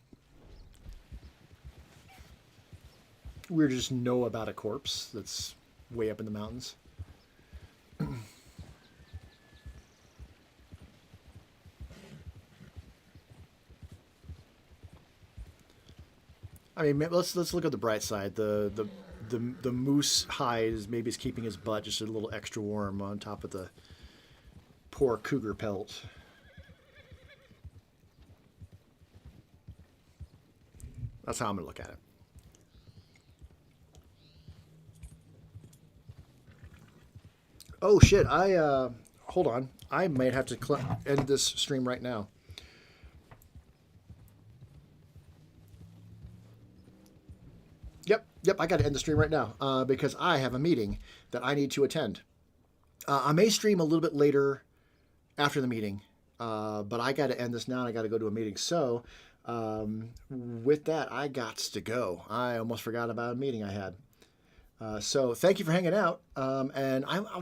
Weird to just know about a corpse that's way up in the mountains. I mean, let's look at the bright side. The moose hide is maybe keeping his butt just a little extra warm on top of the poor cougar pelt. That's how I'm gonna look at it. Oh shit! Hold on. I might have to end this stream right now. Yep, I got to end the stream right now because I have a meeting that I need to attend. I may stream a little bit later after the meeting, but I got to end this now and I got to go to a meeting. So with that, I got to go. I almost forgot about a meeting I had. So thank you for hanging out, and I'll